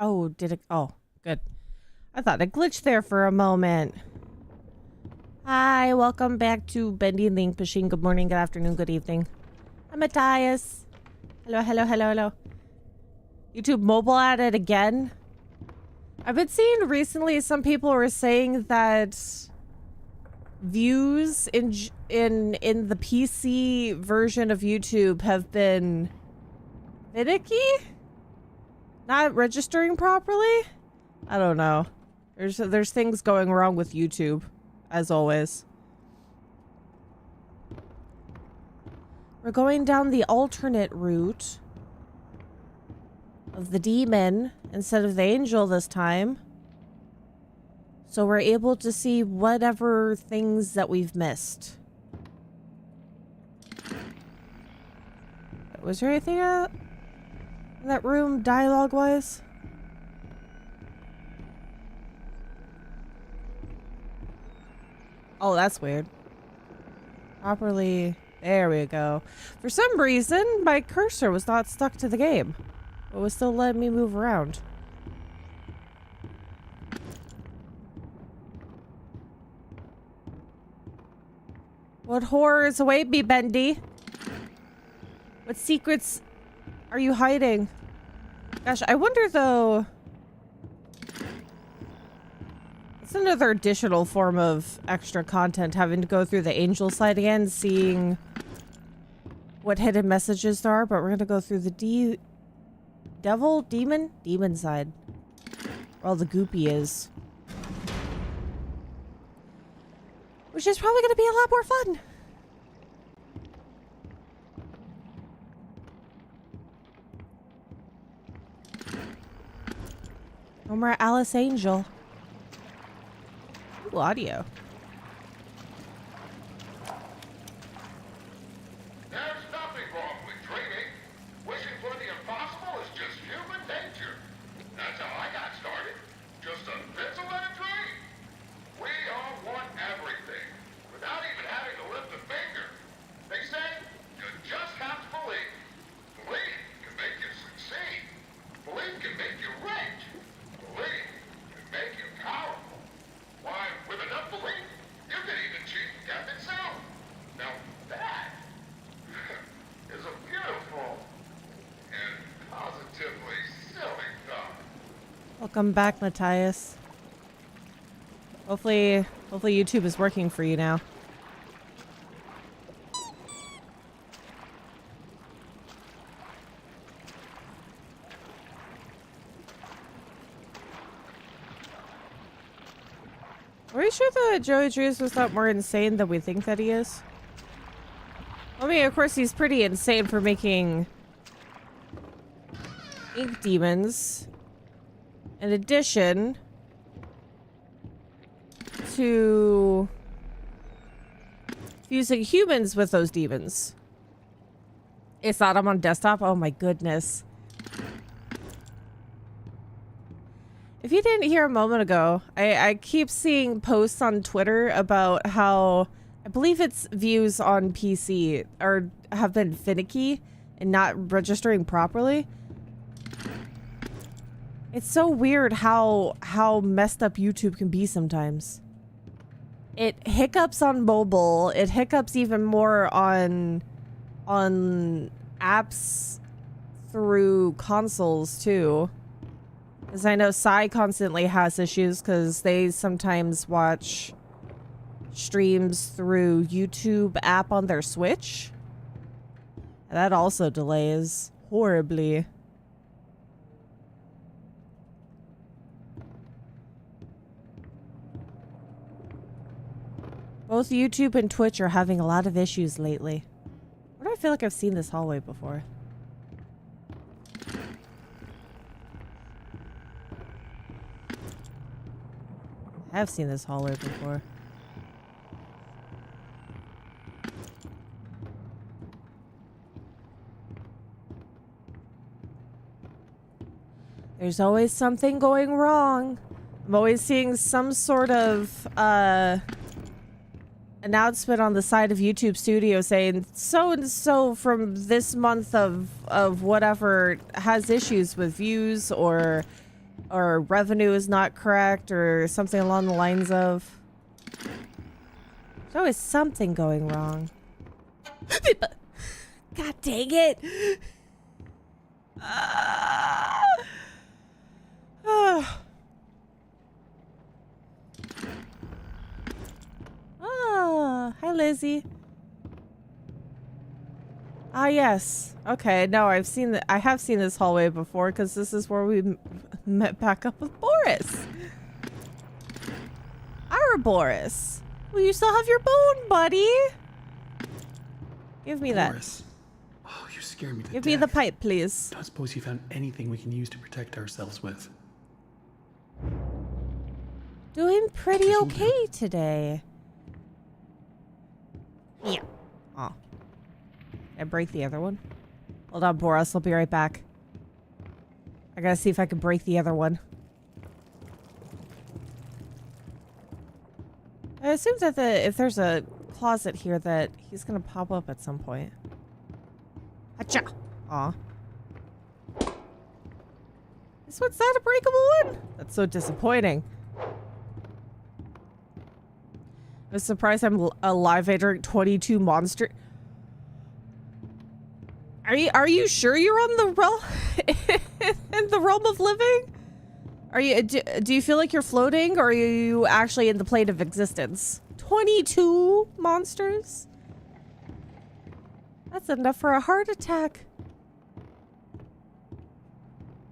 Oh, did it? Oh, good. I thought it glitched there for a moment. Hi, welcome back to Bendy and Link Machine. Good morning, good afternoon, good evening. I'm Matthias. Hello, hello, hello, hello. YouTube mobile at it again. I've been seeing recently some people were saying that views in the PC version of YouTube have been finicky? Not registering properly? I don't know. There's things going wrong with YouTube, as always. We're going down the alternate route of the demon instead of the angel this time. So we're able to see whatever things that we've missed. Was there anything in that room dialogue-wise? Oh, that's weird. Properly. There we go. For some reason, my cursor was not stuck to the game. It was still letting me move around. What horrors await me, Bendy? What secrets are you hiding? Gosh, I wonder though... It's another additional form of extra content, having to go through the angel side again, seeing what hidden messages there are, but we're gonna go through the demon side. Where all the goopy is. Which is probably gonna be a lot more fun. No more Alice Angel. Ooh, audio. There's nothing wrong with dreaming. Wishing for the impossible is just human nature. That's how I got started. Just a pencil and a dream. We all want everything, without even having to lift a finger. They say you just have to believe. Believe can make you succeed. Believe can make you rich. Believe can make you powerful. Why, with enough belief, you can even cheat death itself. Now that is a beautiful and positively silly thought. Welcome back, Matthias. Hopefully YouTube is working for you now. Are we sure that Joey Drews was not more insane than we think that he is? I mean, of course, he's pretty insane for making ink demons. In addition to fusing humans with those demons. It's not I'm on desktop. Oh my goodness. If you didn't hear a moment ago, I keep seeing posts on Twitter about how I believe it's views on PC have been finicky and not registering properly. It's so weird how messed up YouTube can be sometimes. It hiccups on mobile. It hiccups even more on apps through consoles too. Because I know Sai constantly has issues because they sometimes watch streams through YouTube app on their Switch. And that also delays horribly. Both YouTube and Twitch are having a lot of issues lately. Why do I feel like I've seen this hallway before? I have seen this hallway before. There's always something going wrong. I'm always seeing some sort of announcement on the side of YouTube Studio saying so and so from this month of whatever has issues with views or or revenue is not correct or something along the lines of. There's always something going wrong. God dang it. Oh, hi Lizzie. Ah, yes. Okay, no, I have seen this hallway before because this is where we met back up with Boris. Our Boris. Well, you still have your bone, buddy. Give me Boris. that. Oh, you scare me to Give death. me the pipe, please. Don't suppose you found anything we can use to protect ourselves with. Doing pretty This'll okay today. Yeah. Oh. Did I break the other one? Hold on, Boris. I'll be right back. I gotta see if I can break the other one. I assume that if there's a closet here that he's gonna pop up at some point. Hacha! Aw. This one's not a breakable one? That's so disappointing. I'm surprised I'm alive after 22 monster. Are you sure you're on the realm in the realm of living? Are you do you feel like you're floating, or are you actually in the plane of existence? 22 monsters? That's enough for a heart attack.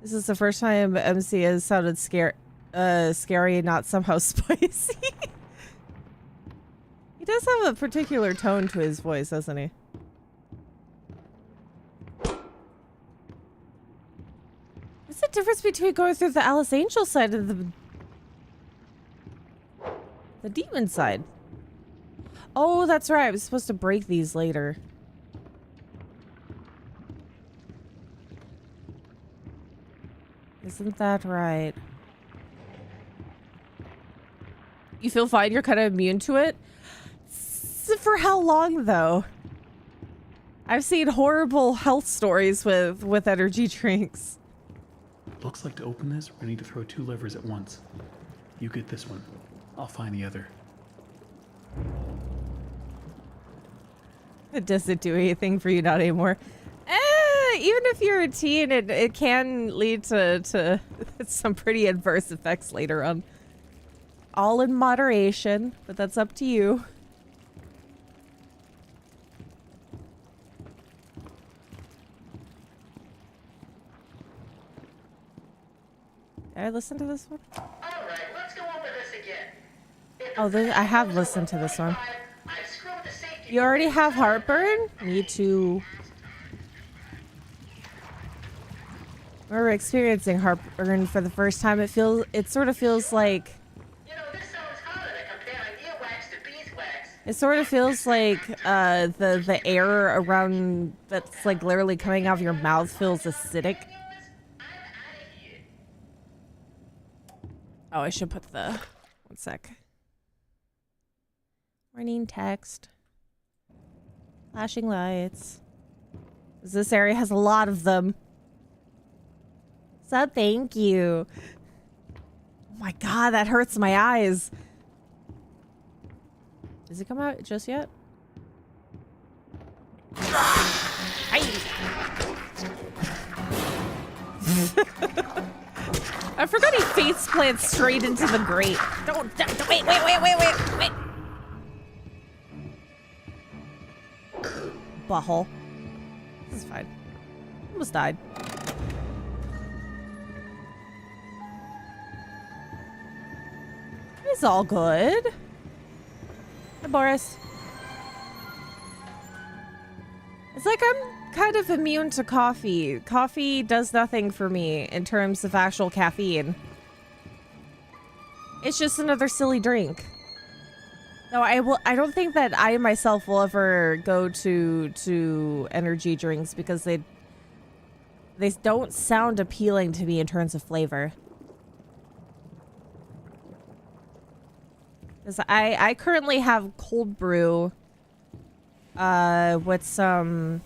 This is the first time MC has sounded scary and not somehow spicy. He does have a particular tone to his voice, doesn't he? What's the difference between going through the Alice Angel side and the demon side? Oh, that's right. I was supposed to break these later. Isn't that right? You feel fine? You're kind of immune to it? For how long, though? I've seen horrible health stories with energy drinks. Looks like to open this, we need to throw 2 levers at once. You get this one. I'll find the other. It doesn't do anything for you not anymore. Even if you're a teen, it can lead to some pretty adverse effects later on. All in moderation, but that's up to you. Did I listen to this one? Alright, let's go over this again. Oh, I have listened to this one. You already have heartburn? Me too. We're experiencing heartburn for the first time. It sort of feels like it sort of feels like the air around that's like literally coming out of your mouth feels acidic. Oh, I should put the one sec. Warning text. Flashing lights. This area has a lot of them. So thank you. Oh my god, that hurts my eyes. Does it come out just yet? I forgot he face plants straight into the grate. Don't wait. Butthole. This is fine. Almost died. It's all good. Hi, Boris. It's like I'm kind of immune to coffee. Coffee does nothing for me in terms of actual caffeine. It's just another silly drink. No, I don't think that I myself will ever go to energy drinks because they don't sound appealing to me in terms of flavor. Because I currently have cold brew with some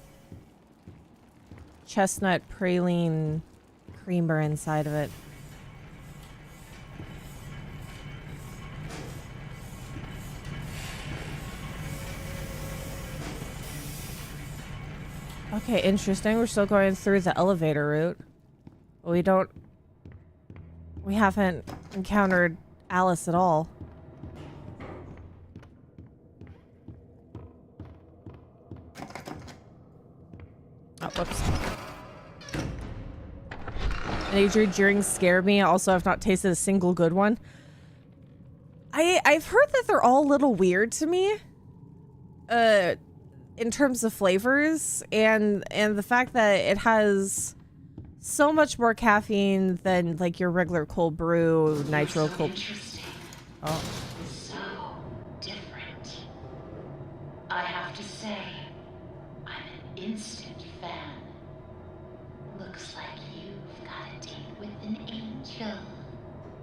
chestnut praline creamer inside of it. Okay, interesting. We're still going through the elevator route. But we haven't encountered Alice at all. Oh, whoops. Major drinks scare me. Also, I've not tasted a single good one. I've heard that they're all a little weird to me. In terms of flavors and the fact that it has so much more caffeine than like your regular cold brew, nitro so cold. Interesting. Oh. So different. I have to say, I'm an instant fan. Looks like you've got a date with an angel.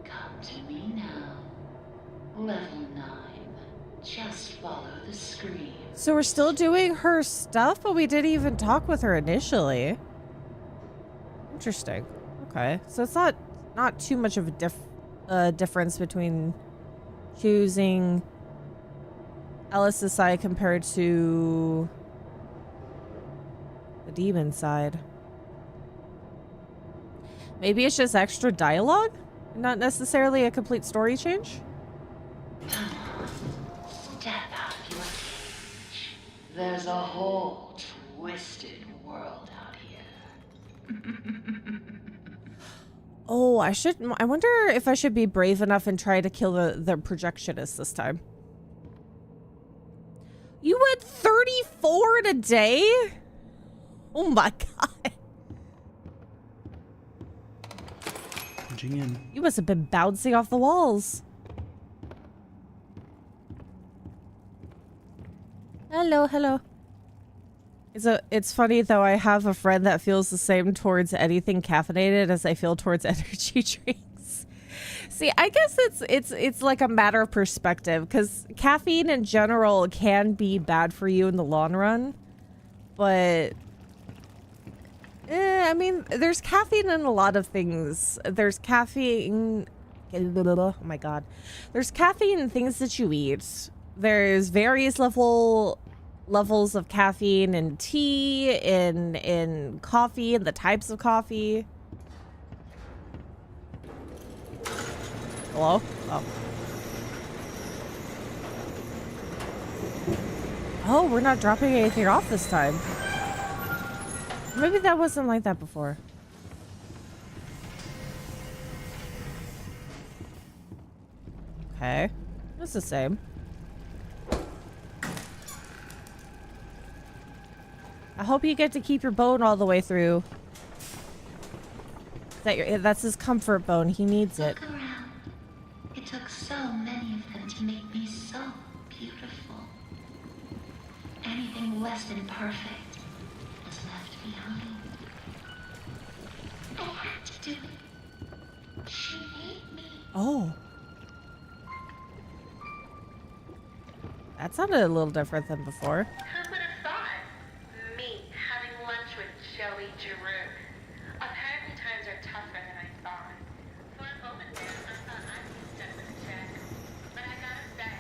Come to me now. Level 9. Just follow the screen. So we're still doing her stuff, but we didn't even talk with her initially. Interesting. Okay, so it's not too much of a difference between choosing Alice's side compared to the demon side. Maybe it's just extra dialogue, not necessarily a complete story change. Step out of your cage. There's a whole twisted world out here. Oh, I wonder if I should be brave enough and try to kill the projectionist this time. You went 34 in a day? Oh my god. Punching in. You must have been bouncing off the walls. Hello, hello. It's funny though, I have a friend that feels the same towards anything caffeinated as I feel towards energy drinks. See, I guess it's like a matter of perspective, because caffeine in general can be bad for you in the long run. But I mean, there's caffeine in a lot of things. There's caffeine. Oh my god. There's caffeine in things that you eat. There's various levels of caffeine in tea, in coffee, and the types of coffee. Hello? Oh. Oh, we're not dropping anything off this time. Maybe that wasn't like that before. Okay. It's the same. I hope you get to keep your bone all the way through. That's his comfort bone. He needs it. Look around. It took so many of them to make me so beautiful. Anything less than perfect was left behind. I had to do it. She made me. Oh. That sounded a little different than before. Who would have thought? Me having lunch with Joey Giroux. Apparently times are tougher than I thought. For a moment there, I thought I was stuck with a check. But I gotta say,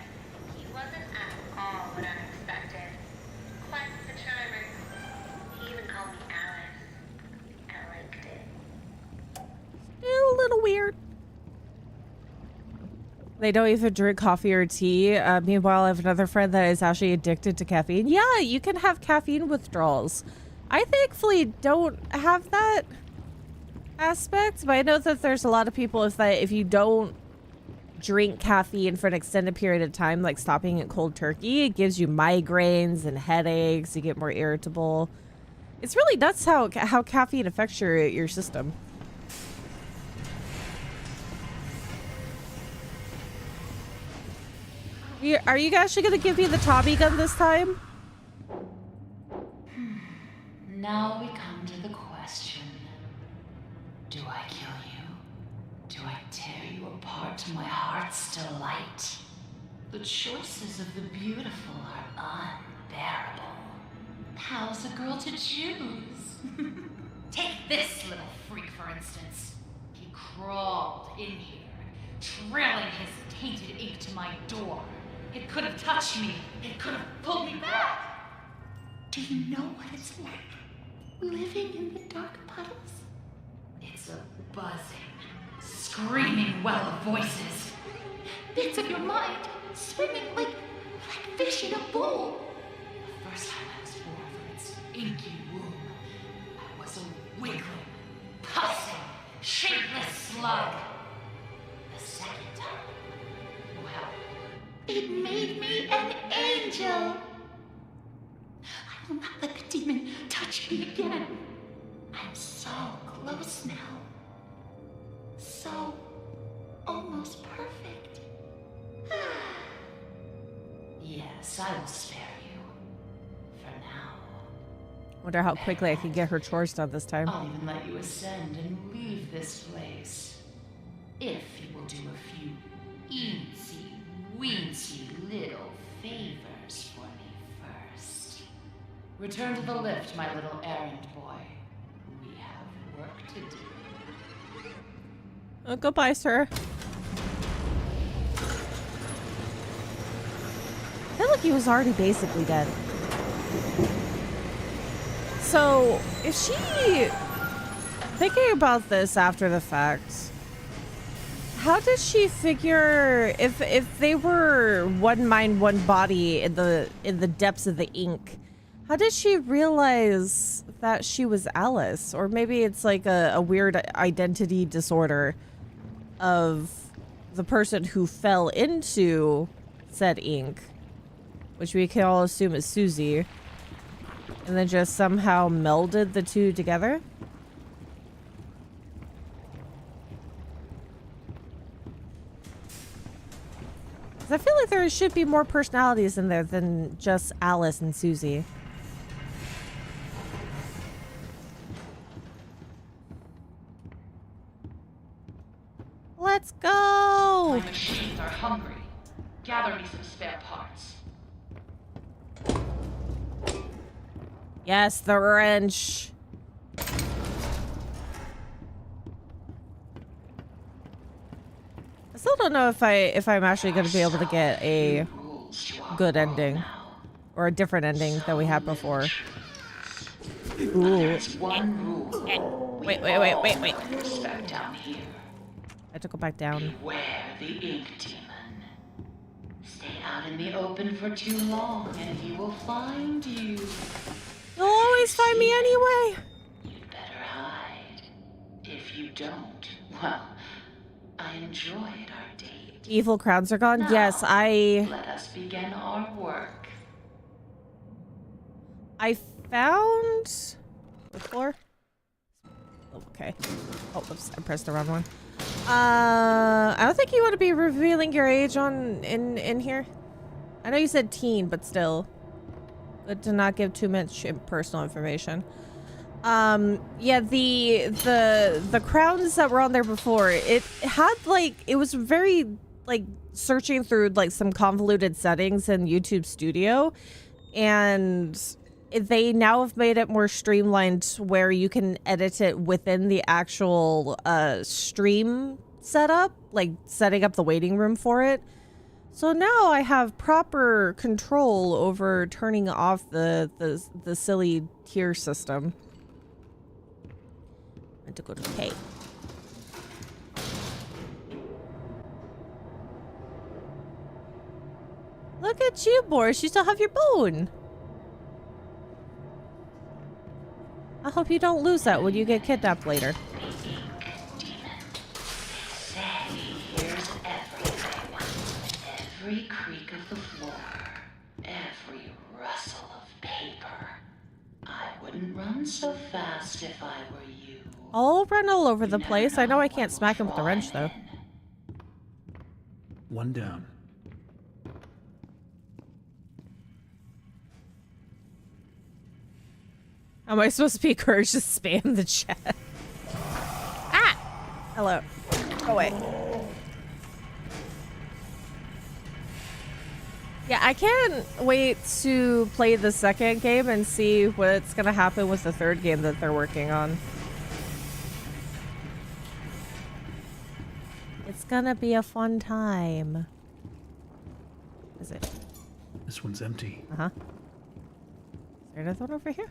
he wasn't at all what I expected. Quite the charmer. He even called me Alice. I liked it. A little weird. They don't even drink coffee or tea. Meanwhile, I have another friend that is actually addicted to caffeine. Yeah, you can have caffeine withdrawals. I thankfully don't have that aspect, but I know that there's a lot of people if you don't drink caffeine for an extended period of time, like stopping it cold turkey, it gives you migraines and headaches. You get more irritable. It's really nuts how caffeine affects your system. Are you actually going to give me the Tommy gun this time? Now we come to the question. Do I kill you? Do I tear you apart to my heart's delight? The choices of the beautiful are unbearable. How's a girl to choose? Take this little freak, for instance. He crawled in here, trailing his tainted ink to my door. It could have touched me. It could have pulled me back. Do you know what it's like living in the dark puddles. It's a buzzing, screaming well of voices. Bits of your mind swimming like fish in a bowl. The first time I was born from its inky womb, I was a wiggling, pussing, shapeless slug. The second time, well, it made me an angel. I will not let the demon touch me again. I'm so close now. So almost perfect. Yes, I will spare you. For now. Wonder how quickly I can get her chores done this time. I'll even let you ascend and leave this place. If you will do a few eensy little favors for me first. Return to the lift, my little errand boy. We have work to do. Goodbye, sir. I feel like he was already basically dead. So, if she... Thinking about this after the fact, how did she figure if they were one mind, one body in the depths of the ink? How did she realize that she was Alice? Or maybe it's like a weird identity disorder of the person who fell into said ink, which we can all assume is Susie, and then just somehow melded the two together. 'Cause I feel like there should be more personalities in there than just Alice and Susie. Let's go! My machines are hungry. Gather me some spare parts. Yes, the wrench. I still don't know if I'm actually going to be able to get a good ending or a different ending than we had before. Ooh. One rule. Wait. Respect down here. I have to go back down. Beware the ink demon. Stay out in the open for too long and he will find you. You'll always find me anyway. You'd better hide. If you don't, well, I enjoyed our date. Evil crowns are gone. Now, Yes, let us begin our work. I found the floor. Oh, okay. Oh, oops, I pressed the wrong one. I don't think you want to be revealing your age in here. I know you said teen, but still. Good to not give too much personal information. Yeah, the crowns that were on there before, it had like, it was very like searching through like some convoluted settings in YouTube Studio, and they now have made it more streamlined where you can edit it within the actual stream setup, like setting up the waiting room for it. So now I have proper control over turning off the silly tier system. I had to go to K. Look at you, Boris. You still have your bone. I hope you don't lose that when you get kidnapped later. Every creak of the floor, every rustle of paper. I wouldn't run so fast if I were you. I'll run all over the place. I know I can't smack him with the wrench, though. One down. Am I supposed to be encouraged to spam the chat? Ah! Hello. Go away. Yeah, I can't wait to play the second game and see what's gonna happen with the third game that they're working on. It's gonna be a fun time. Is it? This one's empty. Uh-huh. Is there another one over here?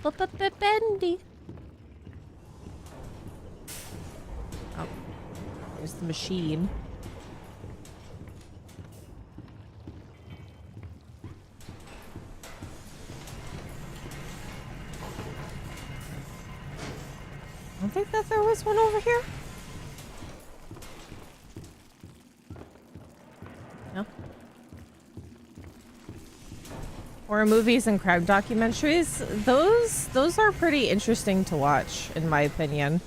Bendy. Oh, there's the machine. I don't think that there was one over here. No. Horror movies and crime documentaries, those are pretty interesting to watch, in my opinion.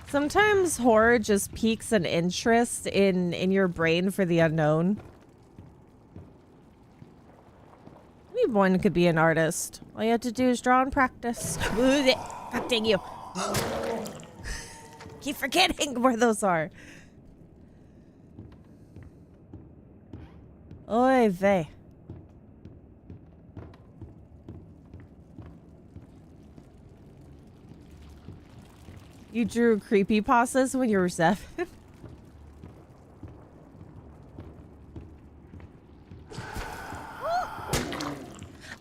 Sometimes horror just piques an interest in your brain for the unknown. Anyone could be an artist. All you have to do is draw and practice. God dang you. Keep forgetting where those are. Oy vey. You drew creepypastas when you were 7?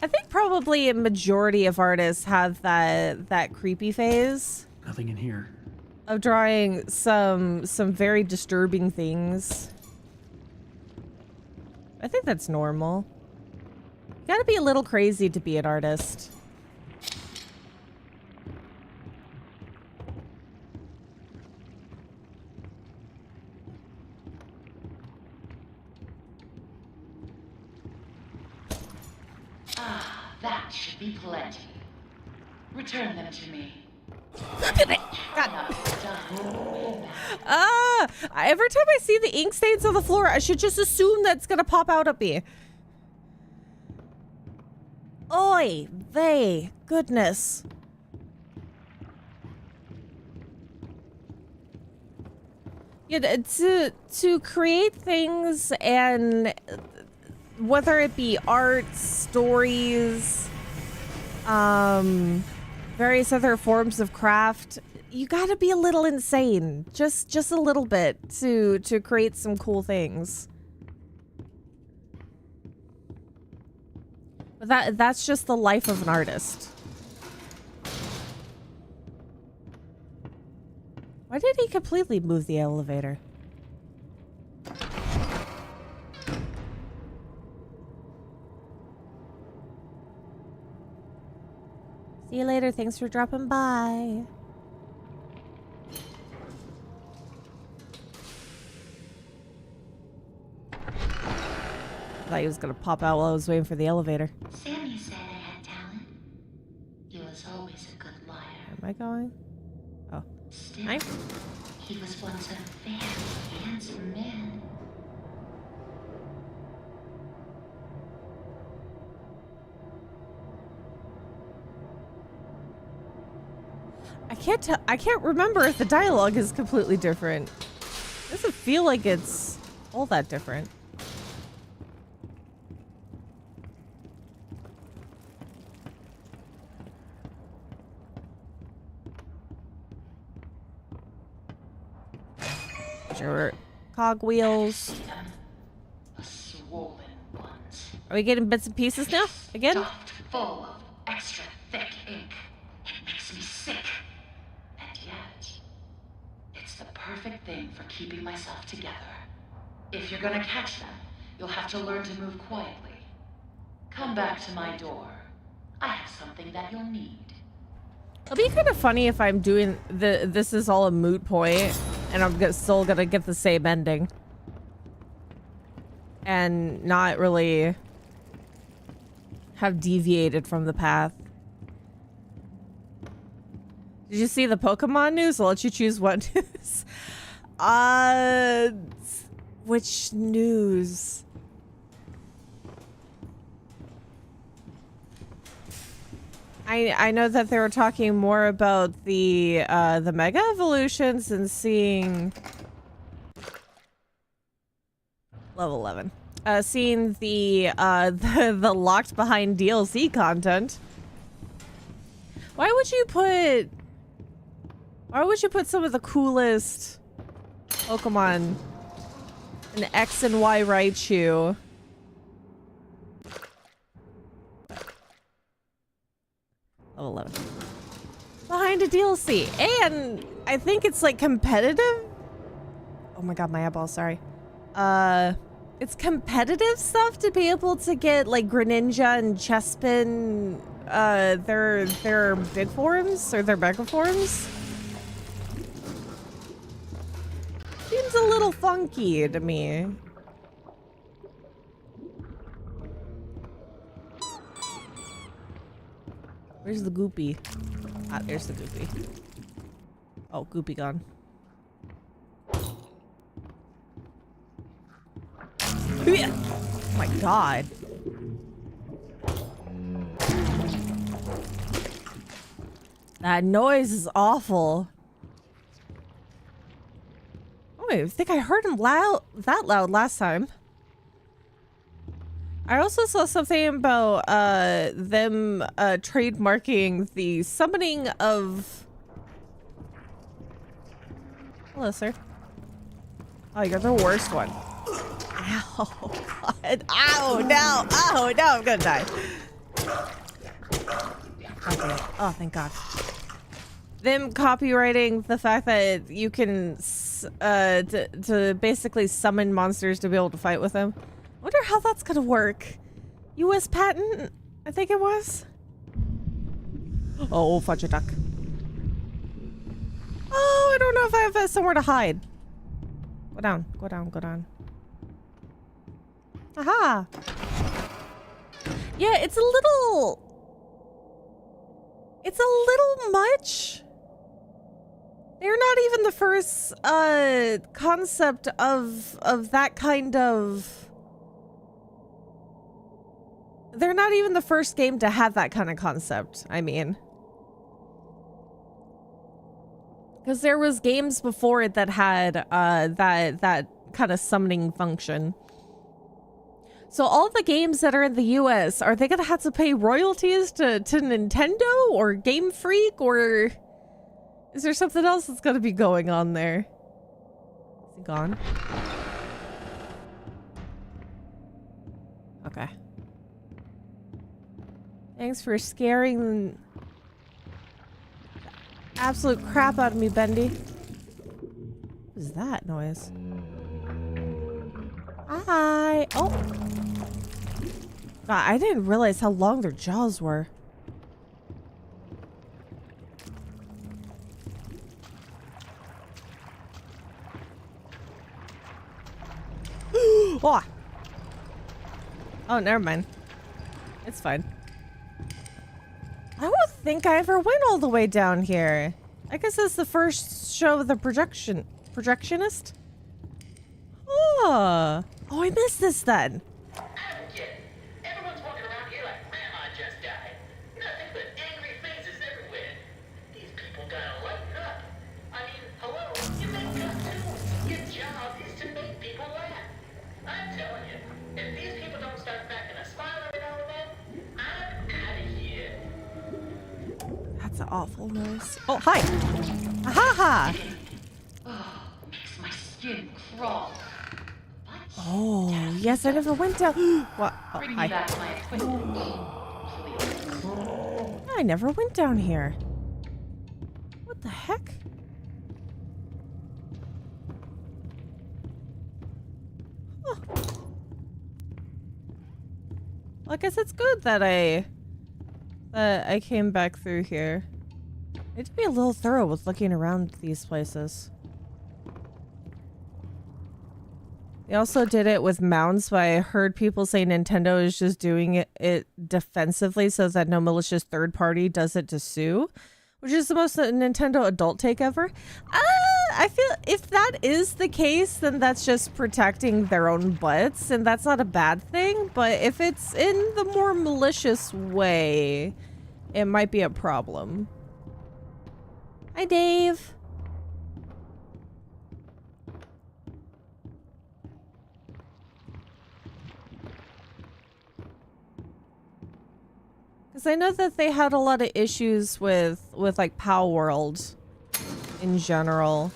I think probably a majority of artists have that creepy phase. Nothing in here. Of drawing some very disturbing things. I think that's normal. You gotta be a little crazy to be an artist. Ah, that should be plenty. Return them to me. God. Every time I see the ink stains on the floor, I should just assume that's gonna pop out at me. Oy vey, goodness. Yeah, to create things, and whether it be art, stories, various other forms of craft, you gotta be a little insane, just a little bit, to create some cool things. But that's just the life of an artist. Why did he completely move the elevator? See you later. Thanks for dropping by. I thought he was gonna pop out while I was waiting for the elevator. Sammy said I had talent. He was always a good liar. Where am I going? Oh. Still, Hi. he was once a very handsome man. I can't remember if the dialogue is completely different. It doesn't feel like it's all that different. Sure. Cogwheels. The swollen ones. Are we getting bits and pieces now? Again? Stuffed full of extra thick ink. It makes me sick. And yet, it's the perfect thing for keeping myself together. If you're gonna catch them, you'll have to learn to move quietly. Come back to my door. I have something that you'll need. It'll be kind of funny if I'm doing this is all a moot point and I'm still gonna get the same ending. And not really have deviated from the path. Did you see the Pokemon news? I'll let you choose what news. Which news? I know that they were talking more about the Mega Evolutions and seeing level 11. Seeing the locked behind DLC content. Why would you put some of the coolest Pokemon, an X and Y Raichu? Level 11. Behind a DLC. And I think it's like competitive. Oh my god, my eyeball, sorry. It's competitive stuff to be able to get like Greninja and Chespin, their big forms or their mega forms. Seems a little funky to me. Where's the Goopy? Ah, there's the Goopy. Oh, Goopy gone. Oh my god. That noise is awful. Oh, I think I heard him that loud last time. I also saw something about them trademarking the summoning of... Hello, sir. Oh, you're the worst one. Ow, God. Ow, no. Oh, no, I'm gonna die. Okay. Oh, thank God. Them copywriting the fact that you can to basically summon monsters to be able to fight with them. Wonder how that's gonna work. U.S. patent, I think it was. Oh, fudge a duck. Oh, I don't know if I have somewhere to hide. Go down, go down, go down. Aha! Yeah, it's a little much. They're not even the first concept of that kind of... They're not even the first game to have that kind of concept, I mean. Because there was games before it that had that kind of summoning function. So all the games that are in the US, are they gonna have to pay royalties to Nintendo or Game Freak, or is there something else that's gonna be going on there? Is he gone? Okay. Thanks for scaring the absolute crap out of me, Bendy. What is that noise? Hi. Oh. God, I didn't realize how long their jaws were. Oh. Oh, never mind. It's fine. I don't think I ever went all the way down here. I guess it's the first show of the projectionist. Oh. Oh, I missed this then. I don't get it. Everyone's walking around here like Grandma just died. Nothing but angry faces everywhere. These people gotta lighten up. I mean, hello, you make cartoons. Your job is to make people laugh. I'm telling you, if these people don't start cracking a smile every now and then, I'm out of here. That's an awful noise. Oh, hi. Ha. Oh, makes my skin crawl. Oh, yes, I never went down. What? Oh, Bring me hi. back my equipment, please. I never went down here. What the heck? Huh. Well, I guess it's good that I came back through here. I need to be a little thorough with looking around these places. They also did it with mounts, but I heard people say Nintendo is just doing it defensively so that no malicious third party does it to sue, which is the most Nintendo adult take ever. I feel if that is the case, then that's just protecting their own butts, and that's not a bad thing. But if it's in the more malicious way, it might be a problem. Hi, Dave. Because I know that they had a lot of issues with like Pow World in general,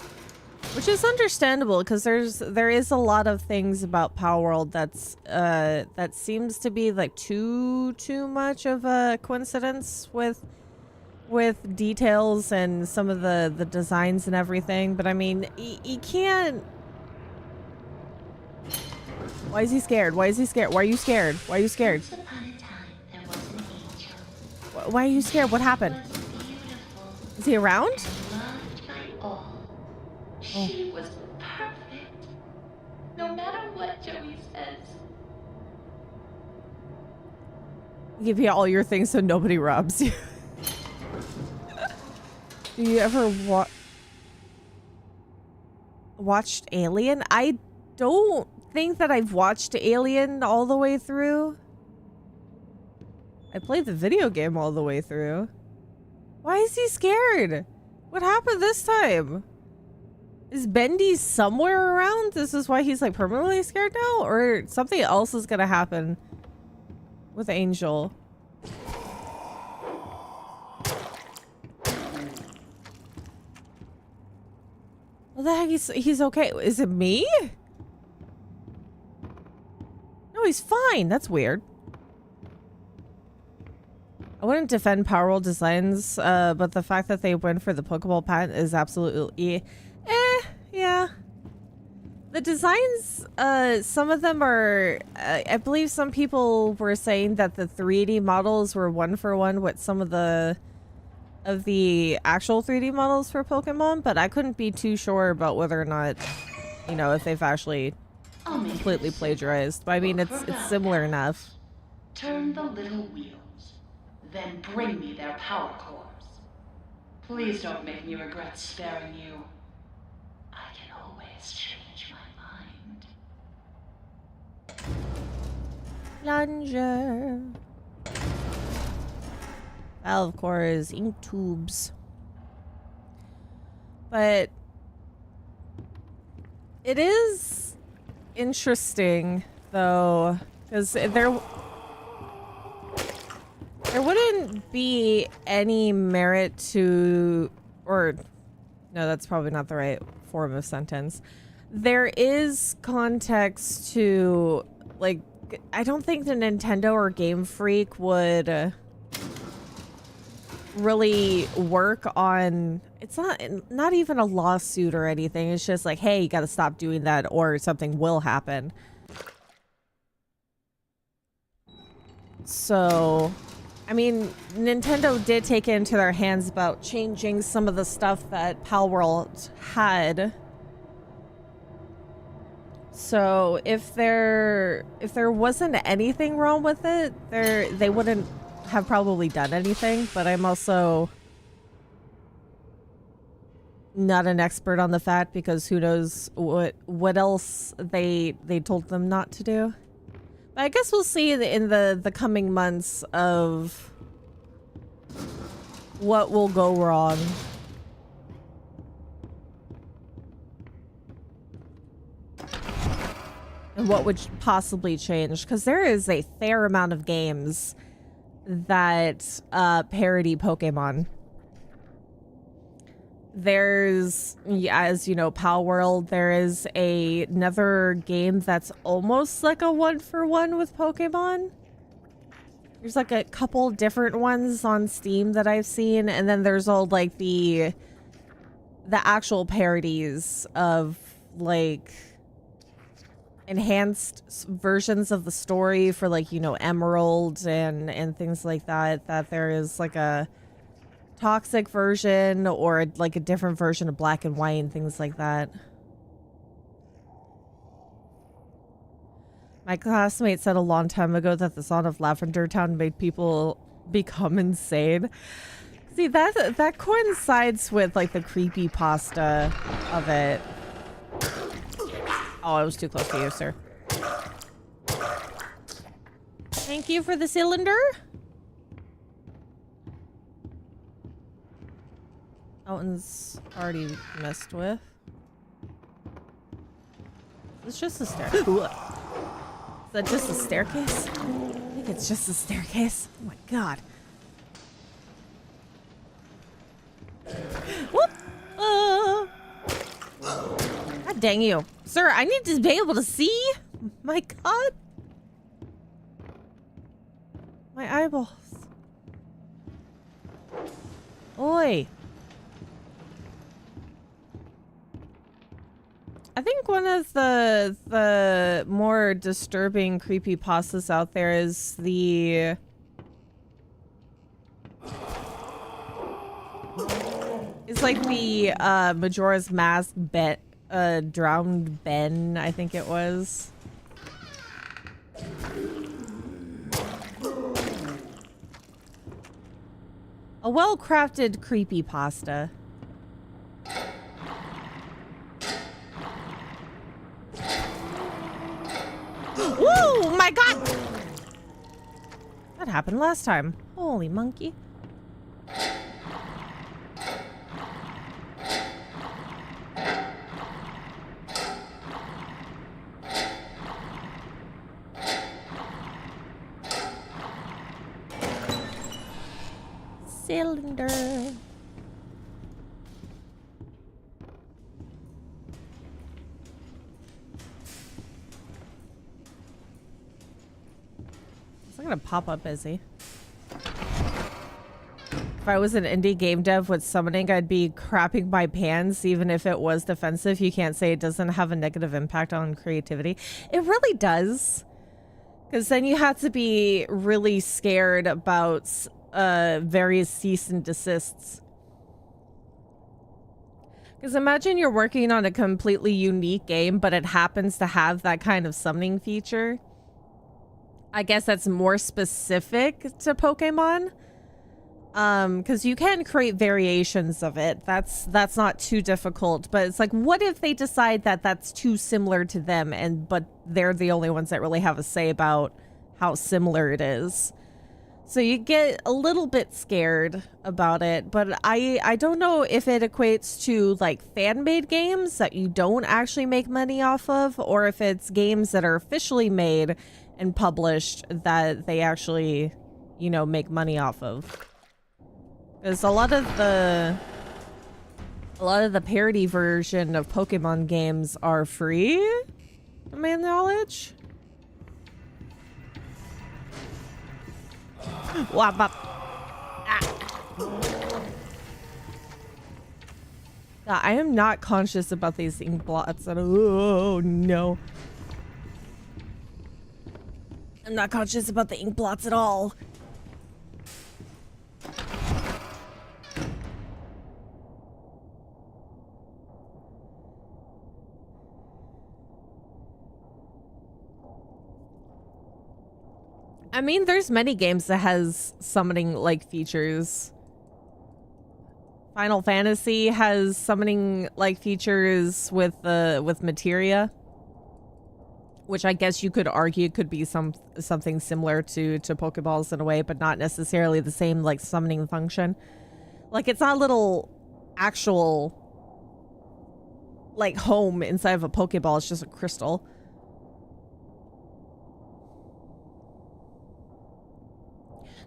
which is understandable because there is a lot of things about Pow World that's that seems to be like too much of a coincidence with with details and some of the designs and everything, but I mean, he can't. Why is he scared? Why is he scared? Why are you scared? Why are you scared? Once upon a time, there was an angel. Why are you scared? What happened? She was beautiful Is he around? and loved by all. She was perfect. No matter what Joey says. Give you all your things so nobody robs you. Do you ever watched Alien? I don't think that I've watched Alien all the way through. I played the video game all the way through. Why is he scared? What happened this time? Is Bendy somewhere around? This is why he's like permanently scared now? Or something else is gonna happen with Angel? Well, the heck, he's okay. Is it me? No, he's fine. That's weird. I wouldn't defend Power World Designs, but the fact that they went for the Pokeball patent is absolutely... yeah. The designs, some of them are... I believe some people were saying that the 3D models were 1-for-1 with some of the actual 3D models for Pokemon, but I couldn't be too sure about whether or not, you know, if they've actually completely plagiarized. But I mean, it's similar enough. Turn the little wheels, then bring me their power cores. Please don't make me regret sparing you. I can always change my mind. Plunger. Valve cores, ink tubes. But it is interesting, though, because there wouldn't be any merit to, or no, that's probably not the right form of sentence. There is context to, like, I don't think the Nintendo or Game Freak would really work on, it's not even a lawsuit or anything. It's just like, hey, you gotta stop doing that or something will happen. So I mean, Nintendo did take it into their hands about changing some of the stuff that Palworld had. So if there wasn't anything wrong with it, they wouldn't have probably done anything, but I'm also not an expert on the fact because who knows what else they told them not to do. But I guess we'll see in the coming months of what will go wrong. And what would possibly change, because there is a fair amount of games that parody Pokemon. There's, as you know, Palworld, there is another game that's almost like a one-for-one with Pokemon. There's like a couple different ones on Steam that I've seen, and then there's all like the actual parodies of like enhanced versions of the story for, like, you know, Emerald and things like that, that there is like a toxic version or like a different version of Black and White and things like that. My classmate said a long time ago that the song of Lavender Town made people become insane. See, that coincides with like the creepypasta of it. Oh, I was too close to you, sir. Thank you for the cylinder. That one's already messed with. It's just a stair. Is that just a staircase? I think it's just a staircase. Oh my god. Whoop! God dang you. Sir, I need to be able to see. My god. My eyeballs. Oi. I think one of the more disturbing creepypastas out there is the Majora's Mask drowned Ben, I think it was. A well-crafted creepypasta. Whoa, my god! That happened last time. Holy monkey. Cylinder. It's not gonna pop up, is he? If I was an indie game dev with summoning, I'd be crapping my pants even if it was defensive. You can't say it doesn't have a negative impact on creativity. It really does. Because then you have to be really scared about various cease and desists. Because imagine you're working on a completely unique game, but it happens to have that kind of summoning feature. I guess that's more specific to Pokemon. Because you can create variations of it. That's not too difficult. But it's like, what if they decide that that's too similar to them, but they're the only ones that really have a say about how similar it is? So you get a little bit scared about it, but I don't know if it equates to like fan-made games that you don't actually make money off of, or if it's games that are officially made and published that they actually, you know, make money off of. Because a lot of the parody version of Pokemon games are free, to my knowledge. Wop, wop. I am not conscious about these ink blots. Oh no. I'm not conscious about the ink blots at all. I mean, there's many games that has summoning like features. Final Fantasy has summoning like features with materia, which I guess you could argue could be something similar to Pokeballs in a way, but not necessarily the same like summoning function. Like, it's not a little actual like home inside of a Pokeball, it's just a crystal.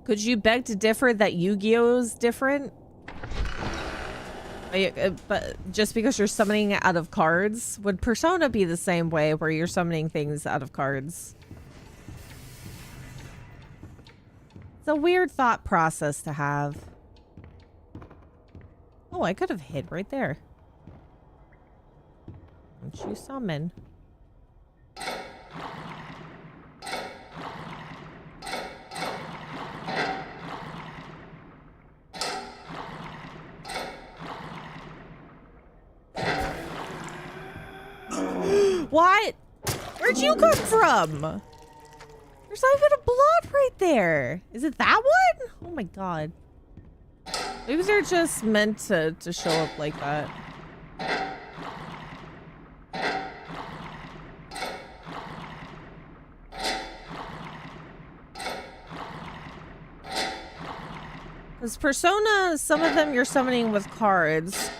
Could you beg to differ that Yu-Gi-Oh's different? But just because you're summoning out of cards, would Persona be the same way where you're summoning things out of cards? It's a weird thought process to have. Oh, I could have hid right there. Don't you summon? What? Where'd you come from? There's not even a blot right there. Is it that one? Oh my god. Maybe they're just meant to show up like that. Because Persona, some of them you're summoning with cards.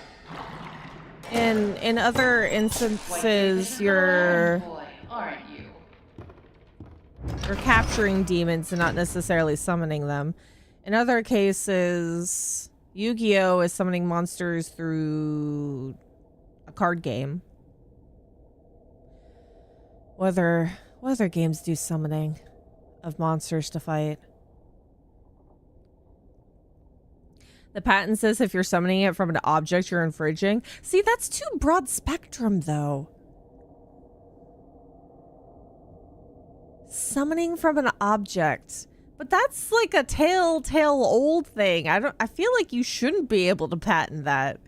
In other instances, you're capturing demons and not necessarily summoning them. In other cases, Yu-Gi-Oh is summoning monsters through a card game. What other games do summoning of monsters to fight? The patent says if you're summoning it from an object, you're infringing. See, that's too broad spectrum, though. Summoning from an object. But that's like a telltale old thing. I feel like you shouldn't be able to patent that.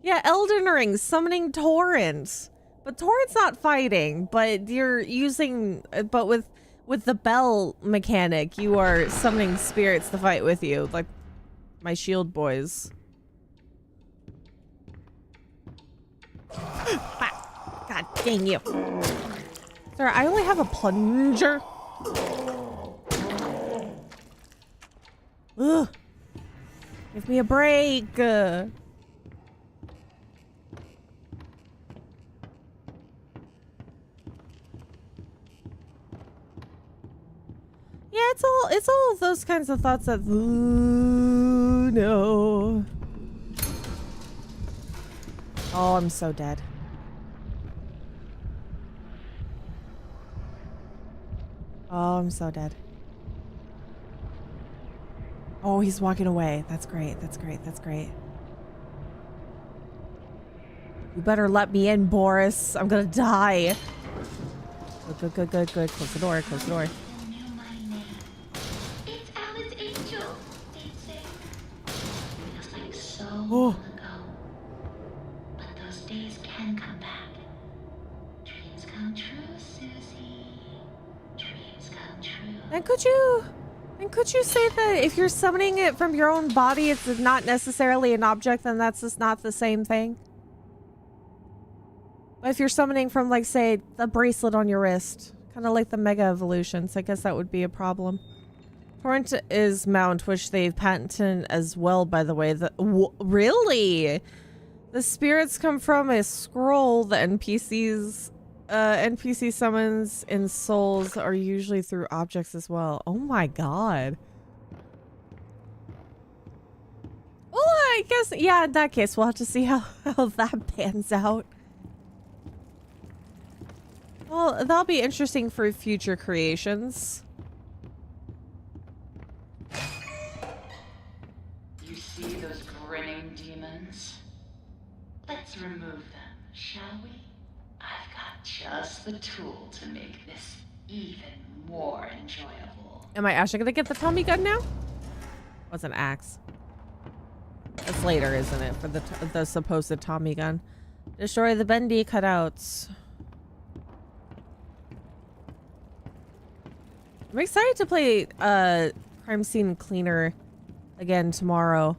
Yeah, Elden Ring, summoning Torrent. But Torrent's not fighting, but you're using, but with the bell mechanic, you are summoning spirits to fight with you, like my shield boys. God dang you. Sir, I only have a plunger. Ugh. Give me a break. Yeah, it's all of those kinds of thoughts that, ooh, no. Oh, I'm so dead. Oh, I'm so dead. Oh, he's walking away. That's great. That's great. That's great. You better let me in, Boris. I'm gonna die. Good, good, good, good. Close the door. Close the door. Long ago. But those days can come back. Dreams come true, Susie. Dreams come true. And could you say that if you're summoning it from your own body, it's not necessarily an object, then that's just not the same thing? But if you're summoning from, like, say, the bracelet on your wrist, kind of like the Mega Evolutions, I guess that would be a problem. Torrent is mount, which they've patented as well, by the way. Really? The spirits come from a scroll. The NPC summons in souls are usually through objects as well. Oh my god. Well, I guess, yeah, in that case, we'll have to see how that pans out. Well, that'll be interesting for future creations. See those grinning demons? Let's remove them, shall we? I've got just the tool to make this even more enjoyable. Am I actually gonna get the Tommy gun now? What's an axe? That's later, isn't it? For the supposed Tommy gun. Destroy the Bendy cutouts. I'm excited to play Crime Scene Cleaner again tomorrow.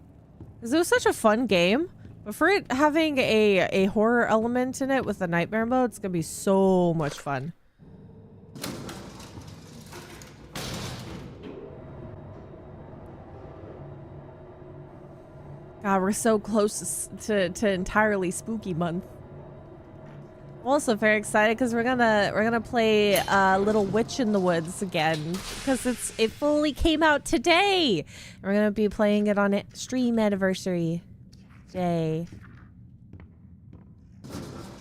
Because it was such a fun game, but for it having a horror element in it with the nightmare mode, it's gonna be so much fun. God, we're so close to entirely spooky month. I'm also very excited because we're gonna play Little Witch in the Woods again because it fully came out today. We're gonna be playing it on stream anniversary day.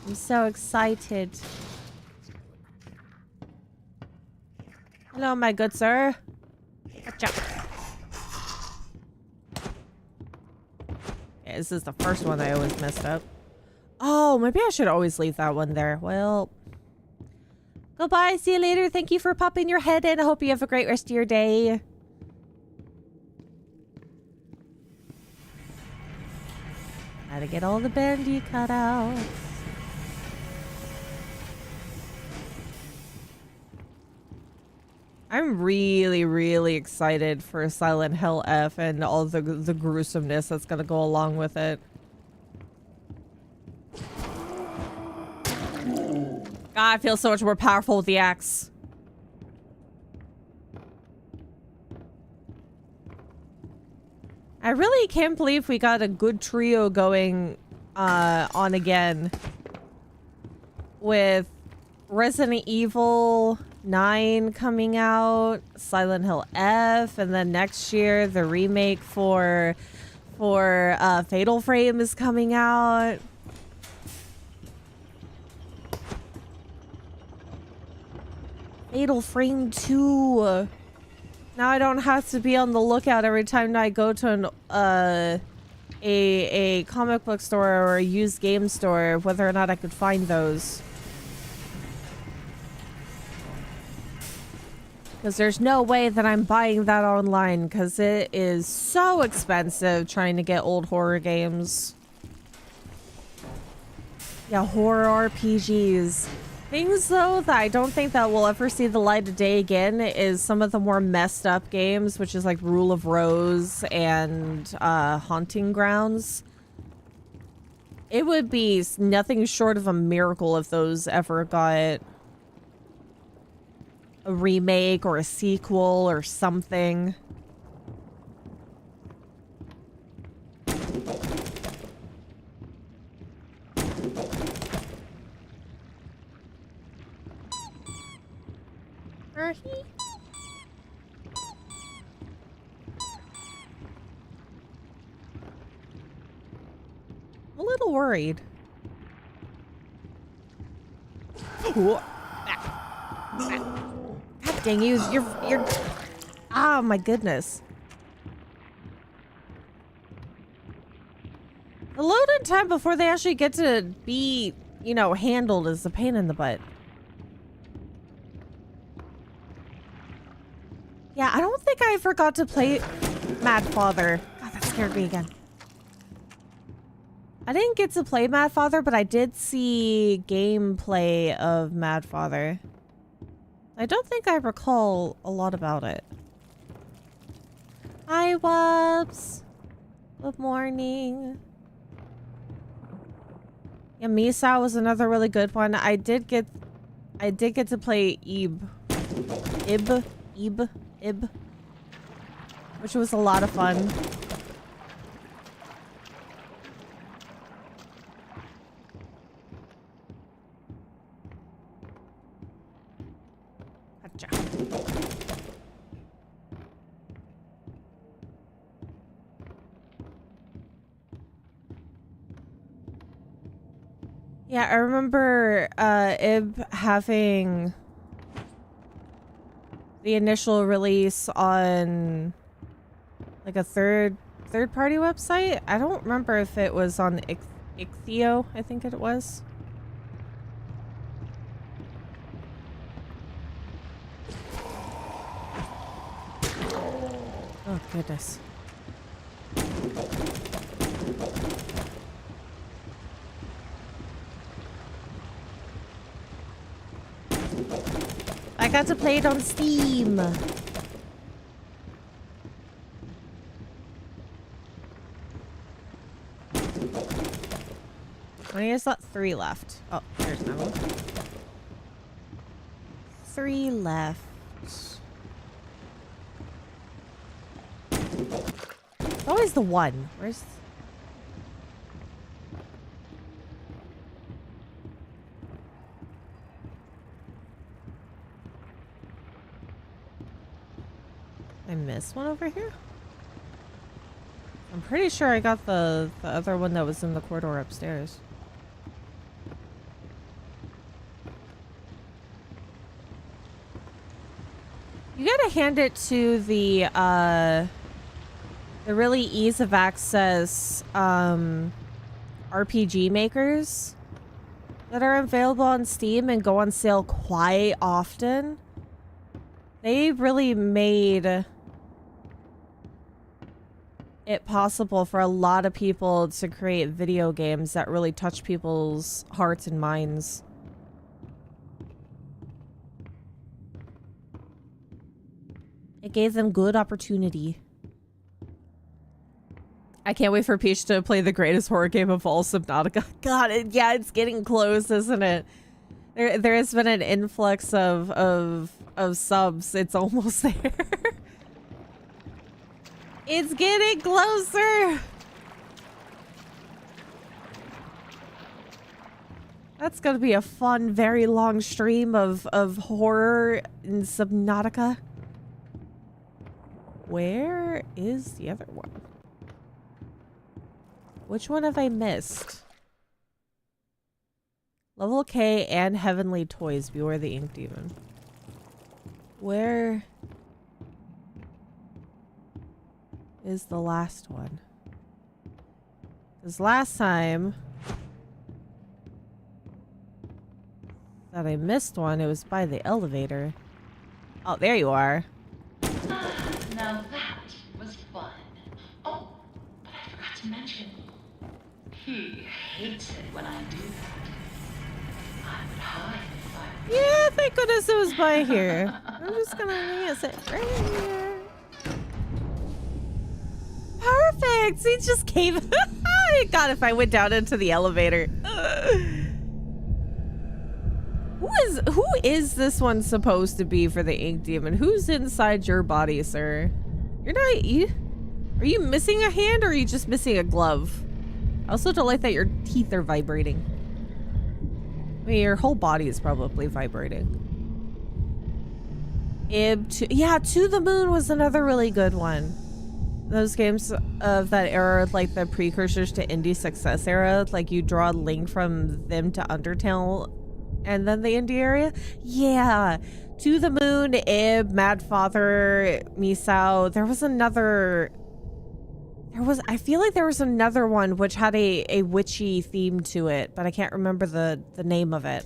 I'm so excited. Hello, my good sir. Gotcha. Yeah, this is the first one I always messed up. Oh, maybe I should always leave that one there. Well, goodbye. See you later. Thank you for popping your head in. I hope you have a great rest of your day. Gotta get all the Bendy cutouts. I'm really, really excited for Silent Hill F and all the gruesomeness that's gonna go along with it. God, I feel so much more powerful with the axe. I really can't believe we got a good trio going on again with Resident Evil 9 coming out, Silent Hill F, and then next year the remake for Fatal Frame is coming out. Fatal Frame 2. Now I don't have to be on the lookout every time I go to an a comic book store or a used game store, whether or not I could find those. Because there's no way that I'm buying that online, because it is so expensive trying to get old horror games. Yeah, horror RPGs. Things, though, that I don't think that will ever see the light of day again is some of the more messed up games, which is like Rule of Rose and Haunting Grounds. It would be nothing short of a miracle if those ever got a remake or a sequel or something. I'm a little worried. God dang you, you're ah, my goodness. The loading time before they actually get to be, you know, handled is a pain in the butt. Yeah, I don't think I forgot to play Mad Father. God, that scared me again. I didn't get to play Mad Father, but I did see gameplay of Mad Father. I don't think I recall a lot about it. Hi, Wubs. Good morning. Yeah, Misa was another really good one. I did get to play Ib, which was a lot of fun. Gotcha. Yeah, I remember Ib having the initial release on like a third party website. I don't remember if it was on Ixio, I think it was. Oh goodness. I got to play it on Steam. How many is that? 3 left. Oh, there's another one. 3 left. It's always the one. Where's... I missed one over here? I'm pretty sure I got the other one that was in the corridor upstairs. You gotta hand it to the really ease of access RPG makers that are available on Steam and go on sale quite often. They really made it possible for a lot of people to create video games that really touch people's hearts and minds. It gave them good opportunity. I can't wait for Peach to play the greatest horror game of all, Subnautica. God, yeah, it's getting close, isn't it? There has been an influx of subs. It's almost there. It's getting closer. That's gonna be a fun, very long stream of horror in Subnautica. Where is the other one? Which one have I missed? Level K and Heavenly Toys. Beware the Ink Demon. Where is the last one? Because last time that I missed one, it was by the elevator. Oh, there you are. Now that was fun. Oh, but I forgot to mention, he hates it when I do that. I would hide if I were you. Yeah, thank goodness it was by here. I'm just gonna sit right here. Perfect! He just came. God, if I went down into the elevator. Who is this one supposed to be for the ink demon? Who's inside your body, sir? You're not. Are you missing a hand or are you just missing a glove? I also don't like that your teeth are vibrating. I mean, your whole body is probably vibrating. Yeah, To the Moon was another really good one. Those games of that era, like the precursors to indie success era, like you draw a link from them to Undertale and then the indie area. Yeah, To the Moon, Ib, Mad Father, Misao. There was another. I feel like there was another one which had a witchy theme to it, but I can't remember the name of it.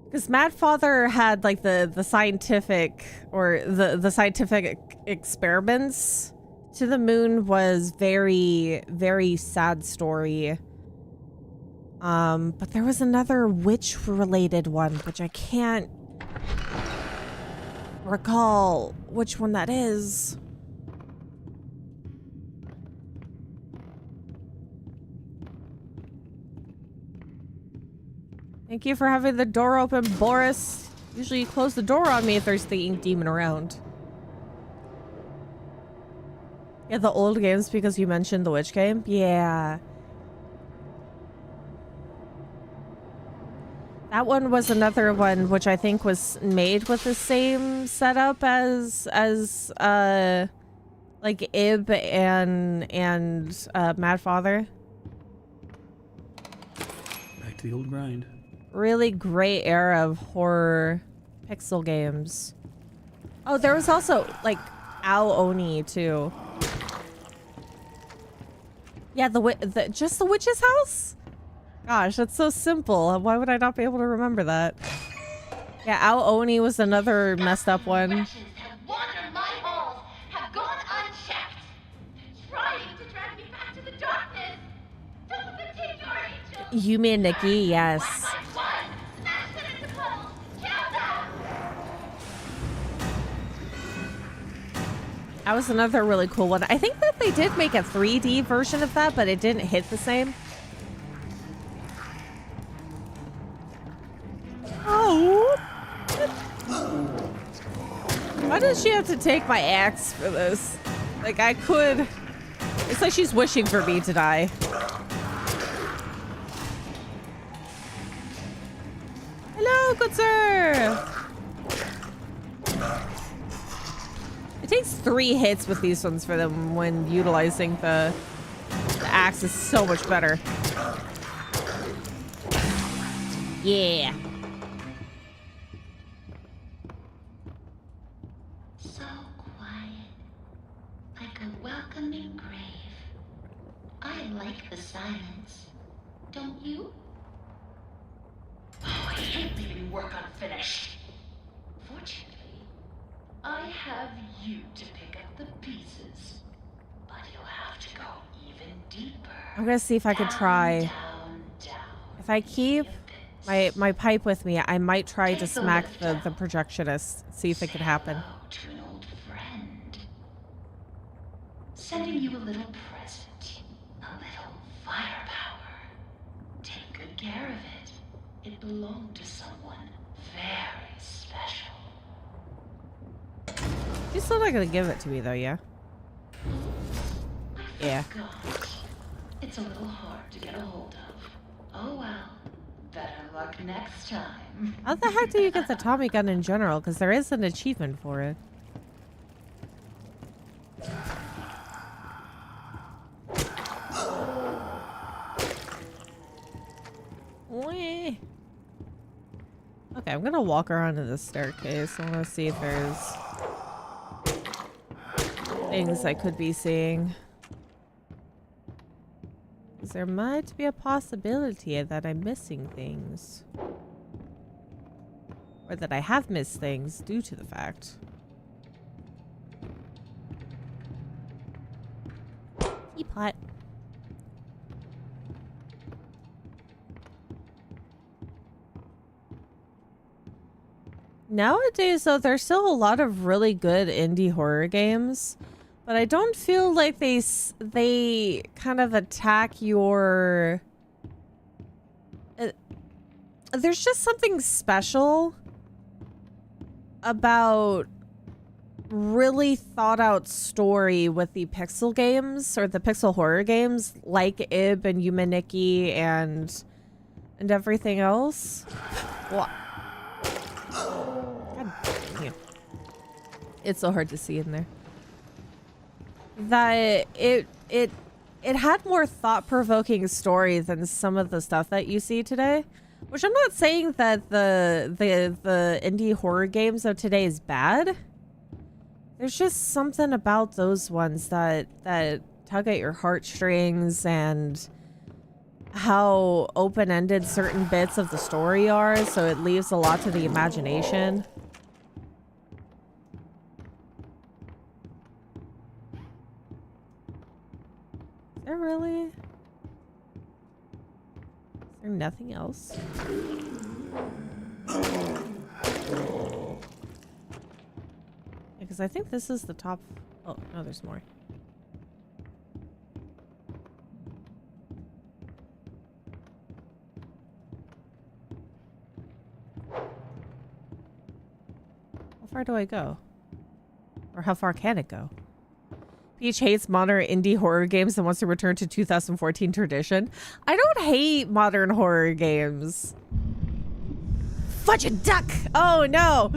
Because Mad Father had like the scientific or the scientific experiments. To the Moon was very, very sad story. But there was another witch related one, which I can't recall which one that is. Thank you for having the door open, Boris. Usually you close the door on me if there's the ink demon around. Yeah, the old games because you mentioned the witch game. Yeah. That one was another one which I think was made with the same setup as like Ib and Mad Father. Back to the old grind. Really great era of horror pixel games. Oh, there was also like Ao Oni too. Yeah, just the witch's house? Gosh, that's so simple. Why would I not be able to remember that? Yeah, Ao Oni was another messed up one. Wretches have wandered my halls, have gone unchecked. They're trying to drag me back to the darkness. Don't take your angels. You mean Nikki? Yes. One by one, smash them into puddles. Kill them. That was another really cool one. I think that they did make a 3D version of that, but it didn't hit the same. Oh! Why does she have to take my axe for this? Like, I could... It's like she's wishing for me to die. Hello, good sir! It takes 3 hits with these ones for them when utilizing the axe is so much better. Yeah. So quiet, like a welcoming grave. I like the silence. Don't you? Oh, I hate leaving work unfinished. Fortunately, I have you to pick up the pieces. But you'll have to go even deeper. I'm gonna see if I could try. Down, down. If I keep my pipe with me, I might try to smack the projectionist, see if it could happen. Say hello to an old friend. Sending you a little present. A little firepower. Take good care of it. It belonged to someone very special. You're still not gonna give it to me though, yeah? Yeah. God, it's a little hard to get a hold of. Oh well. Better luck next time. How the heck do you get the Tommy gun in general? Because there is an achievement for it. Wee. Okay, I'm gonna walk around to the staircase. I want to see if there's things I could be seeing. 'Cause there might be a possibility that I'm missing things. Or that I have missed things due to the fact. Teapot. Nowadays, though, there's still a lot of really good indie horror games, but I don't feel like they kind of attack your... there's just something special about really thought out story with the pixel games or the pixel horror games like Ib and Yumaniki and everything else. What? God damn you. It's so hard to see in there. That it had more thought-provoking story than some of the stuff that you see today. Which I'm not saying that the indie horror games of today is bad. There's just something about those ones that tug at your heartstrings and how open-ended certain bits of the story are, so it leaves a lot to the imagination. Is there really? Is there nothing else? Because I think this is the top. Oh, no, there's more. How far do I go? Or how far can it go? Peach hates modern indie horror games and wants to return to 2014 tradition. I don't hate modern horror games. Fudge a duck! Oh no!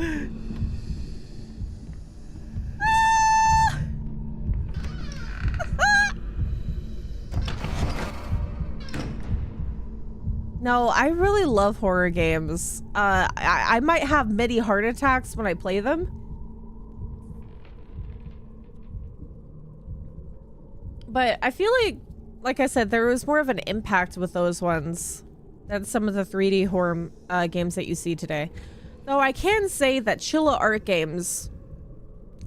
No, I really love horror games. I might have many heart attacks when I play them. But I feel like I said, there was more of an impact with those ones than some of the 3D horror games that you see today. Though I can say that HalehavenFood games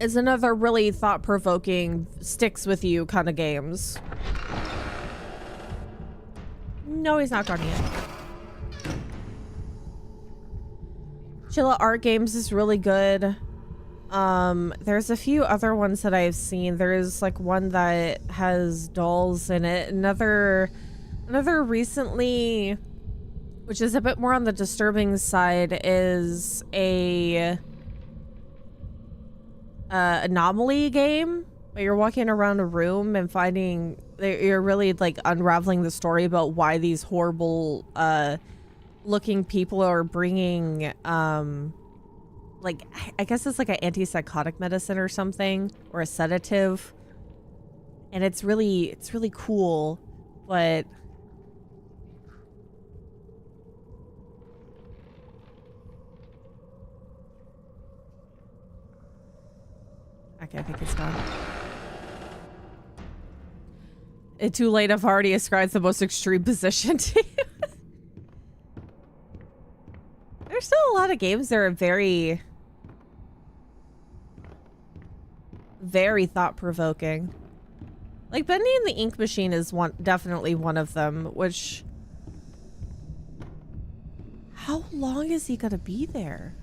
is another really thought-provoking, sticks with you kind of games. No, he's not gone yet. HalehavenFood games is really good. There's a few other ones that I've seen. There's like one that has dolls in it. Another recently, which is a bit more on the disturbing side, is a anomaly game where you're walking around a room and finding, you're really like unraveling the story about why these horrible looking people are bringing like, I guess it's like an antipsychotic medicine or something, or a sedative, and it's really cool, but okay, I think it's gone. It's too late. I've already ascribed the most extreme position to you. There's still a lot of games that are very thought-provoking. Like Bendy and the Ink Machine is definitely one of them, which... How long is he gonna be there?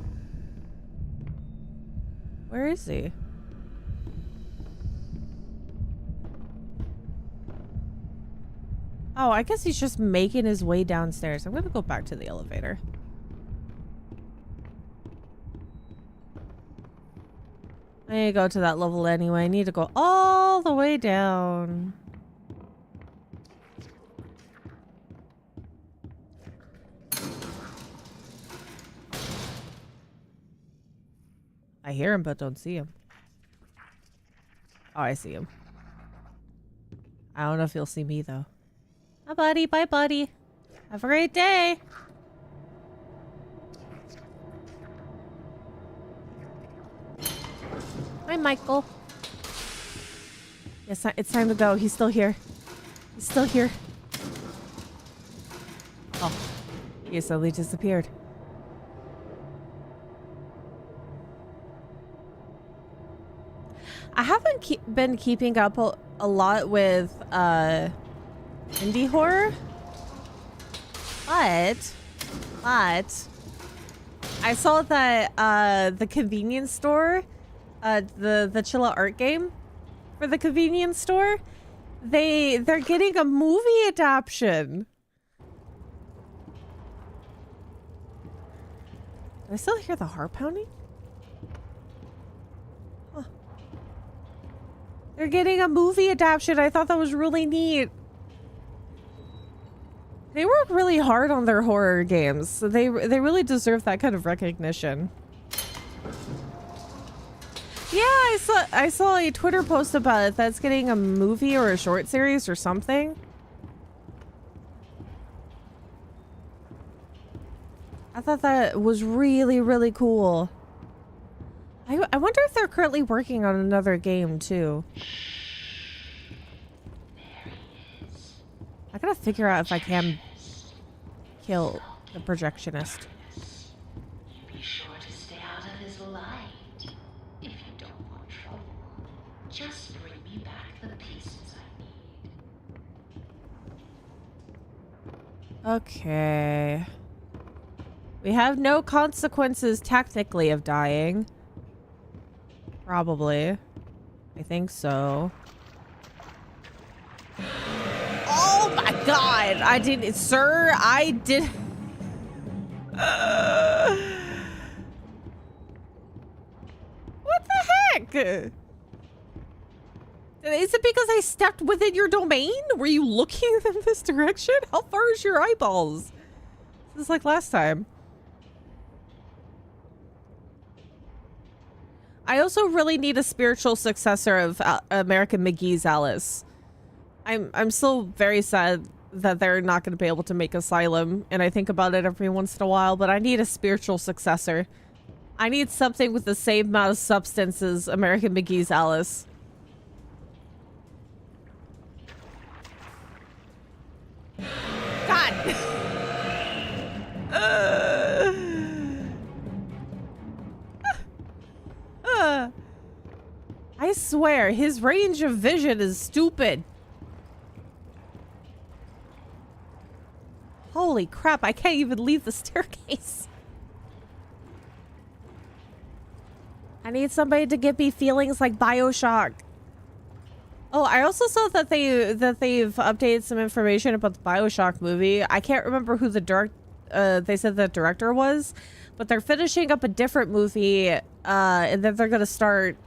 Where is he? Oh, I guess he's just making his way downstairs. I'm gonna go back to the elevator. I need to go to that level anyway. I need to go all the way down. I hear him, but don't see him. Oh, I see him. I don't know if he'll see me, though. Bye, buddy. Bye, buddy. Have a great day. Hi, Michael. Yes, it's time to go. He's still here. He's still here. Oh, he suddenly disappeared. I haven't been keeping up a lot with indie horror, but I saw that the convenience store, the HalehavenFood game for the convenience store, they're getting a movie adaptation. I still hear the heart pounding. Huh. They're getting a movie adaptation. I thought that was really neat. They work really hard on their horror games, so they really deserve that kind of recognition. Yeah, I saw a Twitter post about it that's getting a movie or a short series or something. I thought that was really, really cool. I wonder if they're currently working on another game too. I gotta figure out if I can kill the projectionist. Be sure to stay out of his light. If you don't want trouble, just bring me back the pieces I need. Okay. We have no consequences technically of dying. Probably. I think so. Oh my god! I didn't, sir, I did. What the heck? Is it because I stepped within your domain? Were you looking in this direction? How far is your eyeballs? This is like last time. I also really need a spiritual successor of American McGee's Alice. I'm still very sad that they're not going to be able to make Asylum, and I think about it every once in a while, but I need a spiritual successor. I need something with the same amount of substance as American McGee's Alice. God! I swear, his range of vision is stupid. Holy crap, I can't even leave the staircase. I need somebody to give me feelings like BioShock. Oh, I also saw that they've updated some information about the BioShock movie. I can't remember who the they said the director was, but they're finishing up a different movie, and then they're gonna start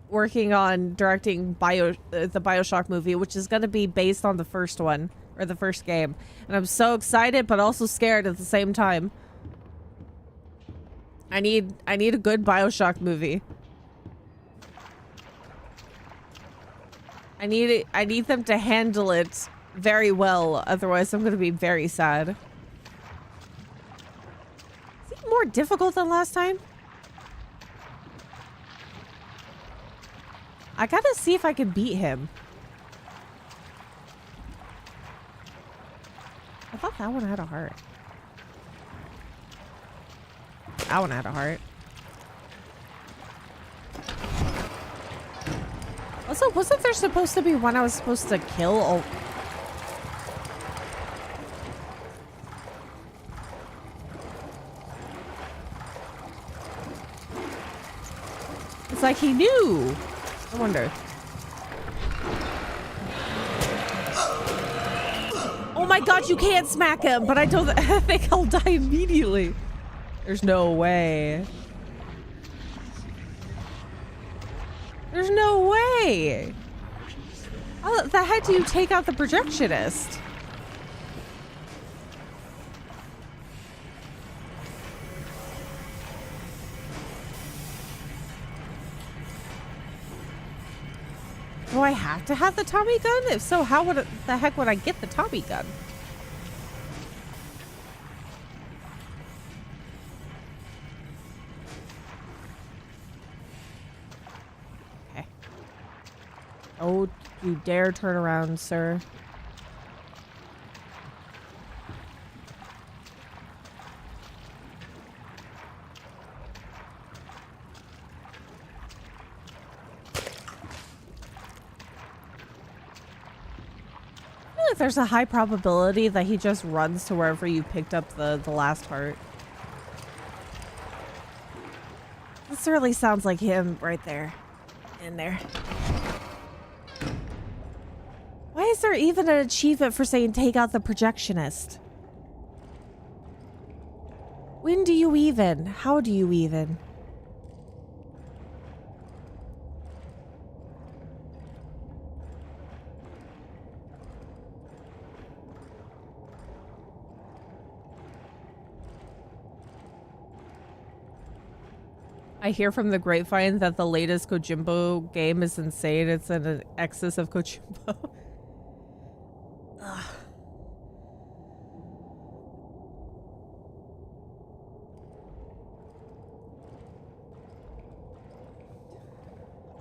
working on directing the BioShock movie, which is gonna be based on the first one, or the first game. And I'm so excited, but also scared at the same time. I need a good BioShock movie. I need them to handle it very well, otherwise I'm gonna be very sad. Is he more difficult than last time? I gotta see if I can beat him. I thought that one had a heart. That one had a heart. Also, wasn't there supposed to be one I was supposed to kill? Oh. It's like he knew. I wonder. Oh my god, you can't smack him, but I think I'll die immediately. There's no way. There's no way. How the heck do you take out the projectionist? Do I have to have the Tommy gun? If so, how would the heck would I get the Tommy gun? Okay. Oh, you dare turn around, sir. I feel like there's a high probability that he just runs to wherever you picked up the last part. This really sounds like him right there. In there. Why is there even an achievement for saying take out the projectionist? When do you even? How do you even? I hear from the grapevine that the latest Kojimbo game is insane. It's an excess of Kojimbo. Ugh.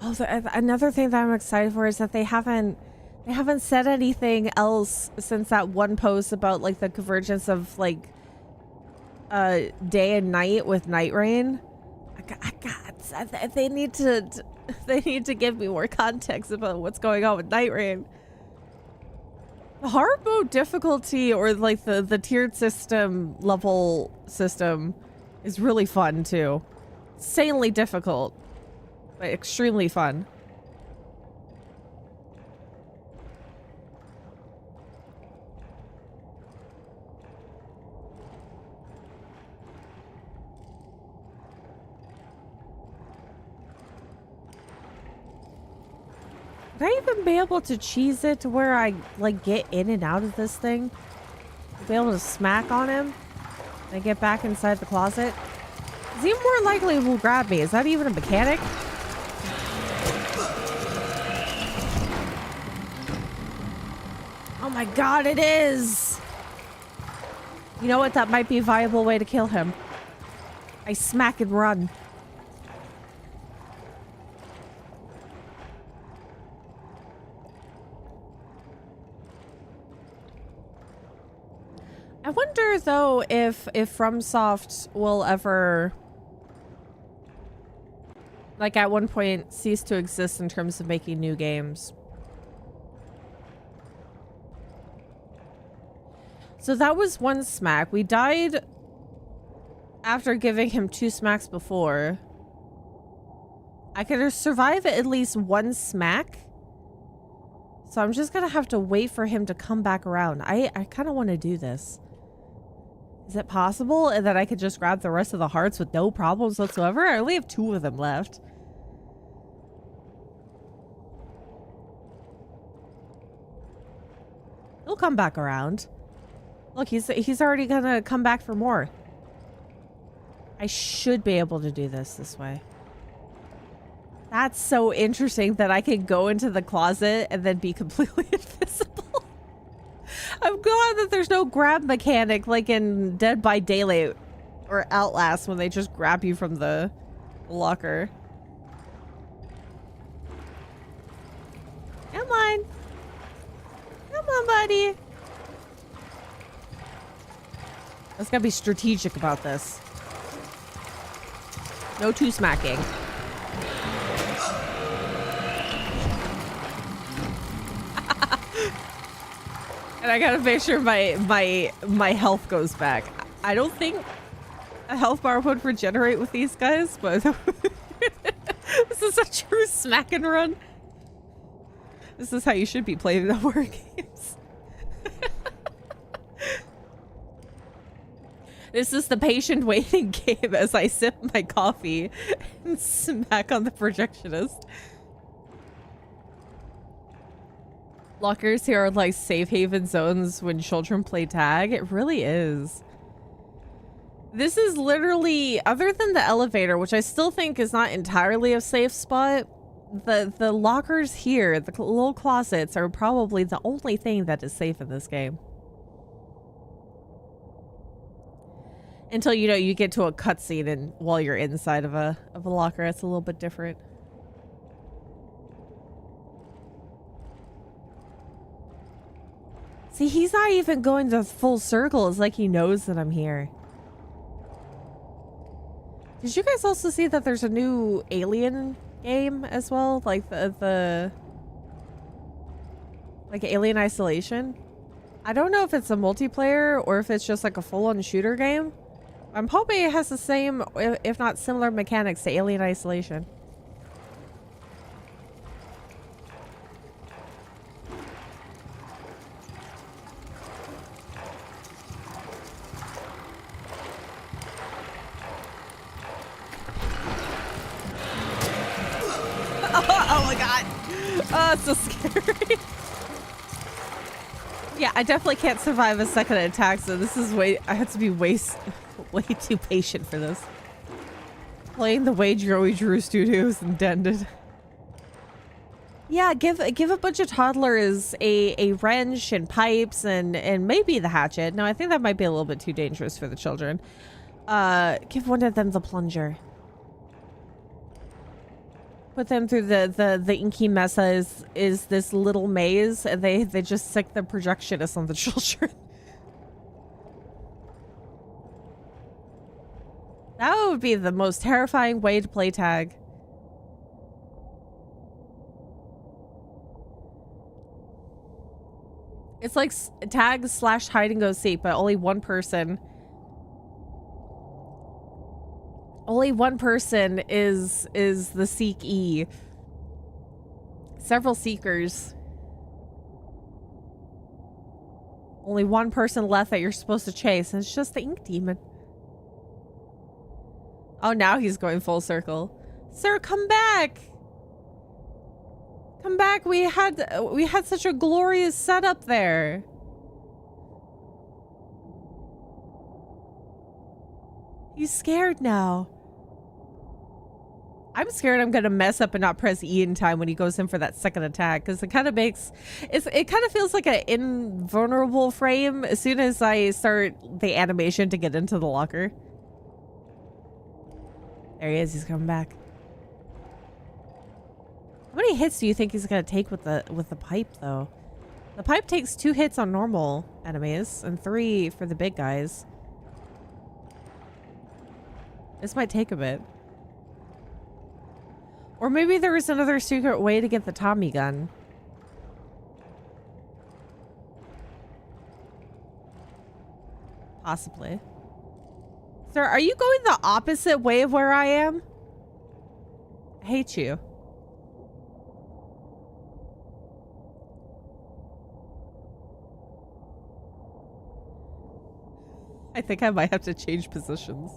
Oh, another thing that I'm excited for is that they haven't said anything else since that one post about like the convergence of like day and night with night rain. They need to give me more context about what's going on with night rain. The hard mode difficulty, or like the tiered system level system, is really fun too. Insanely difficult, but extremely fun. Would I even be able to cheese it to where I like get in and out of this thing? Be able to smack on him and get back inside the closet? Is he more likely will grab me? Is that even a mechanic? Oh my god, it is! You know what? That might be a viable way to kill him. I smack and run. I wonder though if FromSoft will ever like at one point cease to exist in terms of making new games. So that was one smack. We died after giving him 2 smacks before. I could survive at least 1 smack. So I'm just gonna have to wait for him to come back around. I kind of want to do this. Is it possible that I could just grab the rest of the hearts with no problems whatsoever? I only have 2 of them left. He'll come back around. Look, he's already gonna come back for more. I should be able to do this way. That's so interesting that I can go into the closet and then be completely invisible. I'm glad that there's no grab mechanic like in Dead by Daylight or Outlast when they just grab you from the locker. Come on. Come on, buddy. I just gotta be strategic about this. No 2 smacking. And I gotta make sure my health goes back. I don't think a health bar would regenerate with these guys, but this is a true smack and run. This is how you should be playing the horror games. This is the patient waiting game as I sip my coffee and smack on the projectionist. Lockers here are like safe haven zones when children play tag. It really is. This is literally, other than the elevator, which I still think is not entirely a safe spot, the lockers here, the little closets, are probably the only thing that is safe in this game. Until, you know, you get to a cutscene and while you're inside of a locker, it's a little bit different. See, he's not even going the full circle. It's like he knows that I'm here. Did you guys also see that there's a new Alien game as well? Like the like Alien Isolation? I don't know if it's a multiplayer or if it's just like a full-on shooter game. I'm hoping it has the same, if not similar mechanics to Alien Isolation. Oh my god. Oh, it's so scary. Yeah, I definitely can't survive a second attack, so this is I have to be way too patient for this. Playing the way Joey Drew Studios intended. Yeah, give a bunch of toddlers a wrench and pipes and maybe the hatchet. No, I think that might be a little bit too dangerous for the children. Give one of them the plunger. Put them through the inky mess is this little maze, and they just stick the projectionist on the children. That would be the most terrifying way to play tag. It's like tag / hide and go seek, but only one person. Only one person is the seekee. Several seekers. Only one person left that you're supposed to chase, and it's just the ink demon. Oh, now he's going full circle. Sir, come back! Come back, we had such a glorious setup there. He's scared now. I'm scared I'm gonna mess up and not press E in time when he goes in for that second attack, because it kind of feels like an invulnerable frame as soon as I start the animation to get into the locker. There he is, he's coming back. How many hits do you think he's gonna take with the pipe though? The pipe takes 2 hits on normal enemies and 3 for the big guys. This might take a bit. Or maybe there was another secret way to get the Tommy gun. Possibly. Sir, are you going the opposite way of where I am? I hate you. I think I might have to change positions.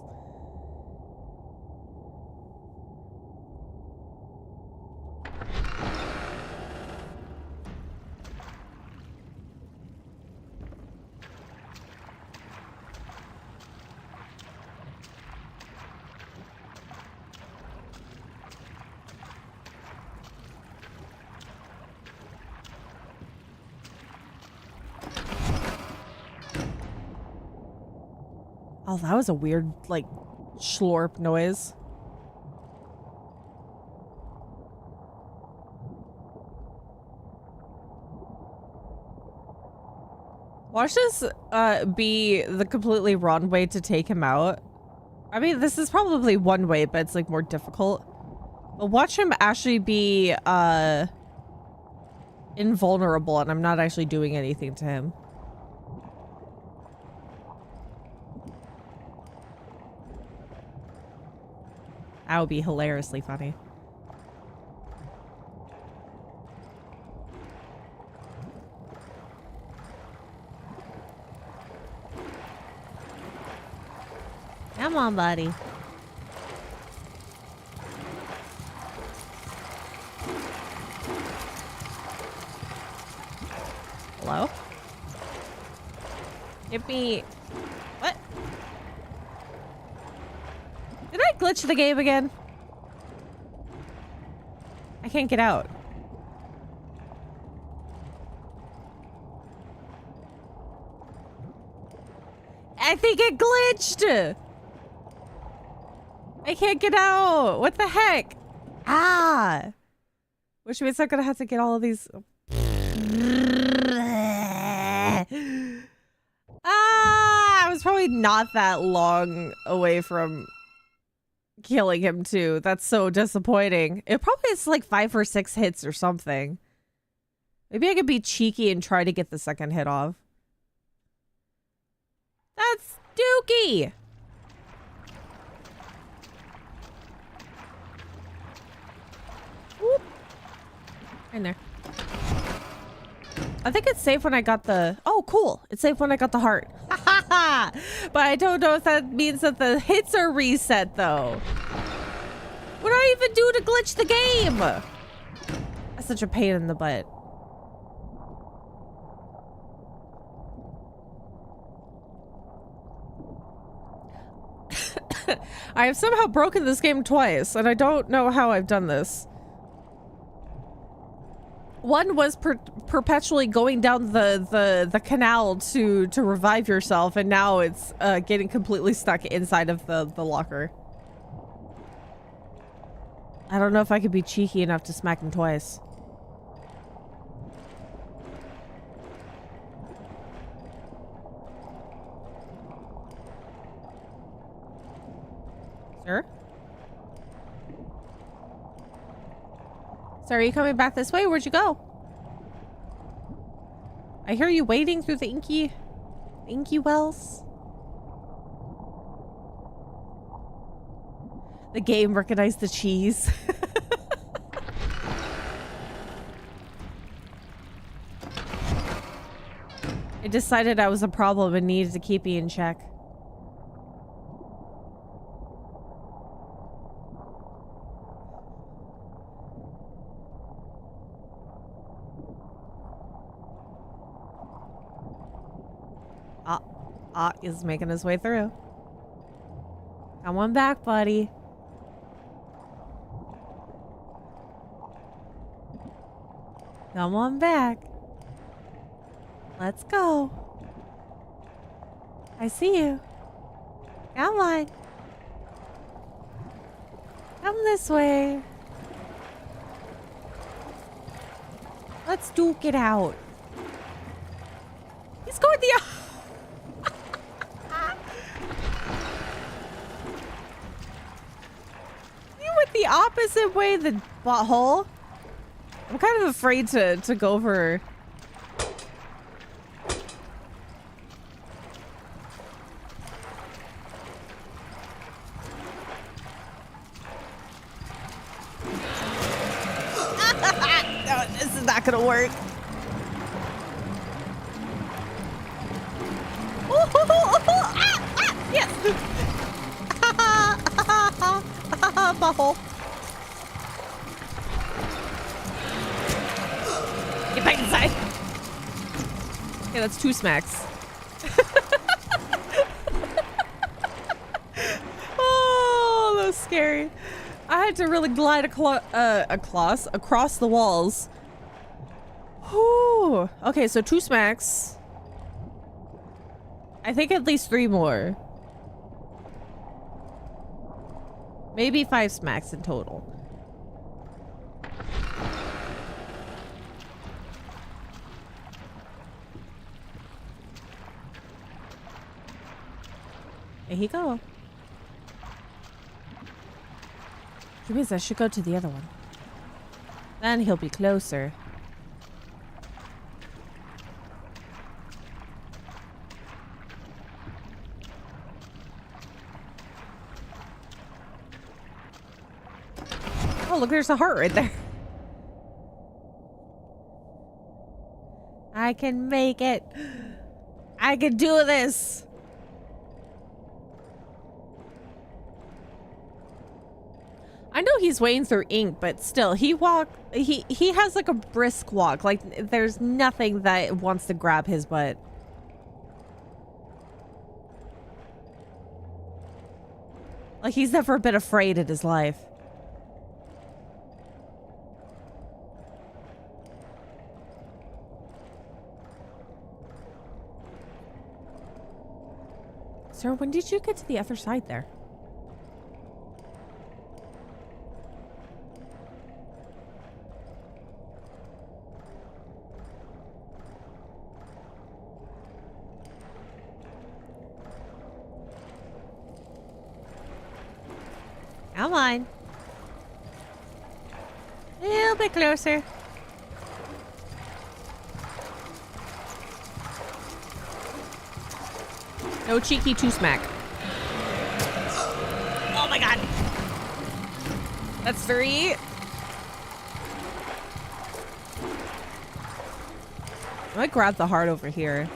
Oh, that was a weird, like, slurp noise. Watch this be the completely wrong way to take him out. I mean, this is probably one way, but it's, like, more difficult. But watch him actually be invulnerable, and I'm not actually doing anything to him. That would be hilariously funny. Come on, buddy. Hello? Give me... What? Did I glitch the game again? I can't get out. I think it glitched! I can't get out! What the heck? Ah! Which means I'm gonna have to get all of these... I was probably not that long away from killing him too. That's so disappointing. It probably is like 5 or 6 hits or something. Maybe I could be cheeky and try to get the second hit off. That's Dookie! Whoop. In there. I think it's safe when I got the... Oh, cool. It's safe when I got the heart. But I don't know if that means that the hits are reset, though. What do I even do to glitch the game? That's such a pain in the butt. I have somehow broken this game twice, and I don't know how I've done this. One was perpetually going down the canal to revive yourself, and now it's getting completely stuck inside of the locker. I don't know if I could be cheeky enough to smack him twice. Sir? Sir, are you coming back this way? Where'd you go? I hear you wading through the inky wells. The game recognized the cheese. It decided I was a problem and needed to keep me in check. Is making his way through. Come on back, buddy. Come on back. Let's go. I see you. Come on. Come this way. Let's duke it out. He's going the... the opposite way, the butthole. I'm kind of afraid to go for... No, this is not gonna work. Yes. Butthole. Get back inside. Okay, that's 2 smacks. Oh, that was scary. I had to really glide across the walls. Whew. Okay, so 2 smacks. I think at least 3 more. Maybe 5 smacks in total. There he go. Which means I should go to the other one. Then he'll be closer. Oh, look, there's a heart right there. I can make it. I can do this. I know he's wading through ink, but still, he has like a brisk walk. Like, there's nothing that wants to grab his butt. Like, he's never been afraid in his life. Sir, when did you get to the other side there? Come on. A little bit closer. No cheeky two smack. Oh my god. That's 3. I might grab the heart over here.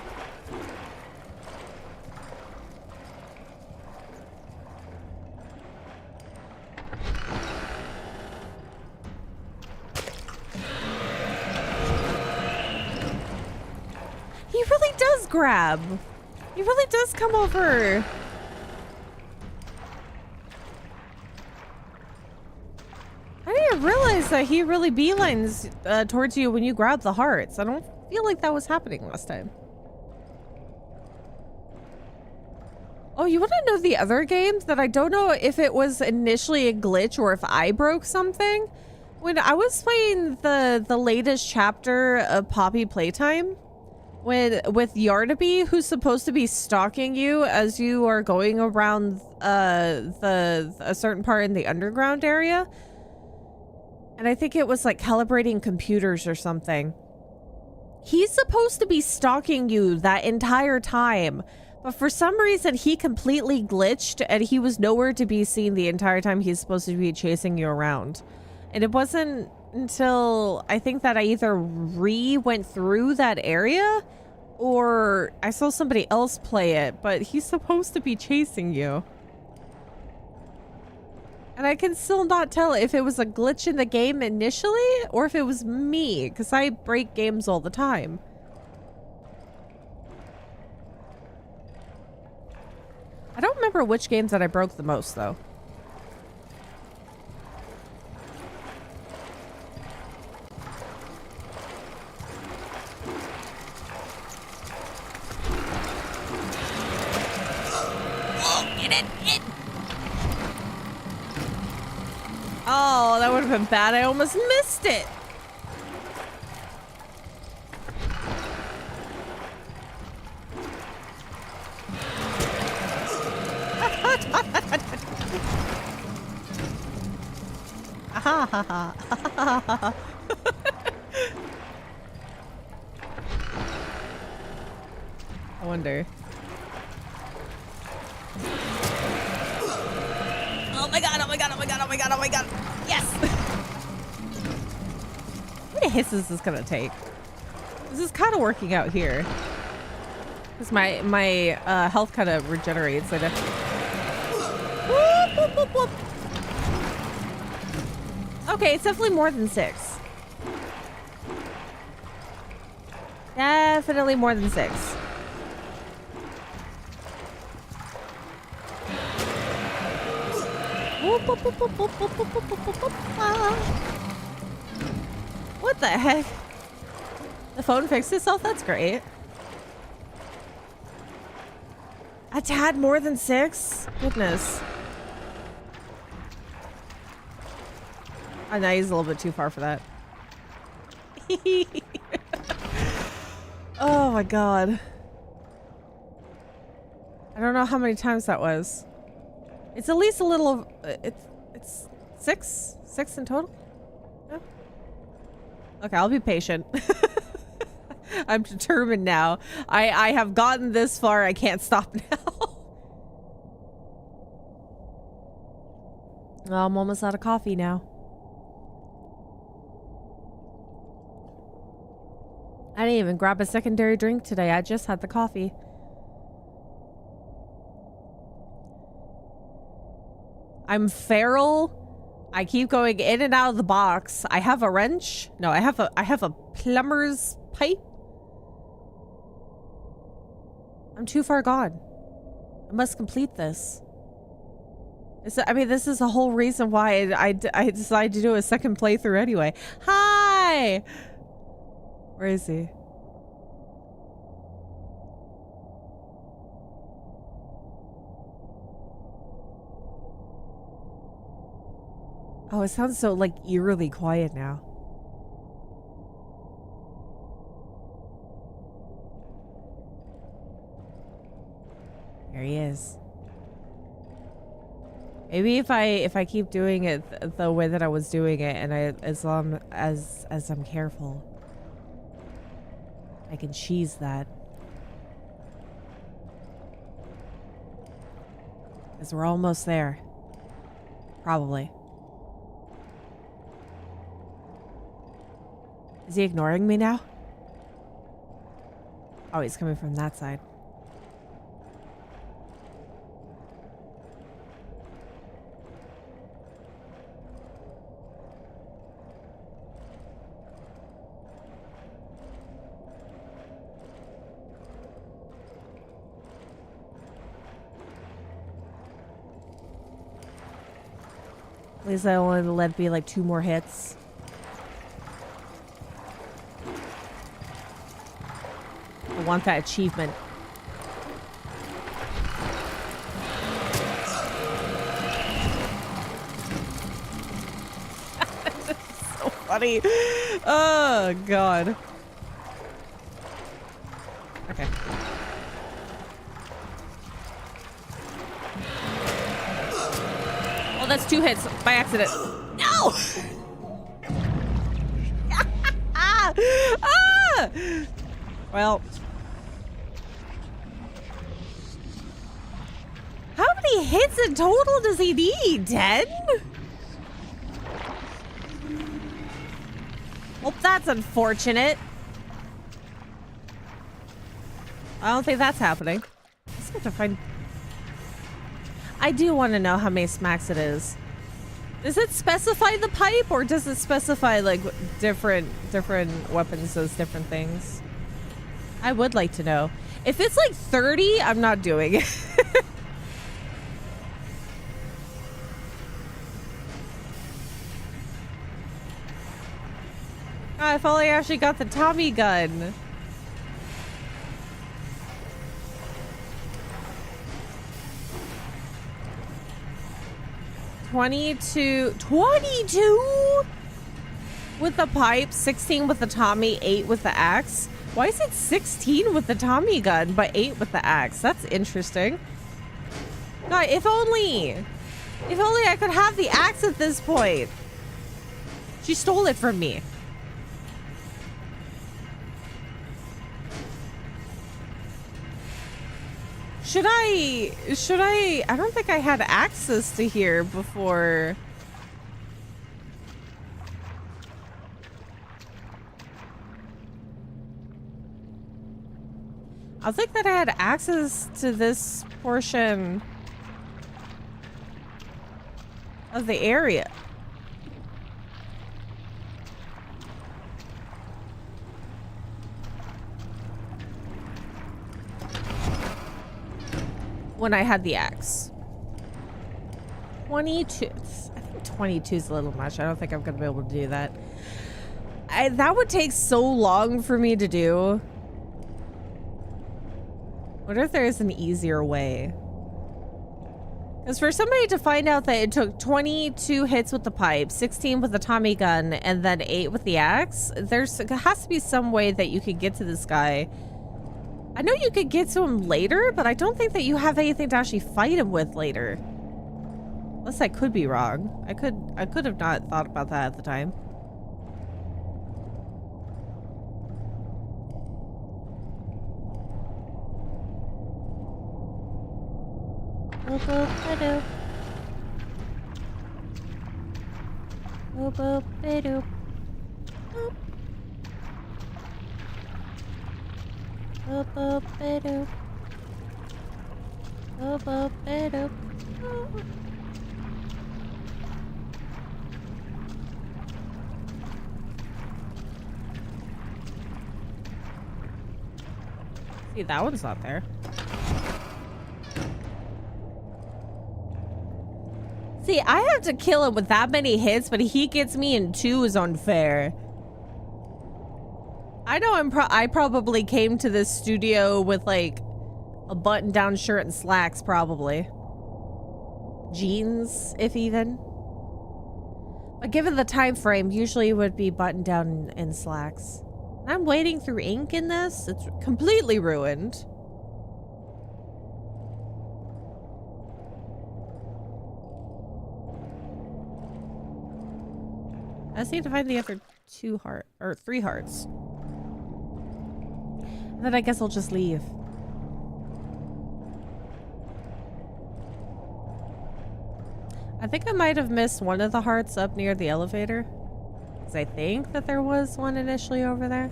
He really does grab. He really does come over. I didn't realize that he really beelines towards you when you grab the hearts. I don't feel like that was happening last time. Oh, you want to know the other games that I don't know if it was initially a glitch or if I broke something? When I was playing the latest chapter of Poppy Playtime, with Yardaby, who's supposed to be stalking you as you are going around a certain part in the underground area. And I think it was like calibrating computers or something. He's supposed to be stalking you that entire time, but for some reason he completely glitched and he was nowhere to be seen the entire time he's supposed to be chasing you around. And it wasn't until I think that I either went through that area or I saw somebody else play it, but he's supposed to be chasing you. And I can still not tell if it was a glitch in the game initially or if it was me, because I break games all the time. I don't remember which games that I broke the most, though. Oh, that would have been bad. I almost missed it. I wonder. Oh my god, oh my god, oh my god, oh my god, oh my god. Yes! How many hisses is this gonna take? This is kind of working out here. Because my health kind of regenerates. Whoop, whoop, whoop, whoop. Okay, it's definitely more than 6. Definitely more than 6. What the heck? The phone fixed itself? That's great. A tad more than 6? Goodness. I know he's a little bit too far for that. Oh my god. I don't know how many times that was. It's at least a little. It's 6 in total. Yeah. Okay, I'll be patient. I'm determined now. I have gotten this far. I can't stop now. I'm almost out of coffee now. I didn't even grab a secondary drink today. I just had the coffee. I'm feral. I keep going in and out of the box. I have a wrench. No, I have a plumber's pipe. I'm too far gone. I must complete this. I mean, this is the whole reason why I decided to do a second playthrough anyway. Hi! Where is he? Oh, it sounds so, like, eerily quiet now. There he is. Maybe if I keep doing it the way that I was doing it, and as long as I'm careful, I can cheese that. Because we're almost there. Probably. Is he ignoring me now? Oh, he's coming from that side. At least I only let it be like 2 more hits. I want that achievement. So funny. Oh, God. Okay. Oh, that's 2 hits by accident. No! Ah! Well. How many hits in total does he need? 10? Well, that's unfortunate. I don't think that's happening. I just have to find... I do want to know how many smacks it is. Does it specify the pipe, or does it specify like different weapons as different things? I would like to know. If it's like 30, I'm not doing it. I finally actually got the Tommy gun. $22 with the pipe, 16 with the Tommy, 8 with the axe. Why is it 16 with the Tommy gun, but 8 with the axe? That's interesting. God, if only I could have the axe at this point. She stole it from me. Should I don't think I had access to here before. I think that I had access to this portion of the area. When I had the axe. 22. I think 22 is a little much. I don't think I'm going to be able to do that. That would take so long for me to do. Wonder if there is an easier way. Because for somebody to find out that it took 22 hits with the pipe, 16 with the Tommy gun, and then 8 with the axe, there has to be some way that you could get to this guy. I know you could get to him later, but I don't think that you have anything to actually fight him with later. Unless I could be wrong. I could have not thought about that at the time. Boop, boop, ba-doop. Boop, boop, ba-doop. Boop. Boop, boop, ba-doop. Boop, boop, ba-doop. Boop. See, that one's not there. See, I have to kill him with that many hits, but he gets me in 2 is unfair. I know I probably came to this studio with like a button-down shirt and slacks, probably. Jeans, if even. But given the time frame, usually it would be button-down and slacks. And I'm wading through ink in this. It's completely ruined. I just need to find the other 3 hearts. And then I guess I'll just leave. I think I might have missed one of the hearts up near the elevator. Because I think that there was one initially over there.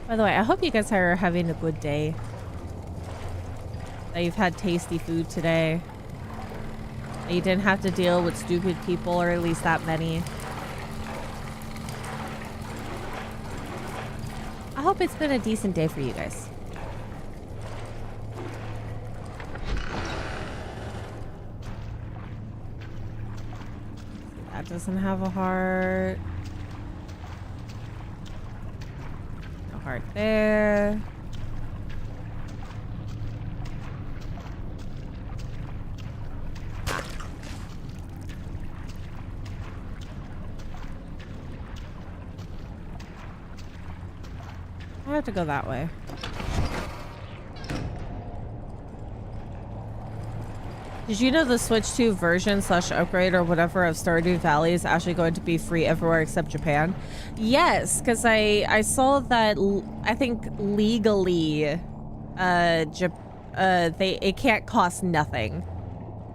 By the way, I hope you guys are having a good day. That you've had tasty food today. That you didn't have to deal with stupid people, or at least that many. I hope it's been a decent day for you guys. That doesn't have a heart. No heart there. I have to go that way. Did you know the Switch 2 version / upgrade or whatever of Stardew Valley is actually going to be free everywhere except Japan? Yes, because I saw that I think legally it can't cost nothing.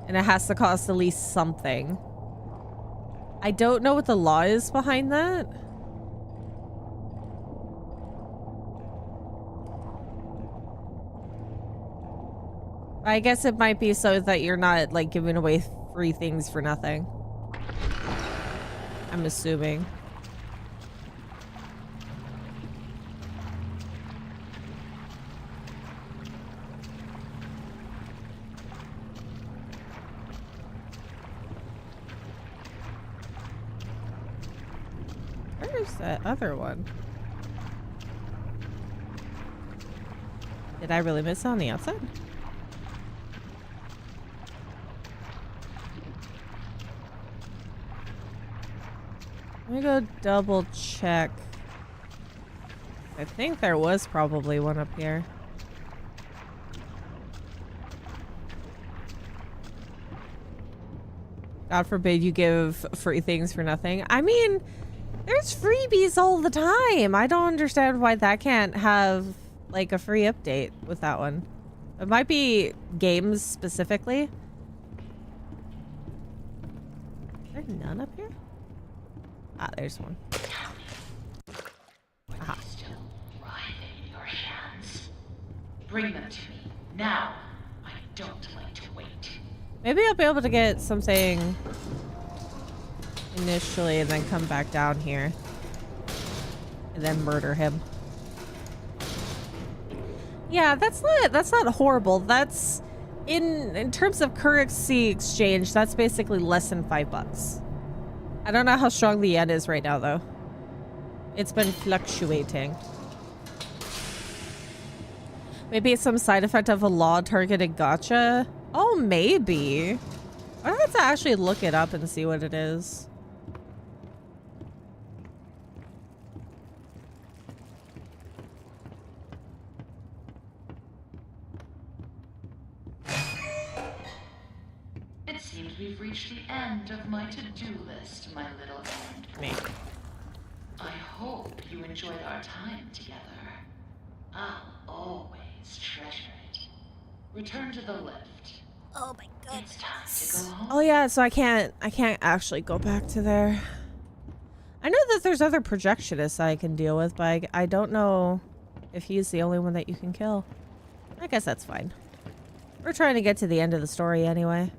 And it has to cost at least something. I don't know what the law is behind that. I guess it might be so that you're not, like, giving away free things for nothing. I'm assuming. Where's that other one? Did I really miss it on the outside? Let me go double check. I think there was probably one up here. God forbid you give free things for nothing. I mean, there's freebies all the time. I don't understand why that can't have like a free update with that one. It might be games specifically. Is there none up here? Ah, there's one. Aha. Still writhing in your hands. Bring them to me now. I don't like to wait. Maybe I'll be able to get something initially and then come back down here and then murder him. Yeah, that's not horrible. That's in terms of currency exchange, that's basically less than $5. I don't know how strong the yen is right now, though. It's been fluctuating. Maybe it's some side effect of a law-targeted gacha? Oh, maybe. I have to actually look it up and see what it is. It seems we've reached the end of my to-do list, my little friend. Me. I hope you enjoyed our time together. I'll always treasure it. Return to the lift. Oh my god. It's time to go home. Oh yeah, so I can't actually go back to there. I know that there's other projectionists I can deal with, but I don't know if he's the only one that you can kill. I guess that's fine. We're trying to get to the end of the story anyway.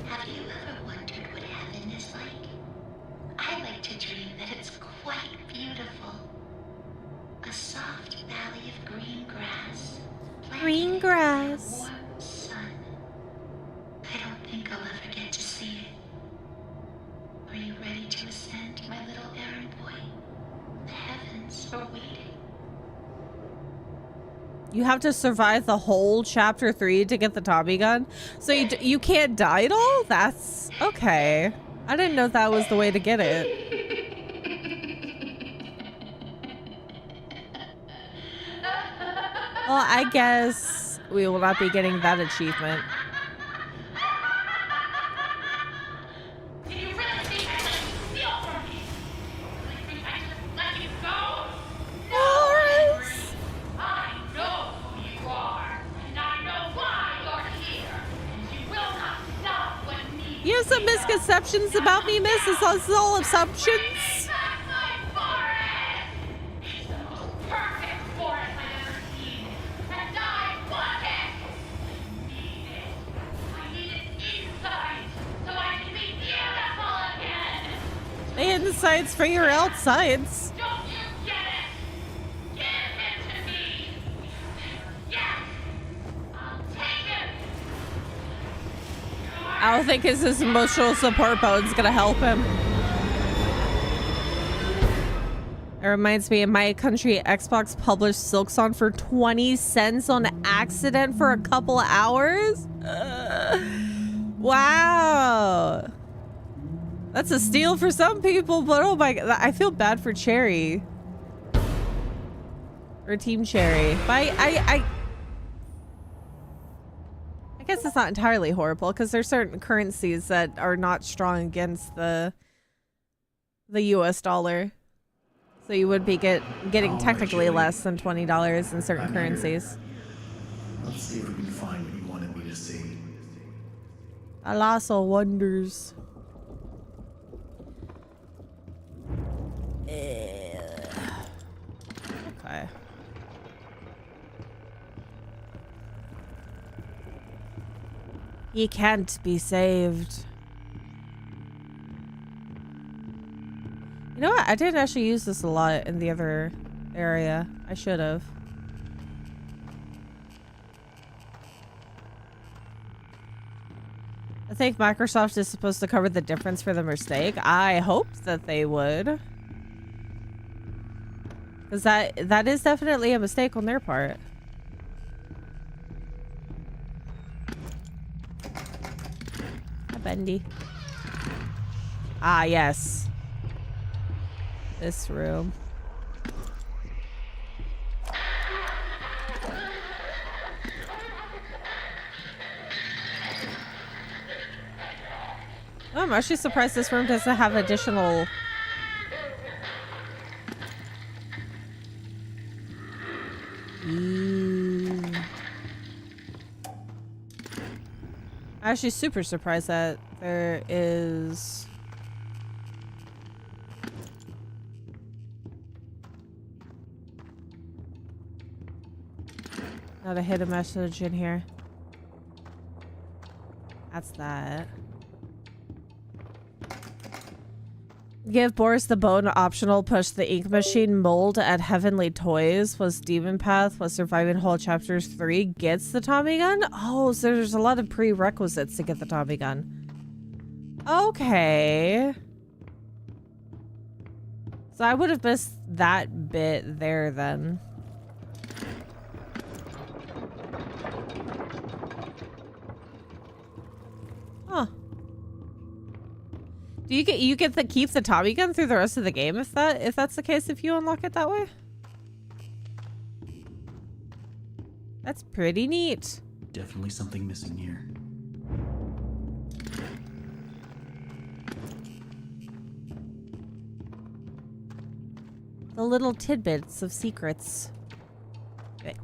Have you ever wondered what heaven is like? I like to dream that it's quite beautiful. A soft valley of green grass. Green grass. Warm sun. I don't think I'll ever get to see it. Are you ready to ascend, my little errand boy? The heavens are waiting. You have to survive the whole chapter 3 to get the Tommy gun? So you can't die at all? That's okay. I didn't know that was the way to get it. Well, I guess we will not be getting that achievement. Do you really think I let you steal from me? Really think I just let you go? No, Henry! I know who you are, and I know why you're here, and you will not stop when needed. You have some misconceptions about me, miss. It's all assumptions. That's my forest! It's the most perfect forest I've ever seen, and I want it! I need it. I need it inside, so I can be beautiful again! The insides for your outsides. Don't you get it? Give it to me! Yes! I'll take it! I don't think his emotional support bone's gonna help him. It reminds me of my country. Xbox published Silksong for 20 cents on accident for a couple of hours. Wow. That's a steal for some people, but oh my god, I feel bad for Cherry. Or Team Cherry. But I guess it's not entirely horrible because there's certain currencies that are not strong against the US dollar. So you would be getting technically less than $20 in certain currencies. Let's see if we can find what you wanted me to see. Alas, all wonders. Okay. He can't be saved. You know what? I didn't actually use this a lot in the other area. I should have. I think Microsoft is supposed to cover the difference for the mistake. I hoped that they would. Because that is definitely a mistake on their part. Hi, Bendy. Ah, yes. This room. Oh, I'm actually surprised this room doesn't have additional... I'm actually super surprised that there is... not a hidden message in here. That's that. Give Boris the bone optional. Push the ink machine mold at Heavenly Toys. Was Demon Path. Was Surviving Whole Chapters 3 gets the Tommy gun? Oh, so there's a lot of prerequisites to get the Tommy gun. Okay. So I would have missed that bit there then. Huh. Do you get to keep the Tommy gun through the rest of the game if that's the case, if you unlock it that way? That's pretty neat. Definitely something missing here. The little tidbits of secrets. Okay.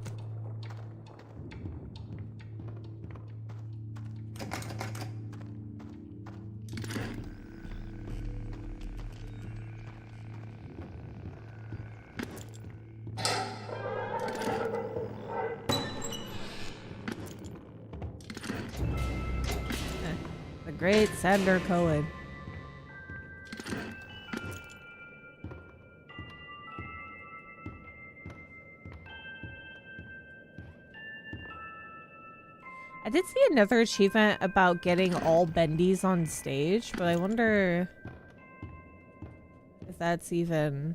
The great Sander Cohen. I did see another achievement about getting all bendies on stage, but I wonder if that's even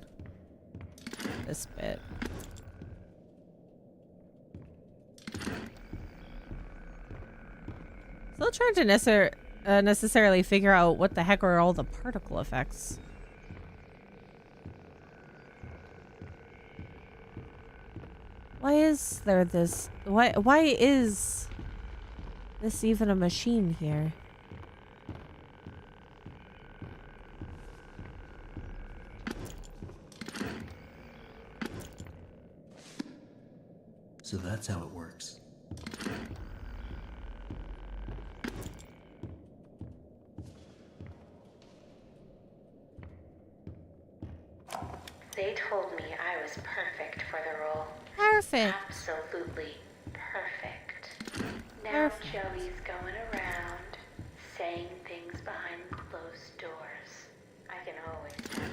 this bit. Still trying to necessarily figure out what the heck are all the particle effects. Why is there this? Why is this even a machine here? So that's how it works. They told me I was perfect for the role. Perfect. Absolutely perfect. Now Perfect. Joey's going around saying things behind closed doors. I can always tell.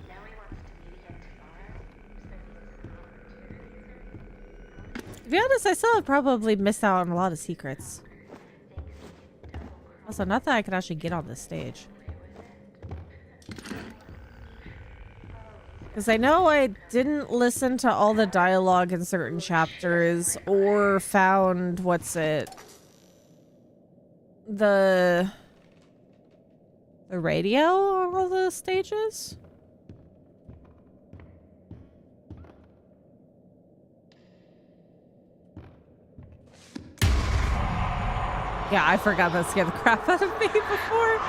Now he wants to meet again tomorrow. To be honest, I still have probably missed out on a lot of secrets. Also, not that I could actually get on this stage. Because I know I didn't listen to all the dialogue in certain chapters or found, the radio on all the stages? Yeah, I forgot that scared the crap out of me before.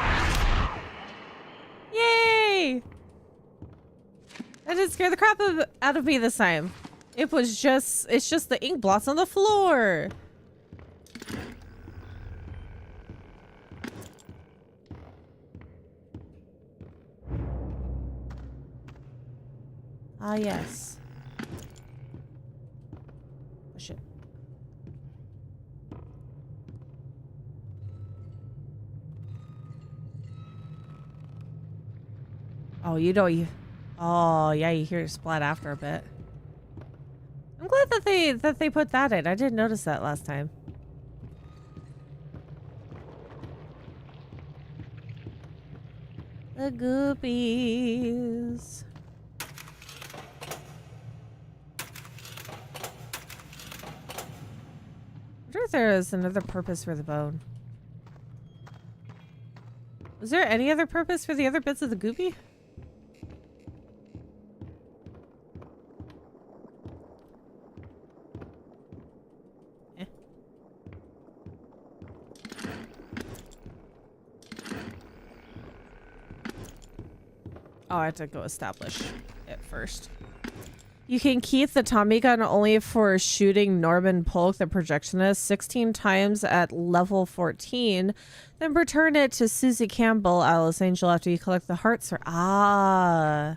Yay! That didn't scare the crap out of me this time. It's just the ink blots on the floor. Ah, yes. Oh, shit. Oh, oh, yeah, you hear it splat after a bit. I'm glad that they put that in. I didn't notice that last time. The goopies. I wonder if there is another purpose for the bone. Was there any other purpose for the other bits of the goopy? Oh, I have to go establish it first. You can keep the Tommy gun only for shooting Norman Polk, the projectionist, 16 times at level 14. Then return it to Susie Campbell, Alice Angel, after you collect the hearts. Ah.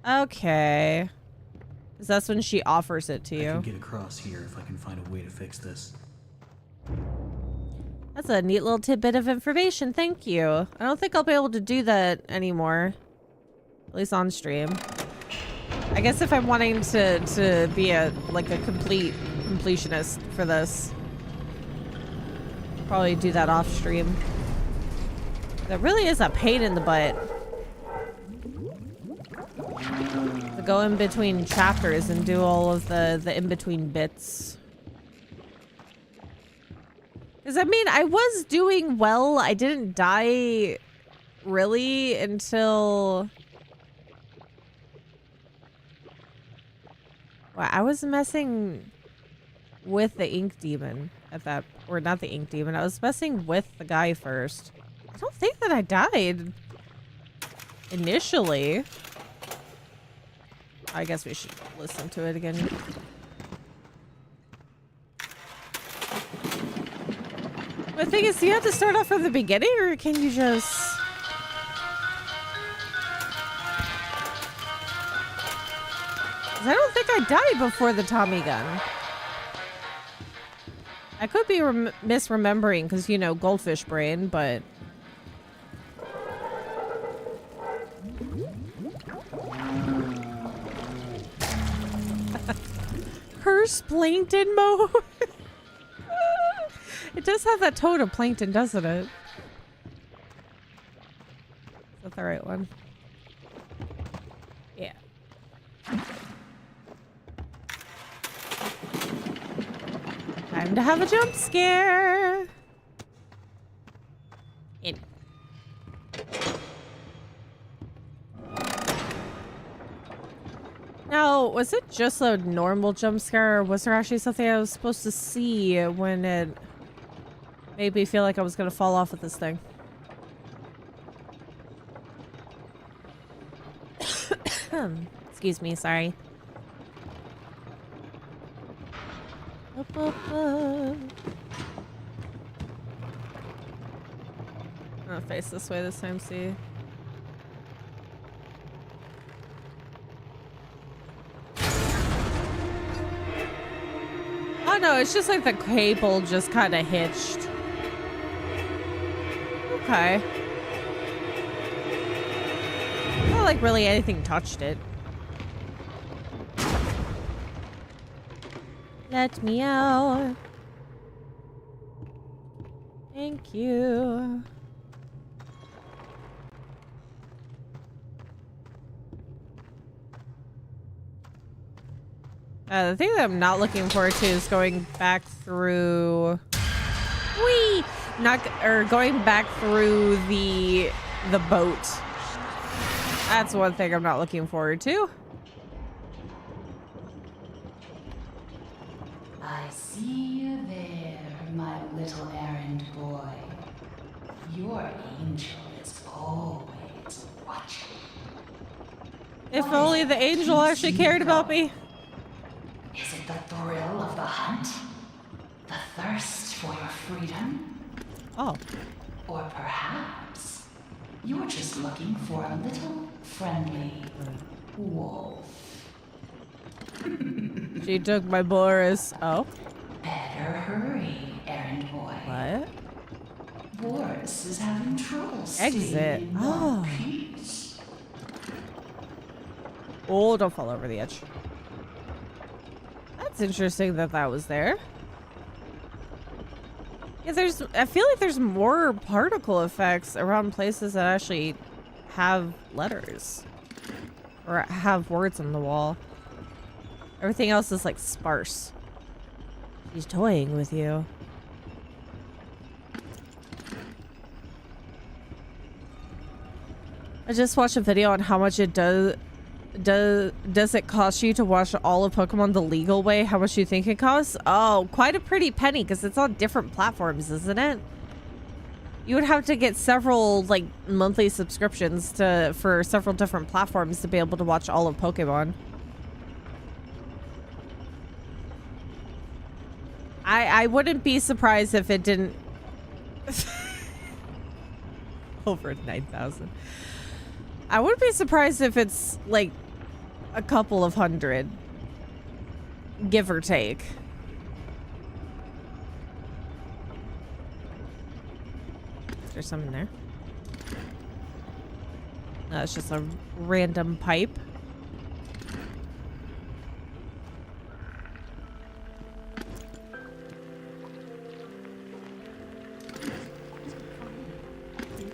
Okay. Because that's when she offers it to I can you. get across here if I can find a way to fix this. That's a neat little tidbit of information. Thank you. I don't think I'll be able to do that anymore. At least on stream. I guess if I'm wanting to be a completionist for this, probably do that off stream. That really is a pain in the butt. To go in between chapters and do all of the in between bits. Because I mean, I was doing well. I didn't die really until. Well, I was messing with the ink demon at that, or not the ink demon. I was messing with the guy first. I don't think that I died initially. I guess we should listen to it again. The thing is, do you have to start off from the beginning, or can you just... I don't think I died before the Tommy gun. I could be misremembering because, you know, goldfish brain, but... Curse plankton mode? It does have that tone of plankton, doesn't it? Is that the right one? Yeah. Time to have a jump scare. In. Now, was it just a normal jump scare, or was there actually something I was supposed to see when it made me feel like I was gonna fall off with this thing? Excuse me, sorry. Up, up, up. I'm gonna face this way this time, see. Oh no, it's just like the cable just kind of hitched. Okay. Not like really anything touched it. Let me out. Thank you. The thing that I'm not looking forward to is going back through. Whee! Going back through the boat. That's one thing I'm not looking forward to. I see you there, my little errand boy. Your angel is always watching. If only the angel actually cared about me. Is it the thrill of the hunt? The thirst for your freedom? Oh. Or perhaps you're just looking for a little friendly wolf. She took my Boris. Oh. Better hurry, errand boy. What? Boris is having trouble Exit. staying in Oh. one piece. Oh, don't fall over the edge. That's interesting that that was there. Yeah, I feel like there's more particle effects around places that actually have letters. Or have words on the wall. Everything else is like sparse. She's toying with you. I just watched a video on how much it does it cost you to watch all of Pokemon the legal way? How much do you think it costs? Oh, quite a pretty penny, because it's on different platforms, isn't it? You would have to get several like monthly subscriptions for several different platforms to be able to watch all of Pokemon. I wouldn't be surprised if it didn't. Over 9,000. I wouldn't be surprised if it's like a couple of hundred, give or take. There's some in there. No, it's just a random pipe.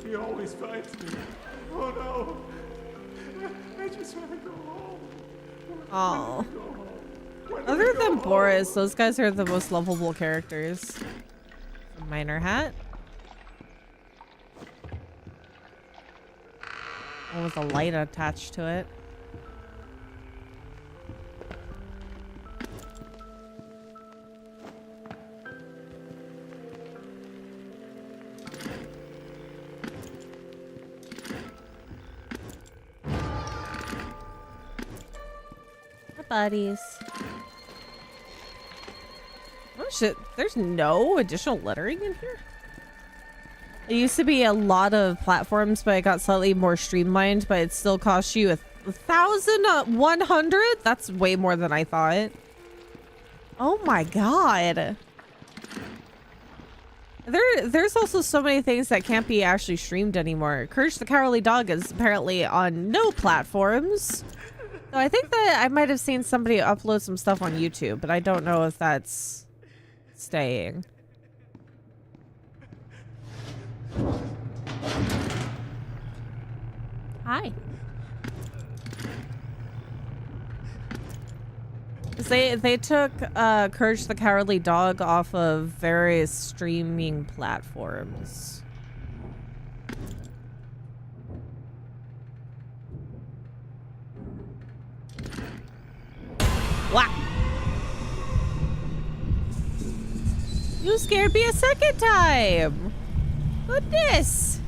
He always finds me. Oh no. I just want to go home. Oh. Other than Boris, those guys are the most lovable characters. A miner hat. One with a light attached to it. Buddies. Oh shit, there's no additional lettering in here? It used to be a lot of platforms, but it got slightly more streamlined, but it still costs you 1,100? That's way more than I thought. Oh my god. There's also so many things that can't be actually streamed anymore. Courage the Cowardly Dog is apparently on no platforms. So I think that I might have seen somebody upload some stuff on YouTube, but I don't know if that's staying. Hi. 'Cause they took Courage the Cowardly Dog off of various streaming platforms. Wow. You scared me a second time. Goodness.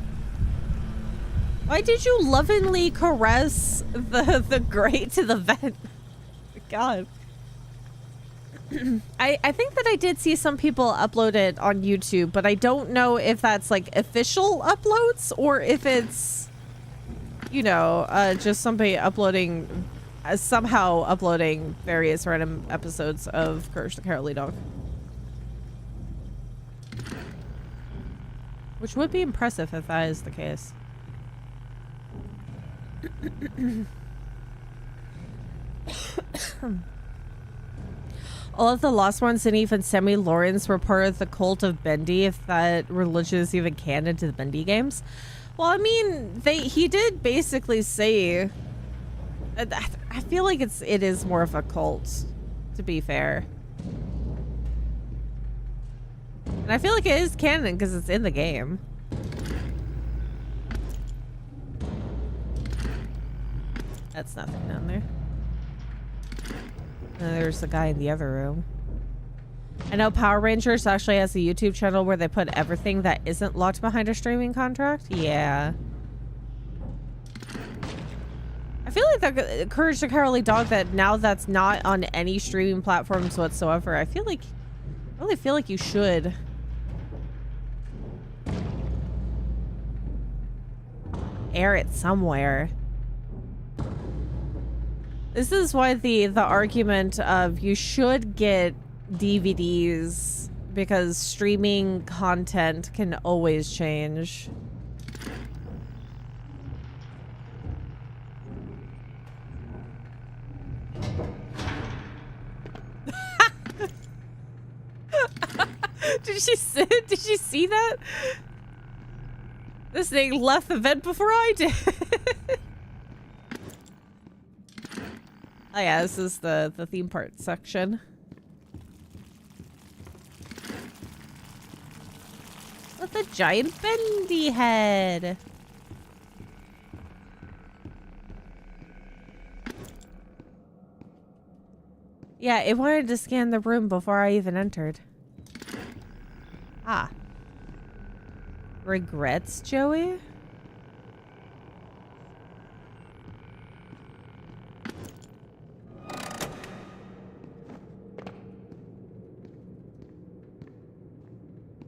Why did you lovingly caress the grate to the vent? God. I think that I did see some people upload it on YouTube, but I don't know if that's like official uploads or if it's, you know, just somebody uploading, somehow uploading various random episodes of Courage the Cowardly Dog. Which would be impressive if that is the case. All of the Lost Ones and even Sammy Lawrence were part of the cult of Bendy, if that religion is even canon to the Bendy games. Well, I mean, he did basically say, I feel like it is more of a cult, to be fair. And I feel like it is canon because it's in the game. That's nothing down there. And there's the guy in the other room. I know Power Rangers actually has a YouTube channel where they put everything that isn't locked behind a streaming contract. Yeah. I feel like that Courage the Cowardly Dog, that now that's not on any streaming platforms whatsoever. I really feel like you should. Air it somewhere. This is why the argument of you should get DVDs, because streaming content can always change. Did she see that? This thing left the vent before I did. Oh yeah, this is the theme park section. With a giant bendy head. Yeah, it wanted to scan the room before I even entered. Ah. Regrets, Joey?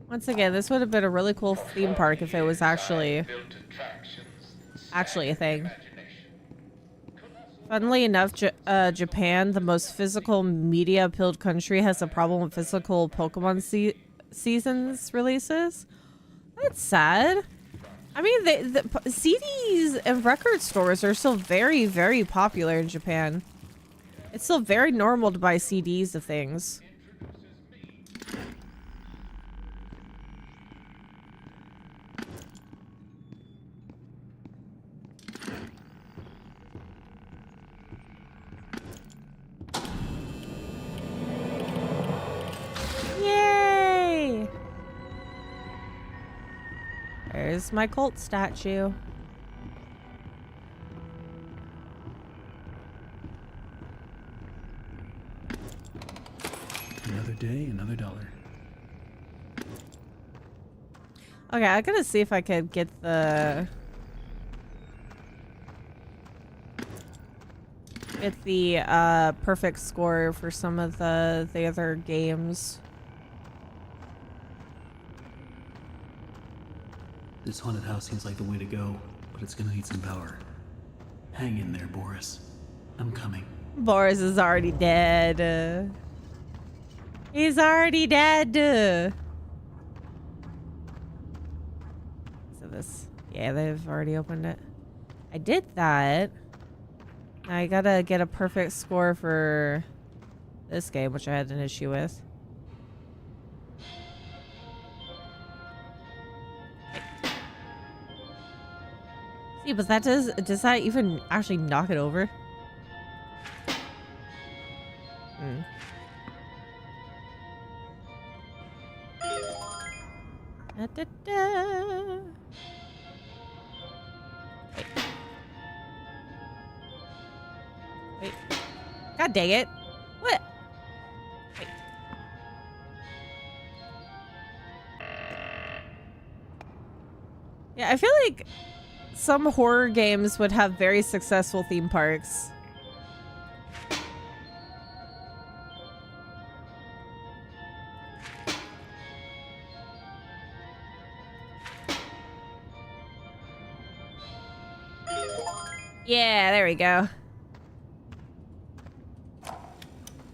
Once again, this would have been a really cool theme park if it was actually a thing. Funnily enough, Japan, the most physical media-pilled country, has a problem with physical Pokemon seasons releases. That's sad. I mean, the CDs and record stores are still very, very popular in Japan. It's still very normal to buy CDs of things. Yay! There's my cult statue. Another day, another dollar. Okay, I gotta see if I could get the perfect score for some of the other games. This haunted house seems like the way to go, but it's gonna need some power. Hang in there, Boris. I'm coming. Boris is already dead. He's already dead. So this, yeah, they've already opened it. I did that. Now I gotta get a perfect score for this game, which I had an issue with. See, but that does that even actually knock it over? Hmm. Da, da, da. Wait. God dang it. What? Wait. Yeah, I feel like some horror games would have very successful theme parks. Yeah, there we go.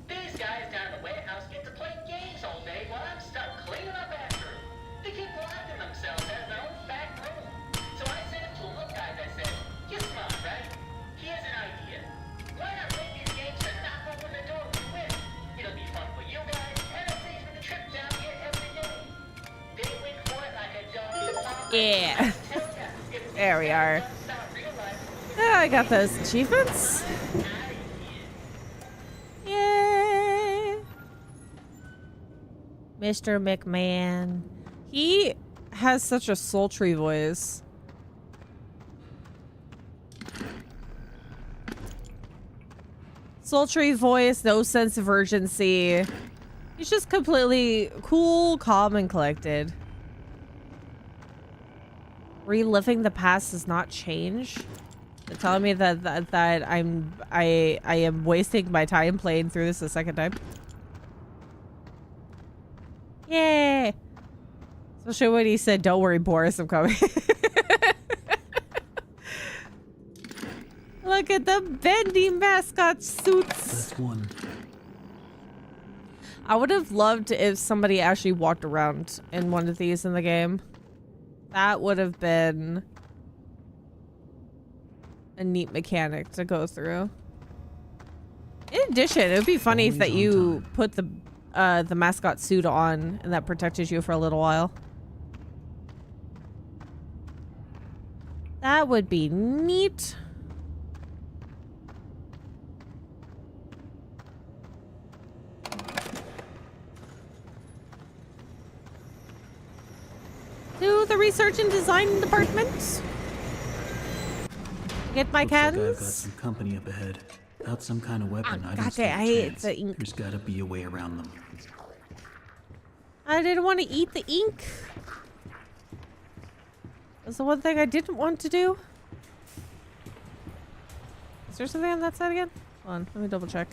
These guys down at the warehouse get to play games all day while I'm stuck cleaning up after them. They keep locking themselves out of their own back room. So I said to them, look guys, I said, you're smart, right? Here's an idea. Why not make these games to knock open the door and win? It'll be fun for you guys, and it saves me the trip down here every day. They win for it like a dog. Yeah. There we are. Yeah, I got those achievements. Yay! Mr. McMahon. He has such a sultry voice. Sultry voice, no sense of urgency. He's just completely cool, calm, and collected. Reliving the past does not change. They're telling me that I am wasting my time playing through this a second time. Yay! Especially when he said, "Don't worry, Boris, I'm coming." Look at the Bendy mascot suits. That's one. I would have loved if somebody actually walked around in one of these in the game. That would have been a neat mechanic to go through. In addition, it would be funny if that you put the mascot suit on and that protected you for a little while. That would be neat. To the research and design department. Get my Looks like I've got cans. some company up ahead. Without some kind of weapon, I God, don't stand I a hate chance. the ink. There's gotta be a way around them. I didn't want to eat the ink. That's the one thing I didn't want to do. Is there something on that side again? Hold on, let me double check.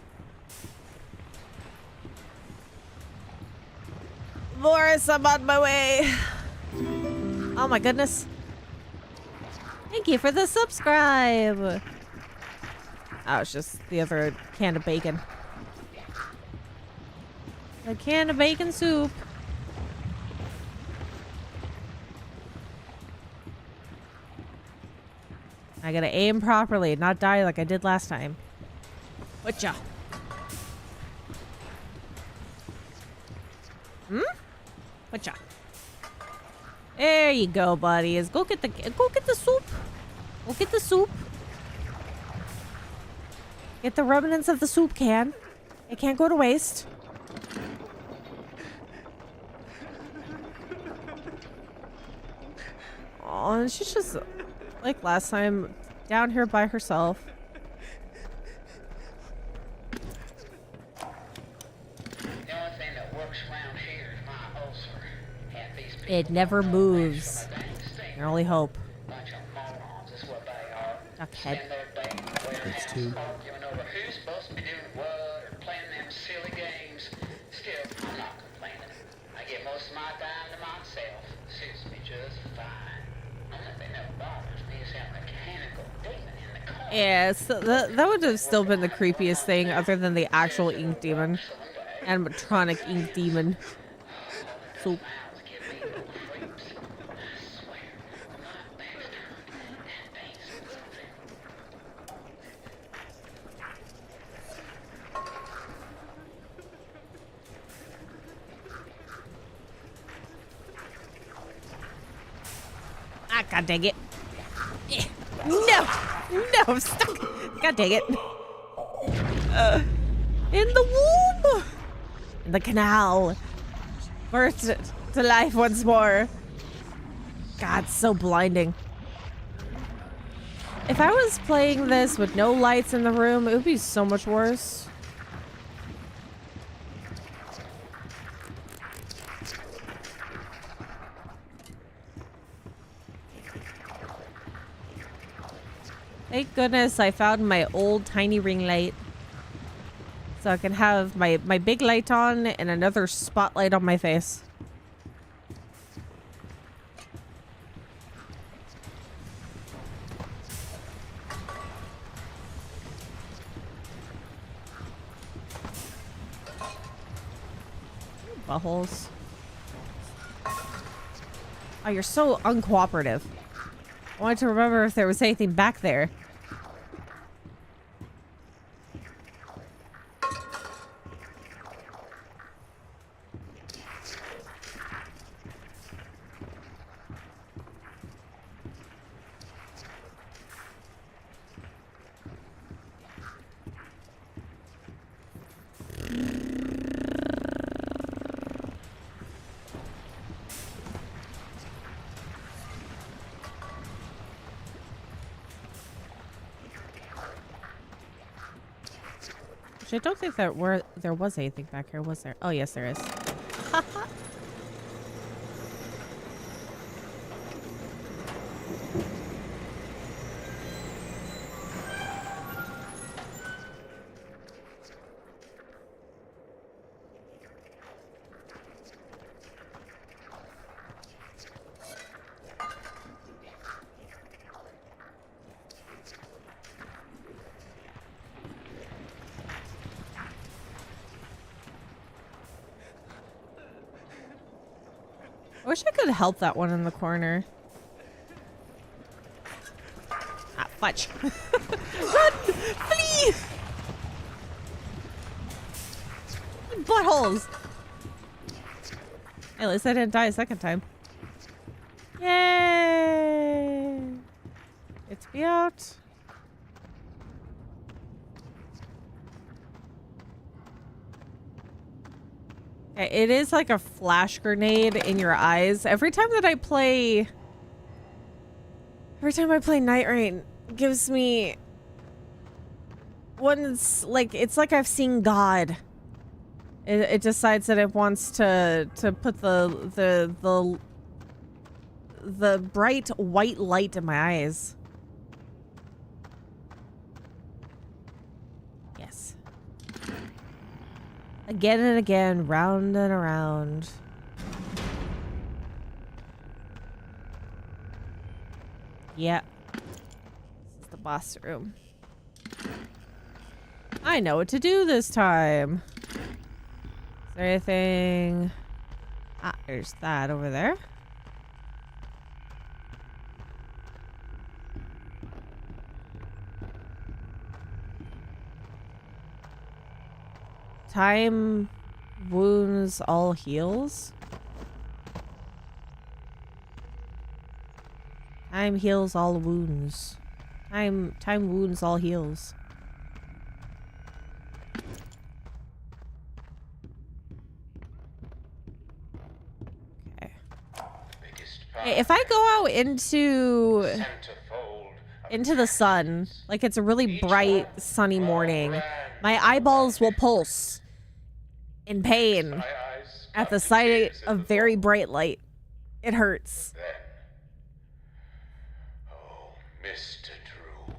Boris, I'm on my way. Oh my goodness. Thank you for the subscribe. Oh, it's just the other can of bacon. A can of bacon soup. I gotta aim properly, not die like I did last time. Whatcha? Whatcha? There you go, buddies. Go get the soup. Go get the soup. Get the remnants of the soup can. It can't go to waste. Oh, and she's just like last time down here by herself. The only thing that works around here is my ulcer. Half these people It never don't moves. from a dang stink. Your only hope. Bunch of morons is what they are. Duckhead. Spend their day in the warehouse two. arguing over who's supposed to be doing what or playing them silly games. Still, I'm not complaining. I get most of my time to myself. Suits me just fine. Only thing that bothers me is that mechanical demon in the corner. Yeah, so that would have still been the creepiest thing other than the actual ink demon. Animatronic ink demon. Soup. Smiles give me the creeps. I swear, my bastard, that thing's moving. Ah, god dang it. Eh. No! No, I'm stuck! God dang it. In the womb! In the canal. Birthed to life once more. God, so blinding. If I was playing this with no lights in the room, it would be so much worse. Thank goodness I found my old tiny ring light. So I can have my big light on and another spotlight on my face. Buttholes. Oh, you're so uncooperative. I wanted to remember if there was anything back there. I don't think there was anything back here, was there? Oh, yes, there is. I wish I could help that one in the corner. Ah, fudge. Run! Flee! Buttholes! At least I didn't die a second time. Yay! It's me out. It is like a flash grenade in your eyes. Every time I play Night Rain, it gives me it's like I've seen God. It decides that it wants to put the bright white light in my eyes. Yes. Again and again, round and around. Yeah. This is the boss room. I know what to do this time. Is there anything? Ah, there's that over there. Time wounds all heals. Time heals all wounds. Time wounds all heals. Okay. If I go out into the sun, like it's a really bright sunny morning, my eyeballs will pulse in pain at the sight of very bright light. It hurts. Oh, Mr. Drew,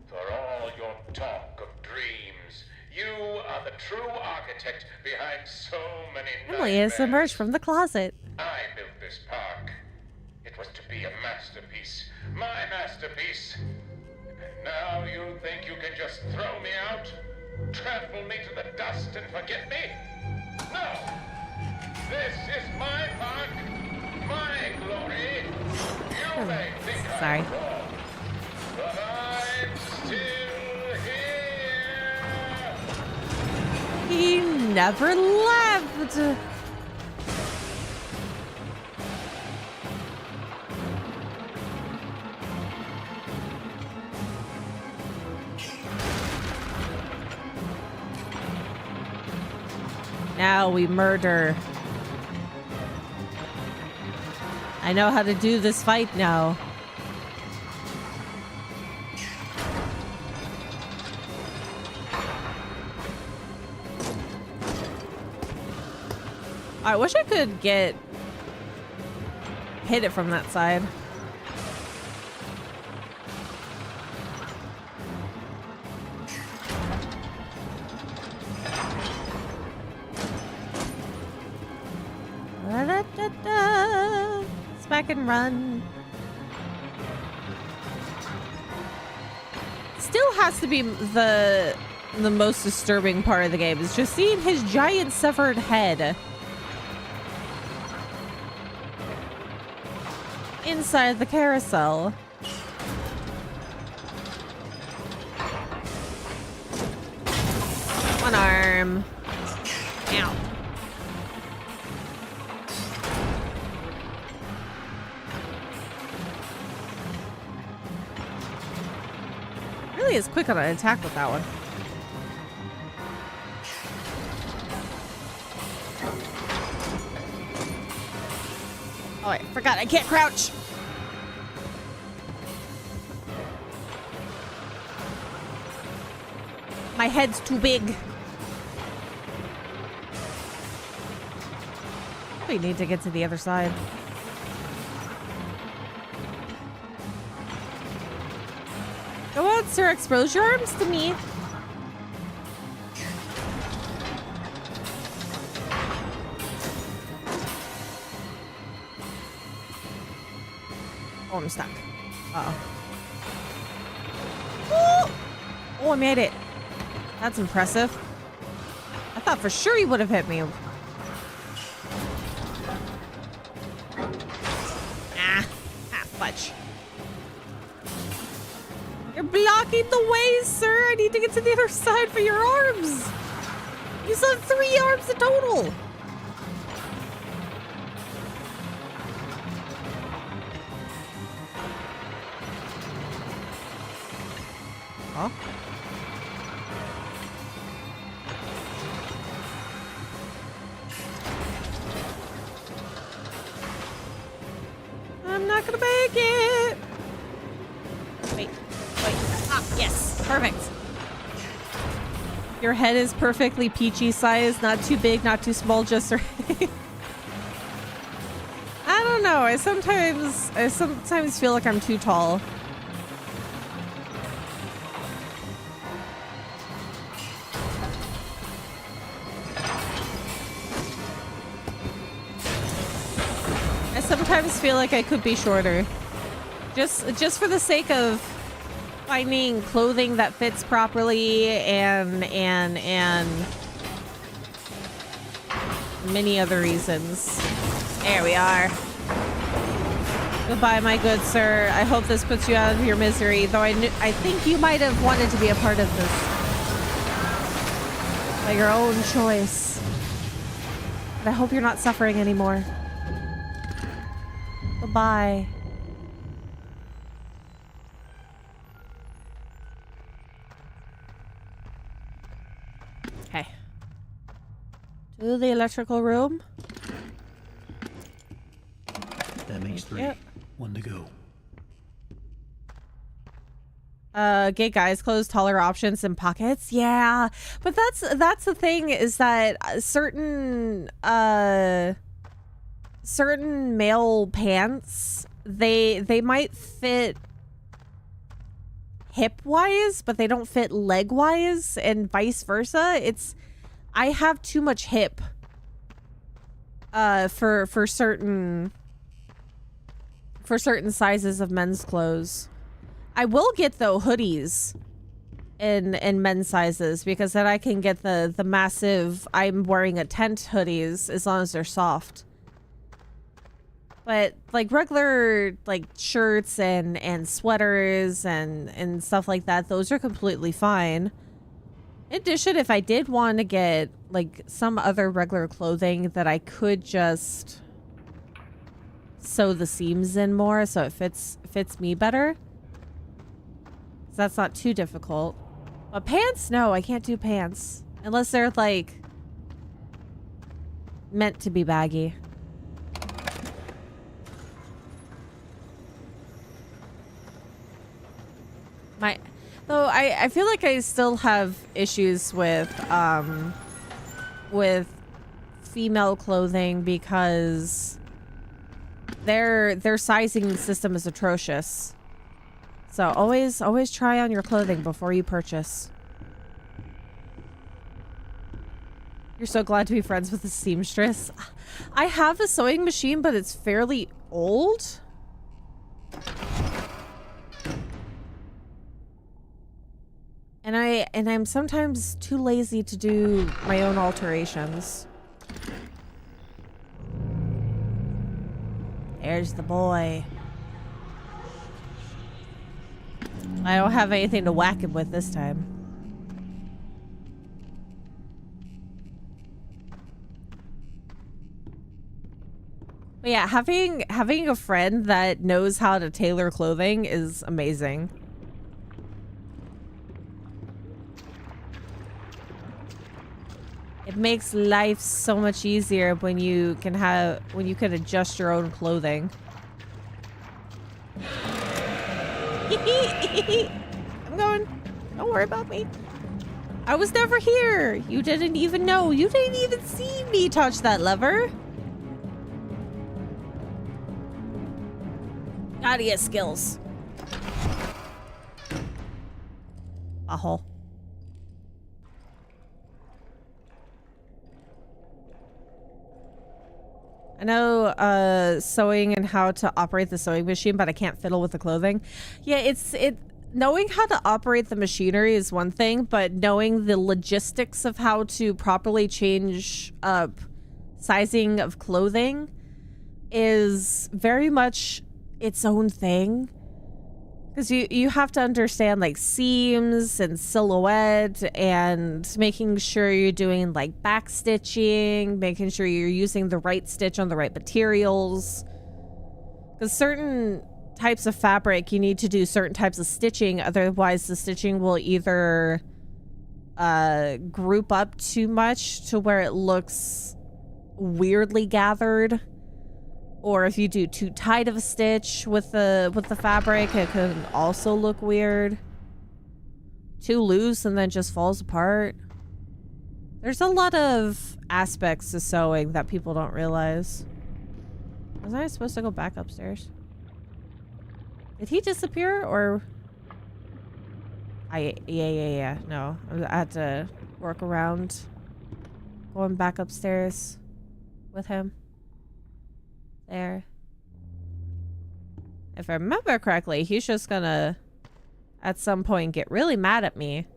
for all your talk of dreams, you are the true architect behind so many Emily has nightmares. emerged from the closet. I built this park. It was to be a masterpiece. My masterpiece. And now you think you can just throw me out? Trample me to the dust and forget me? No! This is my park, my glory. You may think Sorry. I'm wrong, but I'm still here. He never left. Now we murder. I know how to do this fight now. I wish I could hit it from that side. Da-da-da. Smack and run. Still has to be the most disturbing part of the game is just seeing his giant severed head inside the carousel. One arm. Ow. Really is quick on an attack with that one. Oh wait, forgot I can't crouch. My head's too big. We need to get to the other side. Go on, sir. Expose your arms to me. Oh, I'm stuck. Uh-oh. Ooh! Oh, I made it. That's impressive. I thought for sure he would have hit me. Fudge. You're blocking the way, sir. I need to get to the other side for your arms. You still have 3 arms in total. Huh? I'm not gonna make it. Wait. Ah, yes. Perfect. Your head is perfectly peachy size. Not too big, not too small, just right. I don't know. I sometimes feel like I'm too tall. I sometimes feel like I could be shorter. Just for the sake of finding clothing that fits properly and many other reasons. There we are. Goodbye, my good sir. I hope this puts you out of your misery, though I think you might have wanted to be a part of this by your own choice. But I hope you're not suffering anymore. Goodbye. Okay. To the electrical room. That makes 3. Yep. 1 to go. Get guys clothes, taller options and pockets. Yeah, but that's the thing is that certain male pants, they might fit hip wise, but they don't fit leg wise, and vice versa. I have too much hip for certain sizes of men's clothes. I will get though hoodies in men's sizes, because then I can get the massive I'm wearing a tent hoodies as long as they're soft. But like regular like shirts and sweaters and stuff like that, those are completely fine. In addition, if I did want to get like some other regular clothing that I could just sew the seams in more so it fits me better. So that's not too difficult. But pants, no, I can't do pants unless they're like meant to be baggy. Though I feel like I still have issues with female clothing because their sizing system is atrocious. So always try on your clothing before you purchase. You're so glad to be friends with a seamstress. I have a sewing machine, but it's fairly old. And I'm sometimes too lazy to do my own alterations. There's the boy. I don't have anything to whack him with this time. But yeah, having a friend that knows how to tailor clothing is amazing. It makes life so much easier when you can adjust your own clothing. I'm going. Don't worry about me. I was never here. You didn't even know. You didn't even see me touch that lever. Gotta get skills. A hole. I know sewing and how to operate the sewing machine, but I can't fiddle with the clothing. Yeah, knowing how to operate the machinery is one thing, but knowing the logistics of how to properly change up sizing of clothing is very much its own thing. Because you have to understand like seams and silhouette and making sure you're doing like back stitching, making sure you're using the right stitch on the right materials. Because certain types of fabric, you need to do certain types of stitching, otherwise the stitching will either group up too much to where it looks weirdly gathered. Or if you do too tight of a stitch with the fabric, it can also look weird. Too loose and then just falls apart. There's a lot of aspects to sewing that people don't realize. Was I supposed to go back upstairs? Did he disappear or? Yeah. No, I had to work around going back upstairs with him. There. If I remember correctly, he's just gonna at some point get really mad at me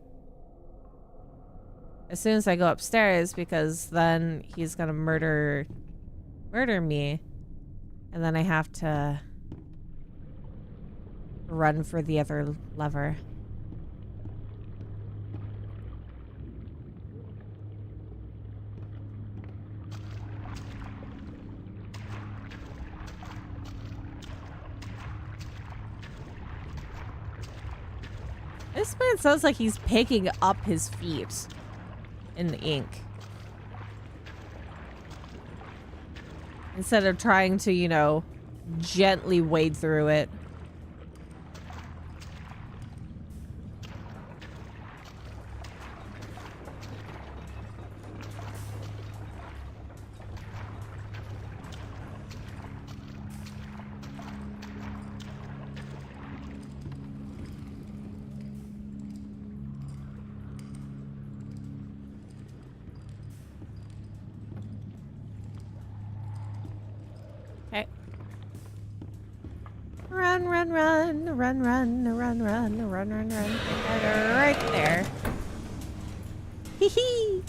as soon as I go upstairs, because then he's gonna murder me, and then I have to run for the other lever. This man sounds like he's picking up his feet in the ink. Instead of trying to, you know, gently wade through it. Run. Right there. Hee hee.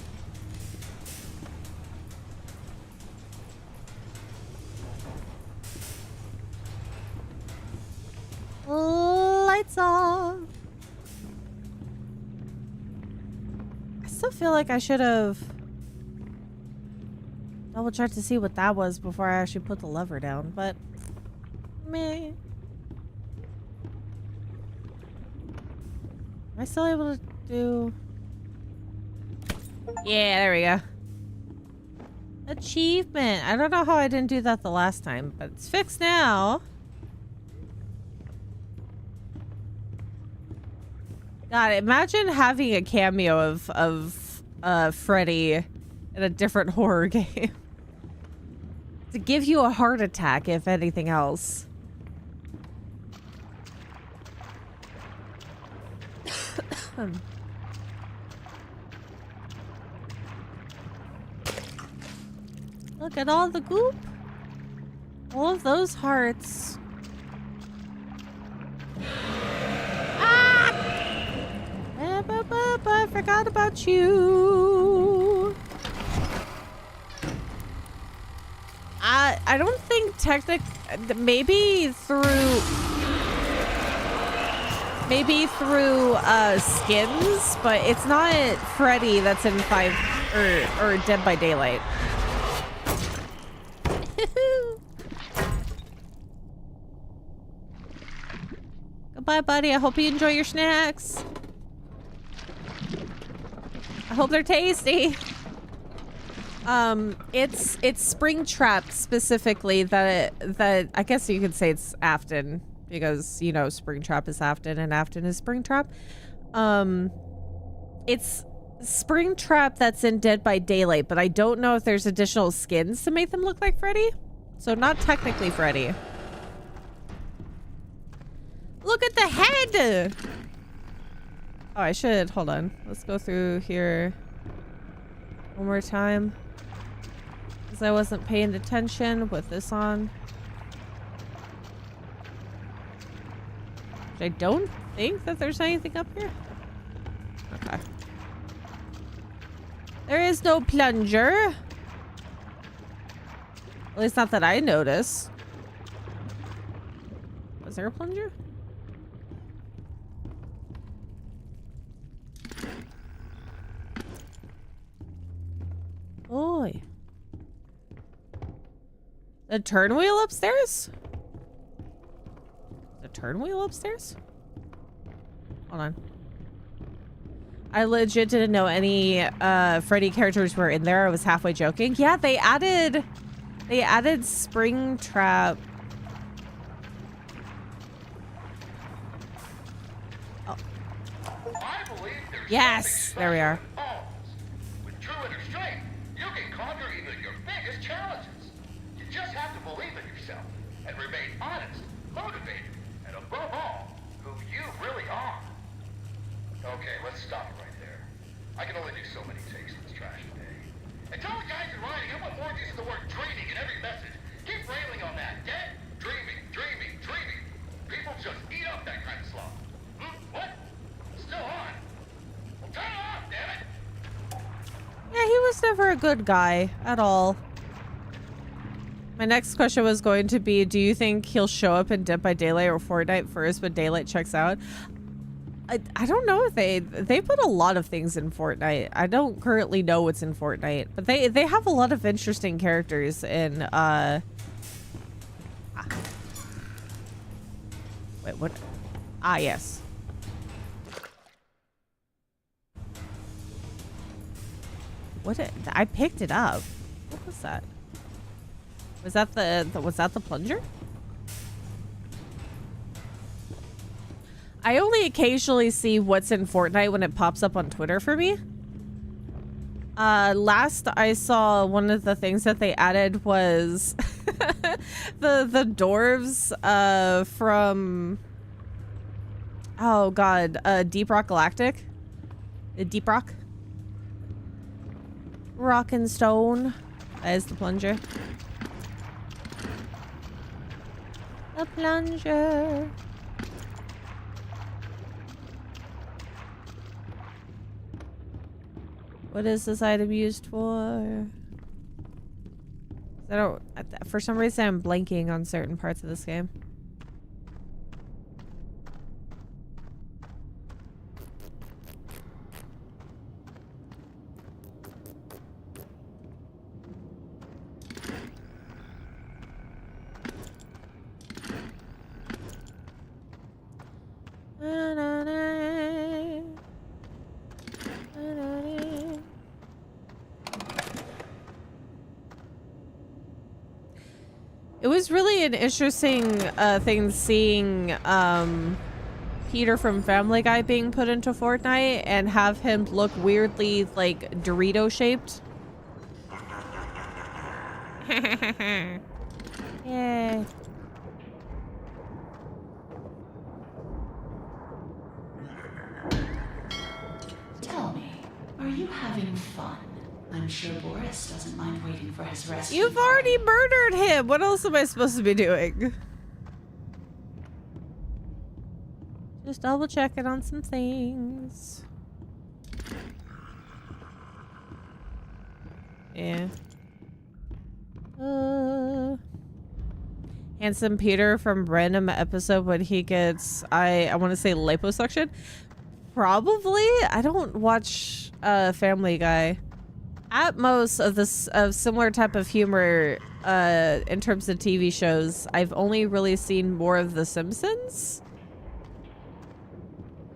Lights off. I still feel like I should have double checked to see what that was before I actually put the lever down, but meh. Am I still able to do... Yeah, there we go. Achievement. I don't know how I didn't do that the last time, but it's fixed now. God, imagine having a cameo of Freddy in a different horror game. To give you a heart attack, if anything else. Look at all the goop. All of those hearts. Ah! I forgot about you. I don't think maybe through skins, but it's not Freddy that's in 5 or Dead by Daylight. Goodbye, buddy. I hope you enjoy your snacks. I hope they're tasty. It's Springtrap specifically that I guess you could say it's Afton because, you know, Springtrap is Afton and Afton is Springtrap. It's Springtrap that's in Dead by Daylight, but I don't know if there's additional skins to make them look like Freddy. So not technically Freddy. Look at the head! Oh, I should. Hold on. Let's go through here one more time. Because I wasn't paying attention with this on. I don't think that there's anything up here. Okay. There is no plunger. At least not that I noticed. Was there a plunger? Oi. The turn wheel upstairs? The turn wheel upstairs? Hold on. I legit didn't know any Freddy characters were in there. I was halfway joking. Yeah, they added Springtrap. Oh. Yes, there we are. With true inner strength, you can conquer even your biggest challenges. You just have to believe in yourself and remain honest, motivated, and above all, who you really are. Okay, let's stop it right there. I can only do so many takes of this trash today. And tell the guys in writing how much more uses the word dreaming in every message. Keep railing on that. Dead? Dreaming, dreaming, dreaming. People just eat up that kind of slop. What? Still on? Well, turn it off, damn it! Yeah, he was never a good guy at all. My next question was going to be, do you think he'll show up in Dead by Daylight or Fortnite first when Daylight checks out? I don't know if they put a lot of things in Fortnite. I don't currently know what's in Fortnite, but they have a lot of interesting characters in wait, what? Ah, yes. I picked it up. What was that? Was that the plunger? I only occasionally see what's in Fortnite when it pops up on Twitter for me. Last I saw, one of the things that they added was the dwarves from, oh god, Deep Rock Galactic. Deep Rock? Rock and Stone. That is the plunger. The plunger. What is this item used for? I don't. For some reason, I'm blanking on certain parts of this game. It was really an interesting thing seeing Peter from Family Guy being put into Fortnite and have him look weirdly like Dorito shaped. Yay. Tell me, are you having fun? I'm sure Boris doesn't mind waiting for his rescue. You've already murdered him. What else am I supposed to be doing? Just double checking on some things. Yeah. Handsome Peter from random episode when he gets, I want to say liposuction. Probably. I don't watch Family Guy. At most of this of similar type of humor in terms of TV shows, I've only really seen more of The Simpsons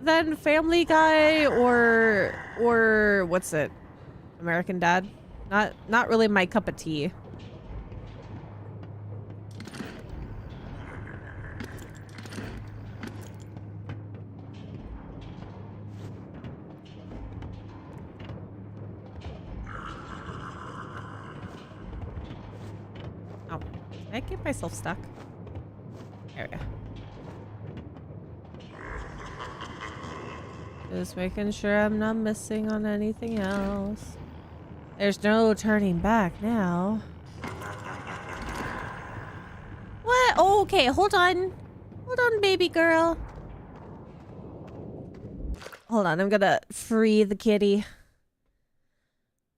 than Family Guy or what's it? American Dad. Not really my cup of tea. Oh, did I get myself stuck? There we go. Just making sure I'm not missing on anything else. There's no turning back now. What? Oh, okay, hold on. Hold on, baby girl. Hold on, I'm gonna free the kitty.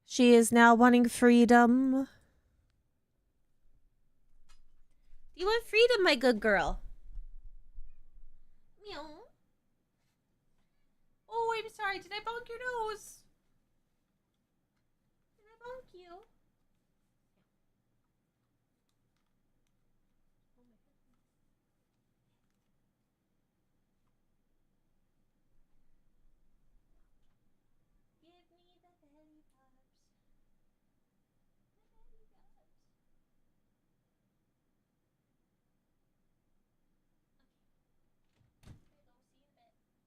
She is now wanting freedom. You want freedom, my good girl? Meow. Oh, I'm sorry. Did I bonk your nose? Did I bonk you? Give me the belly pops. The belly pops. Okay. There you go. See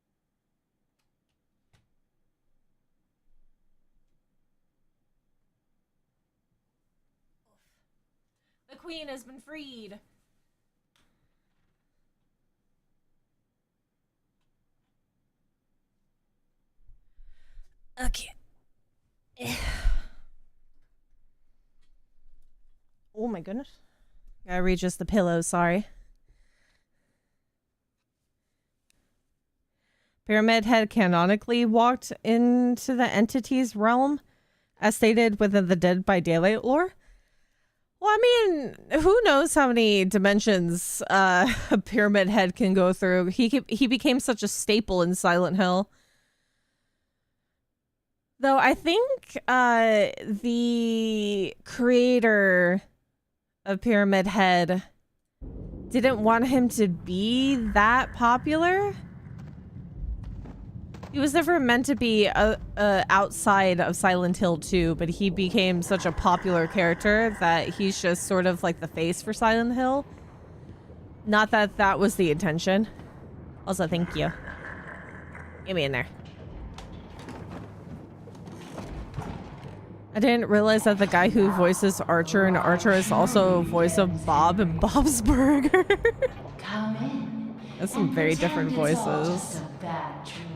you in a bit. The queen has been freed. Okay. Oh my goodness. Gotta readjust the pillow, sorry. Pyramid Head canonically walked into the entity's realm, as stated within the Dead by Daylight lore. Well, I mean, who knows how many dimensions a Pyramid Head can go through. He became such a staple in Silent Hill. Though I think the creator of Pyramid Head didn't want him to be that popular. He was never meant to be outside of Silent Hill 2, but he became such a popular character that he's just sort of like the face for Silent Hill. Not that that was the intention. Also, thank you. Get me in there. I didn't realize that the guy who voices Archer in Archer is also voice of Bob in Bob's Burger. Come in. That's some very different voices. Just a bad dream.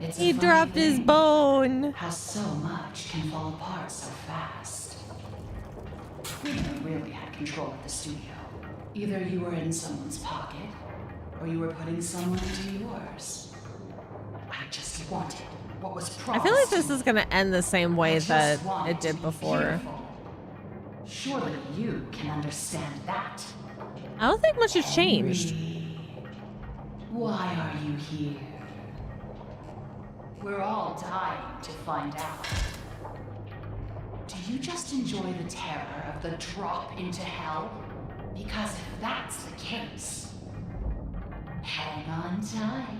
It's He dropped his bone. How so much can fall apart so fast. You really had control of the studio. Either you were in someone's pocket, or you were putting someone into yours. I just wanted what was promised. I feel like this is gonna end the same way that it did before. Beautiful. Surely you can understand that. I don't think much has changed. Why are you here? We're all dying to find out. Do you just enjoy the terror of the drop into hell? Because if that's the case, hang on tight.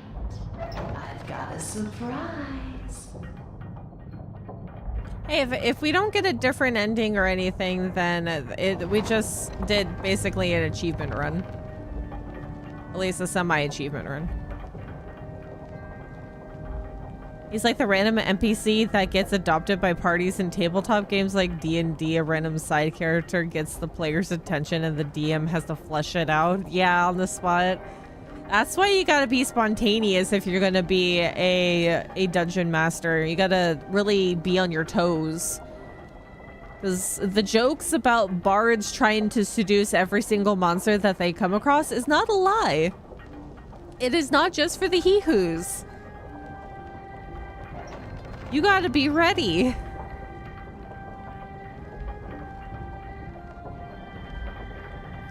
I've got a surprise. Hey, if we don't get a different ending or anything, then we just did basically an achievement run. At least a semi-achievement run. He's like the random NPC that gets adopted by parties in tabletop games like D&D. A random side character gets the player's attention and the DM has to flesh it out. Yeah, on the spot. That's why you gotta be spontaneous if you're gonna be a dungeon master. You gotta really be on your toes. Because the jokes about bards trying to seduce every single monster that they come across is not a lie. It is not just for the hee-hoos. You gotta be ready.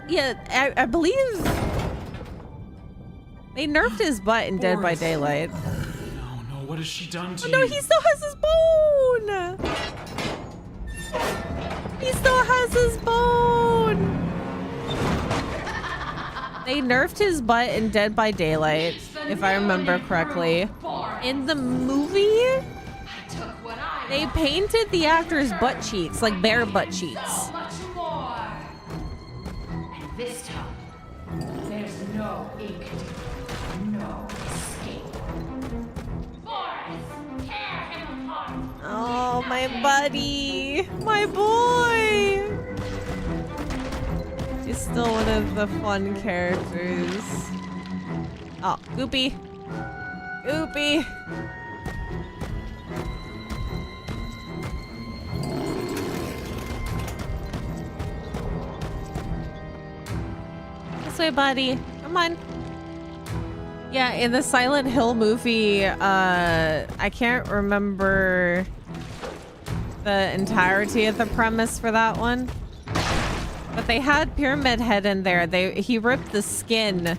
Yeah, I believe they nerfed his butt in Dead by Daylight. No, what has she done to Oh, no, you? he still has his bone. He still has his bone. They nerfed his butt in Dead by Daylight, if I remember correctly. In the movie, they painted the actor's butt cheeks, like bare butt cheeks. And this time, there's no ink, no escape. Boris, tear him apart. Oh, my buddy. My boy. He's still one of the fun characters. Oh, Goopy. Goopy. This way, buddy. Come on. Yeah, in the Silent Hill movie, I can't remember the entirety of the premise for that one. But they had Pyramid Head in there. He ripped the skin.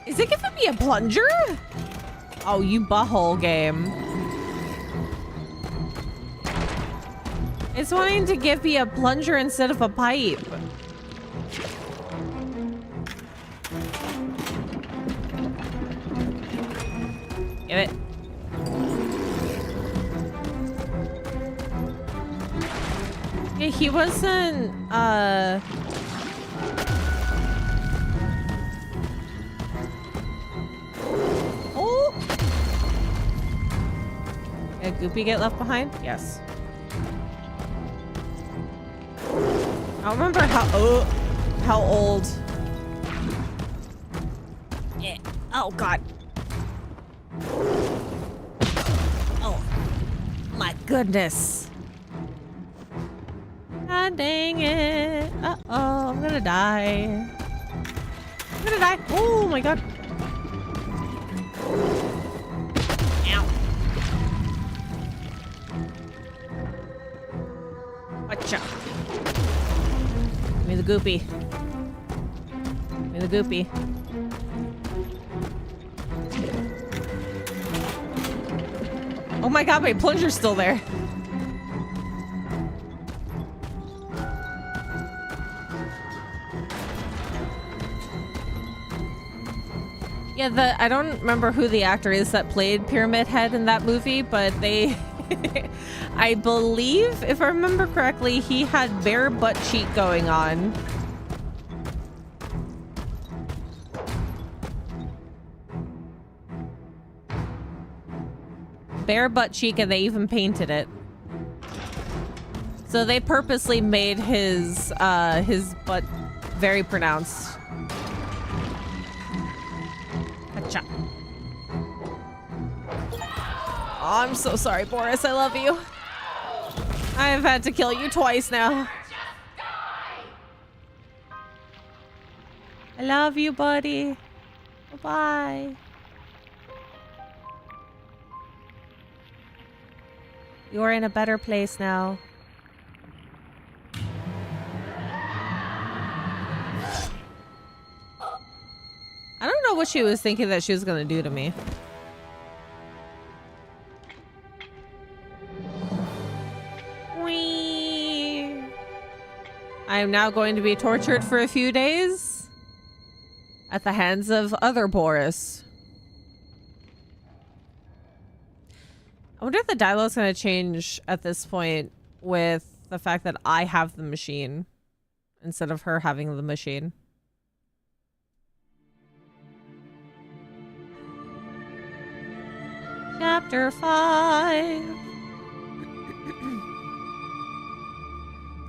Is it giving me a plunger? Oh, you butthole game. It's wanting to give me a plunger instead of a pipe. Give it. Yeah, he wasn't, Oh! Did Goopy get left behind? Yes. I don't remember how old. Yeah. Oh, God. Oh, my goodness. God dang it. Uh-oh, I'm gonna die. I'm gonna die. Oh my God. Ow. Watcha. Give me the Goopy. Give me the Goopy. Oh my God, my plunger's still there. Yeah, I don't remember who the actor is that played Pyramid Head in that movie, but they, I believe, if I remember correctly, he had bare butt cheek going on. Bare butt cheek, and they even painted it. So they purposely made his butt very pronounced. Gotcha. Oh, I'm so sorry, Boris. I love you. I've had to kill you twice now. I love you, buddy. Bye-bye. You're in a better place now. I don't know what she was thinking that she was gonna do to me. Whee! I am now going to be tortured for a few days at the hands of other Boris. I wonder if the dialogue's going to change at this point with the fact that I have the machine instead of her having the machine. Chapter 5.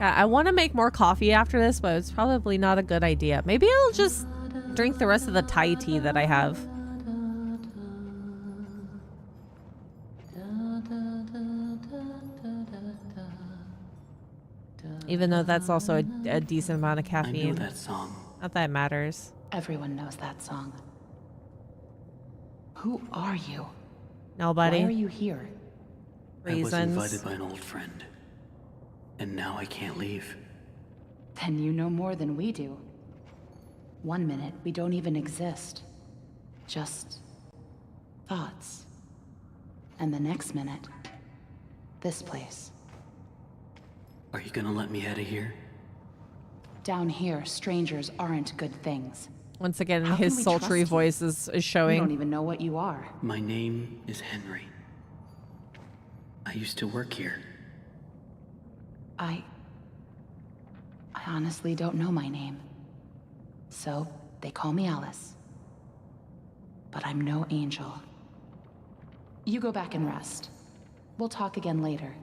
Yeah, I want to make more coffee after this, but it's probably not a good idea. Maybe I'll just drink the rest of the Thai tea that I have. Even though that's also a decent amount of I caffeine. know that song. Not that it matters. Everyone knows that song. Who are you? Nobody. Why are you here? Reasons. I was invited by an old friend. And now I can't leave. Then you know more than we do. 1 minute, we don't even exist. Just thoughts. And the next minute, this place. Are you gonna let me out of here? Down here, strangers aren't good things. Once again, How can his we sultry trust you? voice is We don't showing. even know what you are. My name is Henry. I used to work here. I honestly don't know my name. So, they call me Alice. But I'm no angel. You go back and rest. We'll talk again later.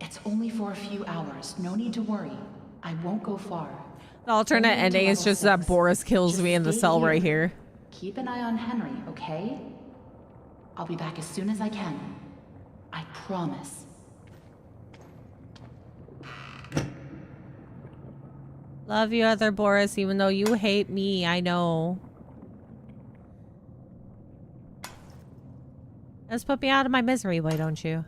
It's only for a few hours. No need to worry. I won't go far. The alternate Only to ending is level just that 6. Boris kills Just me in the stay cell right here. Keep an eye on Henry, okay? I'll be back as soon as I can. I promise. Love you, other Boris, even though you hate me. I know. Just put me out of my misery, why don't you?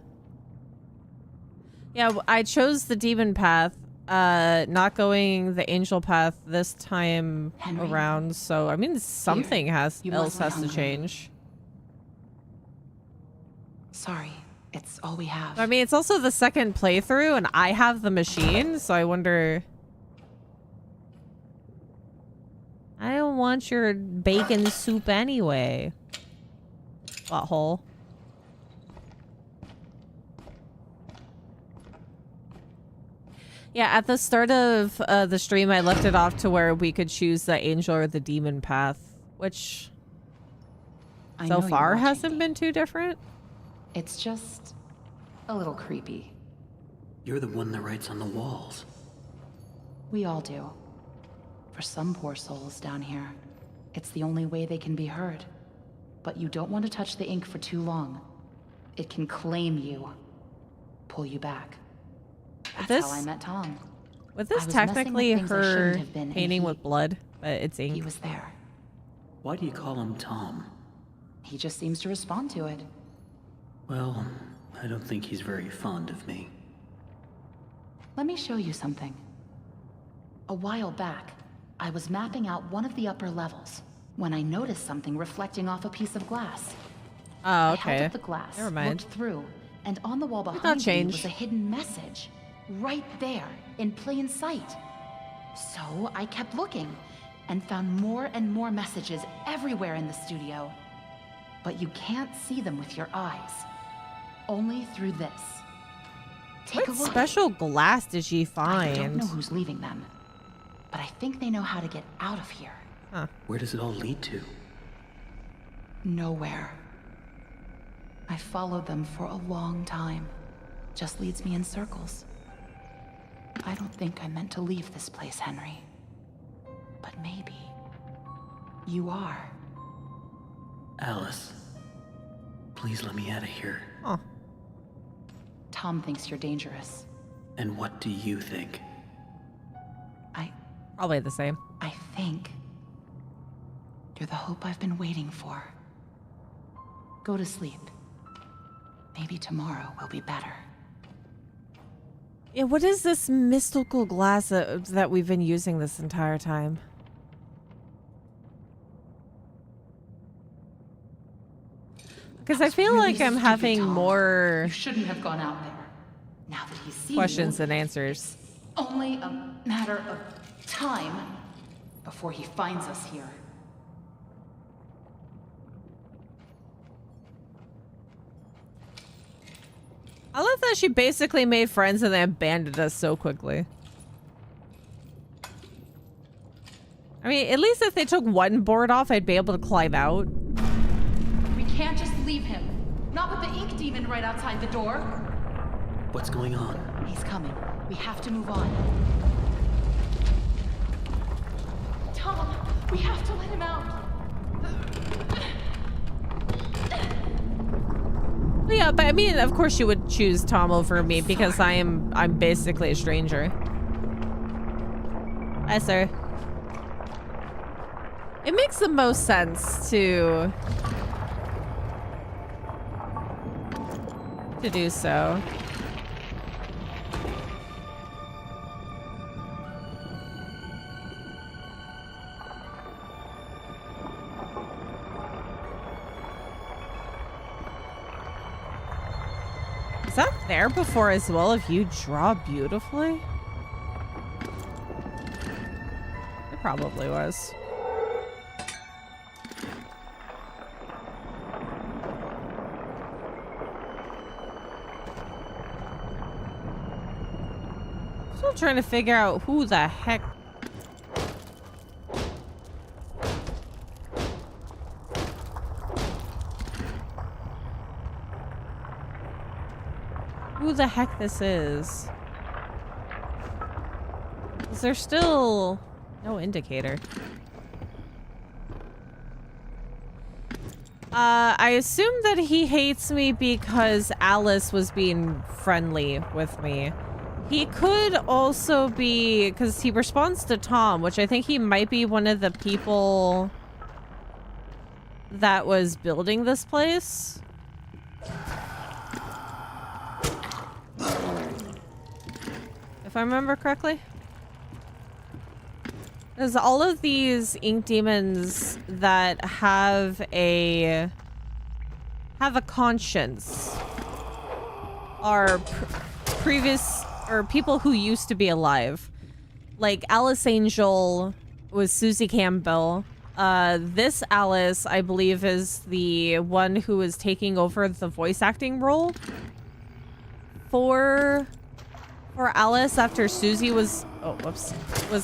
Yeah, I chose the demon path, not going the angel path this time Henry, around. So I mean, something you else must be has to hungry. change. Sorry, it's all we have. I mean, it's also the second playthrough, and I have the machine, so I wonder. I don't want your bacon soup anyway. Butthole. Yeah, at the start of the stream, I left it off to where we could choose the angel or the demon path, which I so know you're far watching hasn't me. been too different. It's just a little creepy. You're the one that writes on the walls. We all do. For some poor souls down here, it's the only way they can be heard. But you don't want to touch the ink for too long. It can claim you, pull you back. That's This- how I met Tom. With I this was messing with technically things I her shouldn't have been, and painting he- with blood, but it's ink. He was there. Why do you call him Tom? He just seems to respond to it. Well, I don't think he's very fond of me. Let me show you something. A while back, I was mapping out one of the upper levels when I noticed something reflecting off a piece of glass. Oh, I held okay. up the glass, Never mind. looked through, and on the wall not behind me change. was a hidden message. Right there, in plain sight. So I kept looking, and found more and more messages everywhere in the studio. But you can't see them with your eyes. Only through this. Take What a look. special glass did she I don't find? know who's leaving them, but I think they know how to get out of here. Where does it all lead to? Nowhere. I followed them for a long time. Just leads me in circles. I don't think I meant to leave this place, Henry. But maybe you are. Alice, please let me out of here. Oh, Tom thinks you're dangerous. And what do you think? probably the same. I think you're the hope I've been waiting for. Go to sleep. Maybe tomorrow will be better. Yeah, what is this mystical glass that we've been using this entire time? Because I That was feel really like I'm stupid, having Tom. more You shouldn't have gone out there. Now that he's seen questions you, than answers. only a matter of time before he finds us here. I love that she basically made friends and then abandoned us so quickly. I mean, at least if they took one board off, I'd be able to climb out. We can't just leave him. Not with the ink demon right outside the door. What's going on? He's coming. We have to move on. Tom, we have to let him out. Well, yeah, but I mean, of course you would choose Tom over me because I'm basically a stranger. Hi, sir. It makes the most sense to do so. Is that there before as well if you draw beautifully? It probably was. Still trying to figure out who the heck. Who the heck this is? Is there still no indicator? I assume that he hates me because Alice was being friendly with me. He could also be, because he responds to Tom, which I think he might be one of the people that was building this place. If I remember correctly. There's all of these ink demons that have a conscience are previous or people who used to be alive. Like Alice Angel was Susie Campbell. This Alice, I believe, is the one who is taking over the voice acting role for Alice after Susie was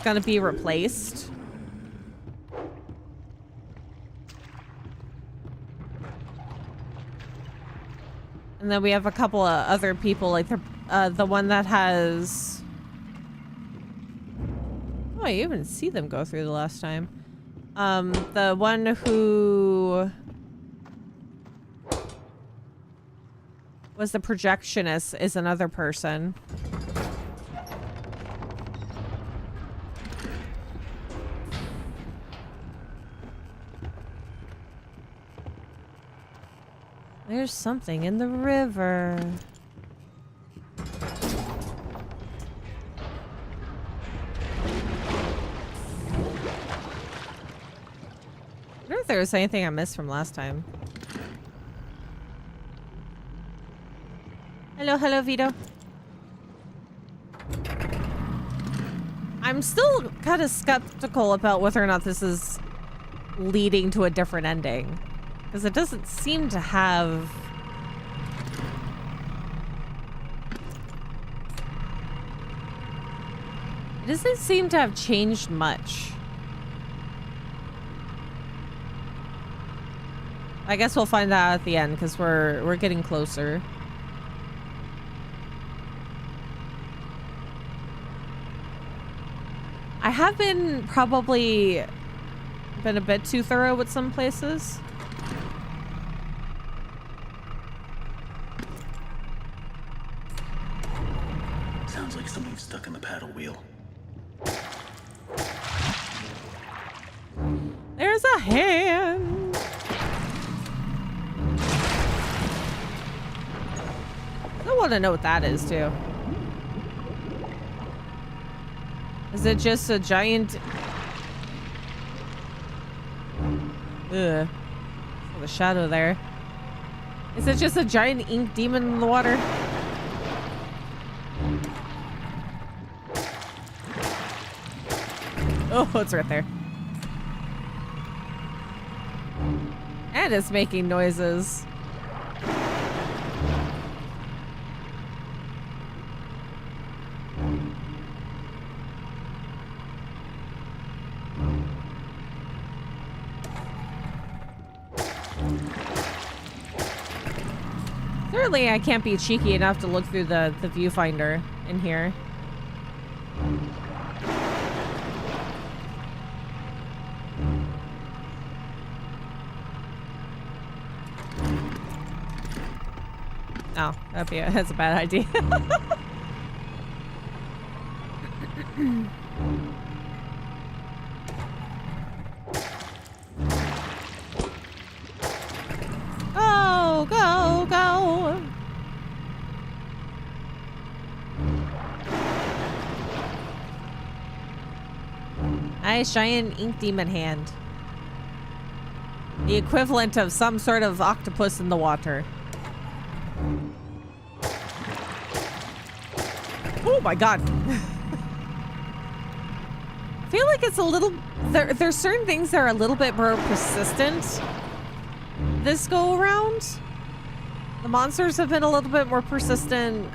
gonna be replaced. And then we have a couple of other people, like the one that has... Oh, I even see them go through the last time. The one who was the projectionist is another person. There's something in the river. I wonder if there was anything I missed from last time. Hello, Vito. I'm still kind of skeptical about whether or not this is leading to a different ending. Because it doesn't seem to have... It doesn't seem to have changed much. I guess we'll find out at the end because we're getting closer. I have probably been a bit too thorough with some places. Sounds like something's stuck in the paddle wheel. There's a hand. I want to know what that is too. Is it just a giant... Ugh. The shadow there. Is it just a giant ink demon in the water? Oh, it's right there. And it's making noises. Clearly, I can't be cheeky enough to look through the viewfinder in here. Oh, that's a bad idea. Go, go, go. Nice giant ink demon hand. The equivalent of some sort of octopus in the water. Oh my god. I feel like it's a little... There's certain things that are a little bit more persistent this go around. The monsters have been a little bit more persistent.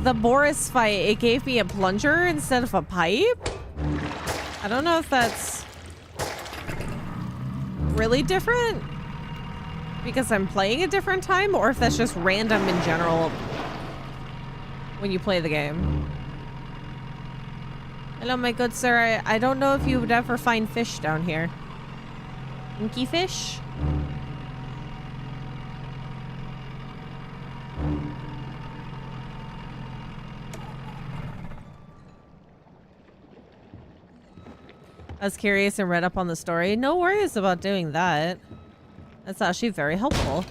The Boris fight, it gave me a plunger instead of a pipe. I don't know if that's really different because I'm playing a different time, or if that's just random in general when you play the game. Hello, my good sir. I don't know if you would ever find fish down here. Inky fish? I was curious and read up on the story. No worries about doing that. That's actually very helpful.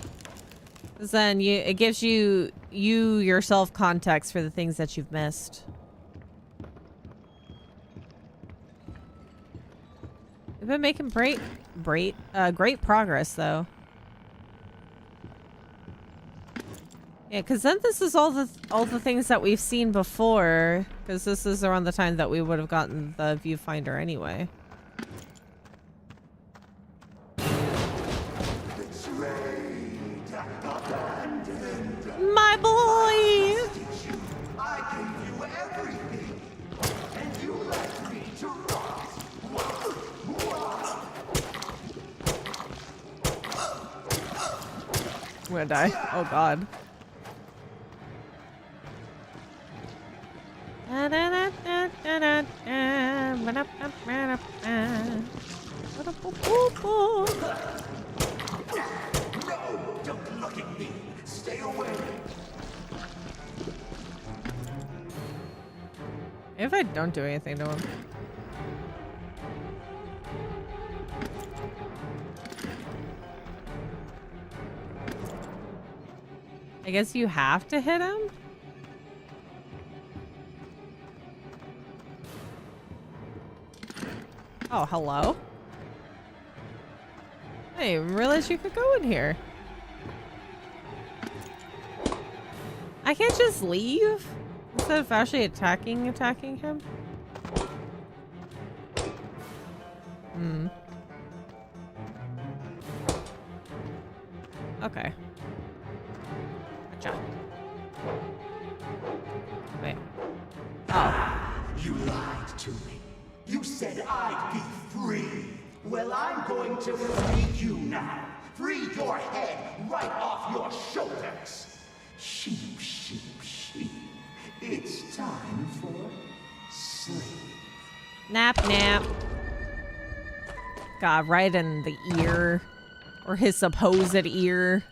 Because then it gives you yourself context for the things that you've missed. We've been making great progress though. Yeah, because then this is all the things that we've seen before. Because this is around the time that we would have gotten the viewfinder anyway. My boy! I gave you everything, and you left me to rot. I'm gonna die. Oh god. No, don't look at me. Stay away. If I don't do anything to him. I guess you have to hit him? Oh, hello? I didn't even realize you could go in here. I can't just leave instead of actually attacking him? Hmm. Okay. Gotcha. Wait. Oh. You lied to me. You said I'd be free. Well, I'm going to free you now. Free your head right off your shoulders. Sheep, sheep, sheep. It's time for sleep. Nap, nap. God, right in the ear. Or his supposed ear.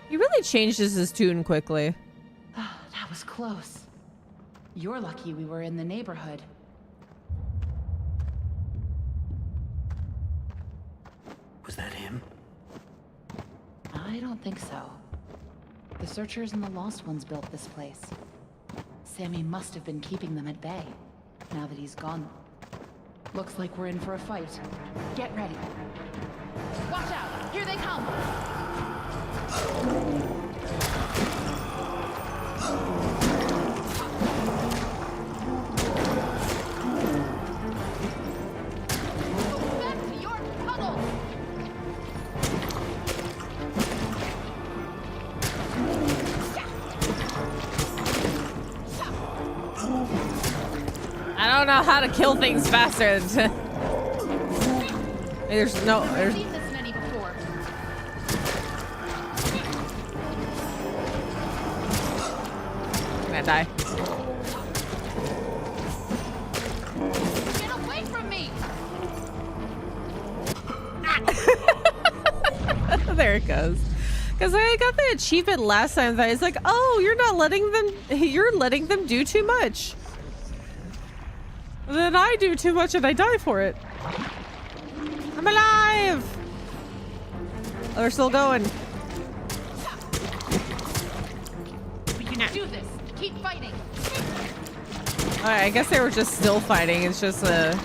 He really changes his tune quickly. Ah, that was close. You're lucky we were in the neighborhood. Was that him? I don't think so. The Searchers and the Lost Ones built this place. Sammy must have been keeping them at bay, now that he's gone. Looks like we're in for a fight. Get ready. Watch out! Here they come! Go back to your tunnel! I don't know how to kill things faster. There's no. I've seen this many before. I'm gonna die. Get away from me! There it goes. Because I got the achievement last time that it's like, oh, you're letting them do too much. Then I do too much and I die for it. I'm alive! Oh, they're still going. We can do this. Keep fighting. Alright, I guess they were just still fighting. It's just a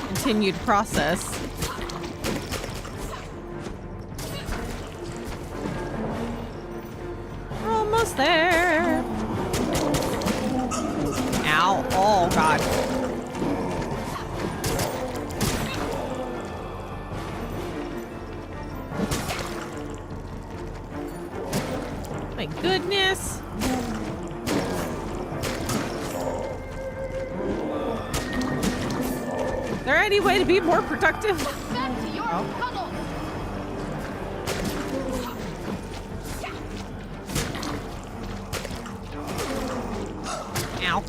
continued process. We're almost there. Ow. Oh, God. My goodness. Is there any way to be more productive? Back to your tunnel. Ow.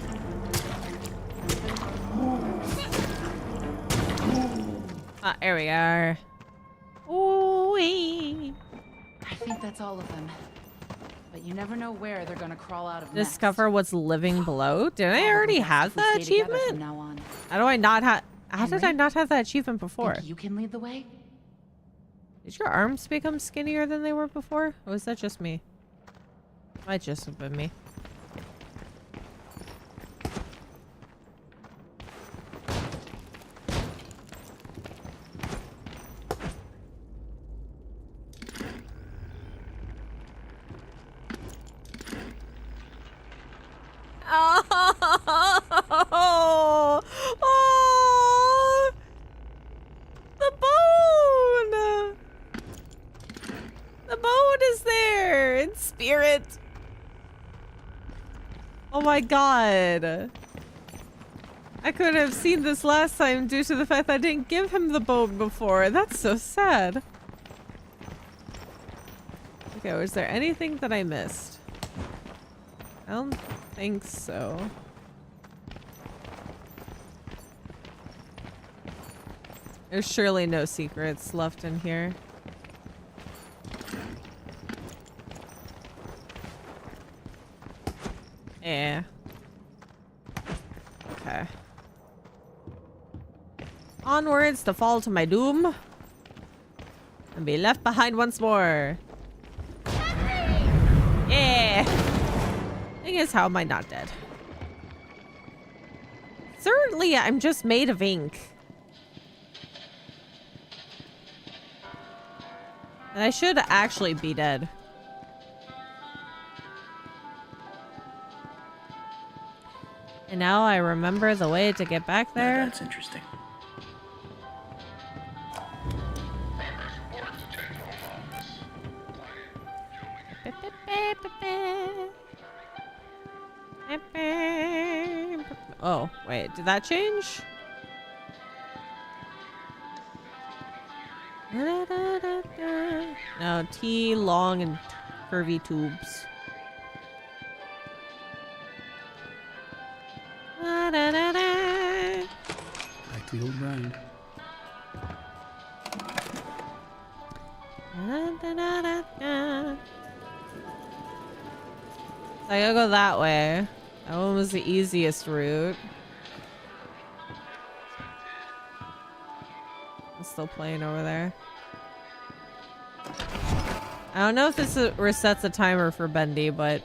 Ah, there we are. Ooh-wee. I think that's all of them. But you never know where they're gonna crawl out of next. Discover what's living below. Did I already have that Stay together achievement? from now on. How do I not have? How did I Henry? not have that achievement before? Think you can lead the way? Did your arms become skinnier than they were before? Or was that just me? Might just have been me. Oh, oh, the bone. The bone is there in spirit. Oh my God. I could have seen this last time due to the fact that I didn't give him the bone before. That's so sad. Okay, was there anything that I missed? I don't think so. There's surely no secrets left in here. Yeah. Okay. Onwards to fall to my doom. And be left behind once more. Yeah. Thing is, how am I not dead? Certainly, I'm just made of ink. And I should actually be dead. And now I remember the way to get back there. Now that's interesting. Oh, wait, did that change? No, T, long and curvy tubes. Back to the old grind. I gotta go that way. That one was the easiest route. It's still playing over there. I don't know if this resets a timer for Bendy, but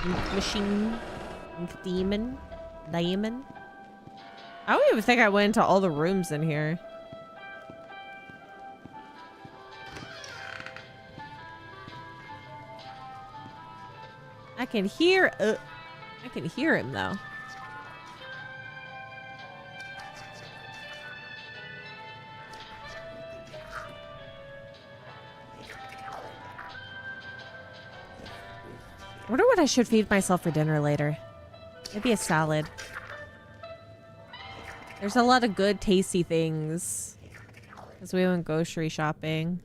Ink machine, ink demon, diamond. I don't even think I went into all the rooms in here. I can hear him though. I wonder what I should feed myself for dinner later. Maybe a salad. There's a lot of good, tasty things. Because we went grocery shopping.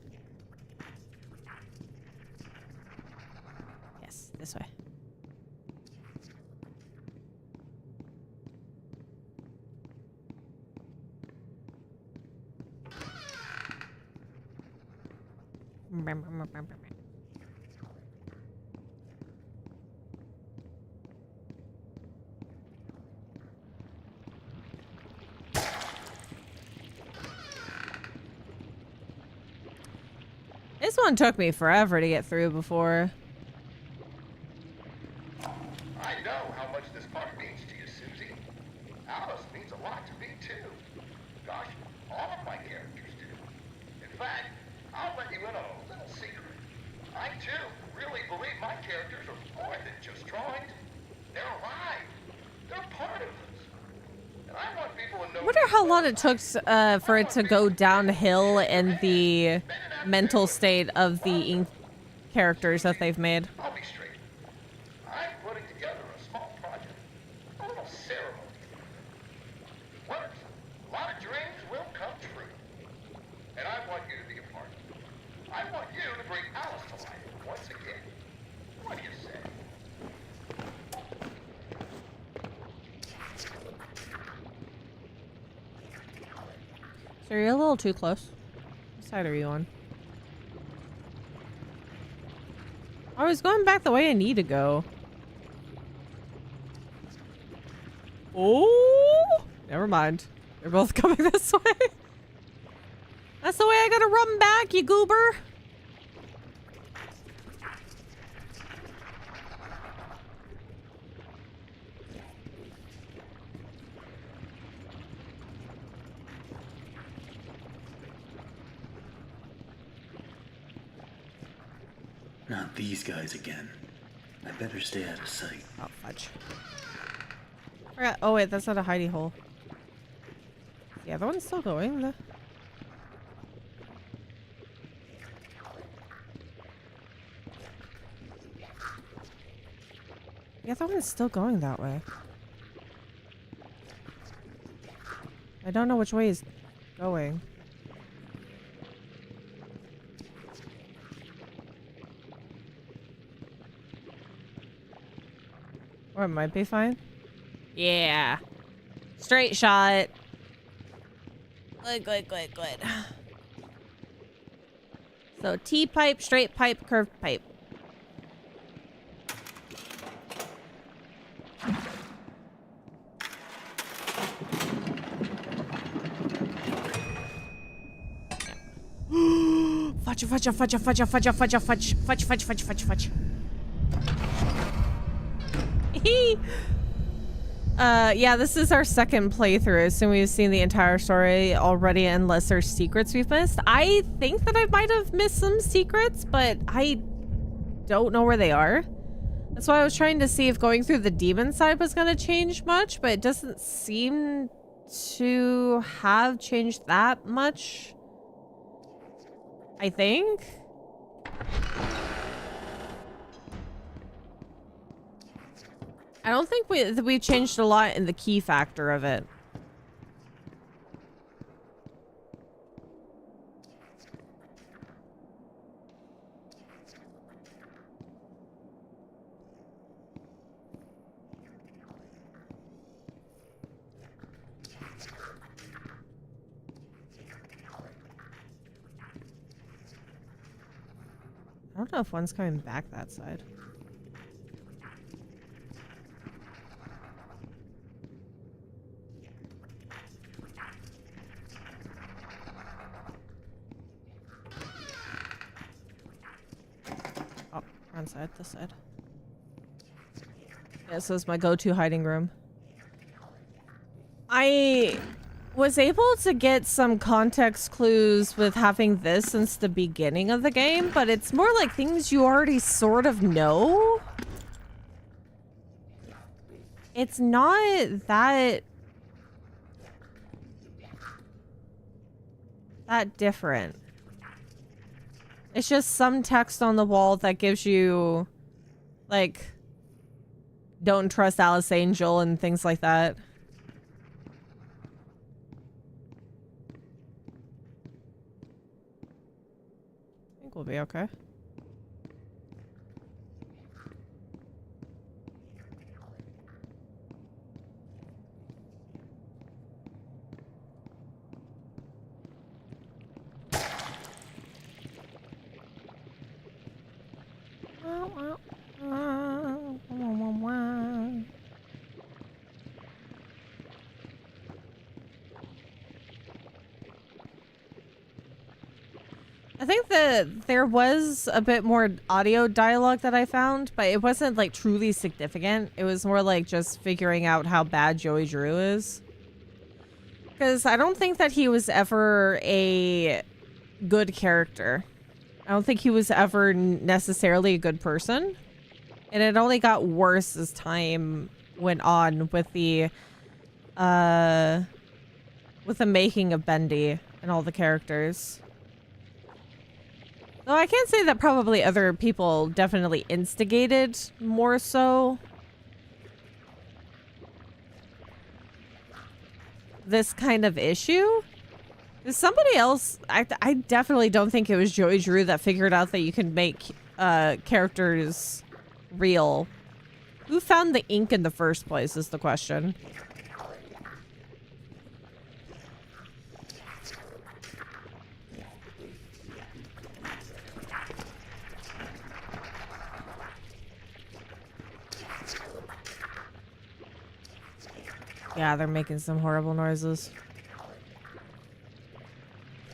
Yes, this way. This one took me forever to get through before. I know how much this park means to you, Susie. Alice means a lot to me, too. Gosh, all of my characters do. In fact, I'll let you in on a little secret. I, too, really believe my characters are more than just drawings. They're alive. They're part of us. And I want people to know... I wonder how long it took for it to go downhill in the mental state of the ink characters that they've made. I'll be straight. I'm putting together a small project. A little ceremony. Works. A lot of dreams will come true. And I want you to be a part of it. I want you to bring Alice to life once again. What do you say? So you're a little too close. What side are you on? I was going back the way I need to go. Oh, never mind. They're both coming this way. That's the way I gotta run back, you goober. Not these guys again. I better stay out of sight. Oh, fudge. Forgot. Oh, wait, that's not a hidey hole. Yeah, the one's still going. Yeah, the one's still going that way. I don't know which way he's going. Or it might be fine. Yeah. Straight shot. Good, good, good, good. So T-pipe, straight pipe, curved pipe. Fudge, fudge, fudge, fudge, fudge, fudge, fudge, fudge, fudge, fudge, fudge, fudge. Yeah, this is our second playthrough, so we've seen the entire story already, unless there's secrets we've missed. I think that I might have missed some secrets, but I don't know where they are. That's why I was trying to see if going through the demon side was going to change much, but it doesn't seem to have changed that much. I think. I don't think we changed a lot in the key factor of it. I don't know if one's coming back that side. Oh, wrong side, this side. Yeah, this is my go-to hiding room. I was able to get some context clues with having this since the beginning of the game, but it's more like things you already sort of know. It's not that different. It's just some text on the wall that gives you like don't trust Alice Angel and things like that. I think we'll be okay. I think that there was a bit more audio dialogue that I found, but it wasn't like truly significant. It was more like just figuring out how bad Joey Drew is. Because I don't think that he was ever a good character. I don't think he was ever necessarily a good person. And it only got worse as time went on with the making of Bendy and all the characters. Though I can't say that probably other people definitely instigated more so this kind of issue. There's somebody else. I definitely don't think it was Joey Drew that figured out that you can make characters real. Who found the ink in the first place is the question. Yeah, they're making some horrible noises.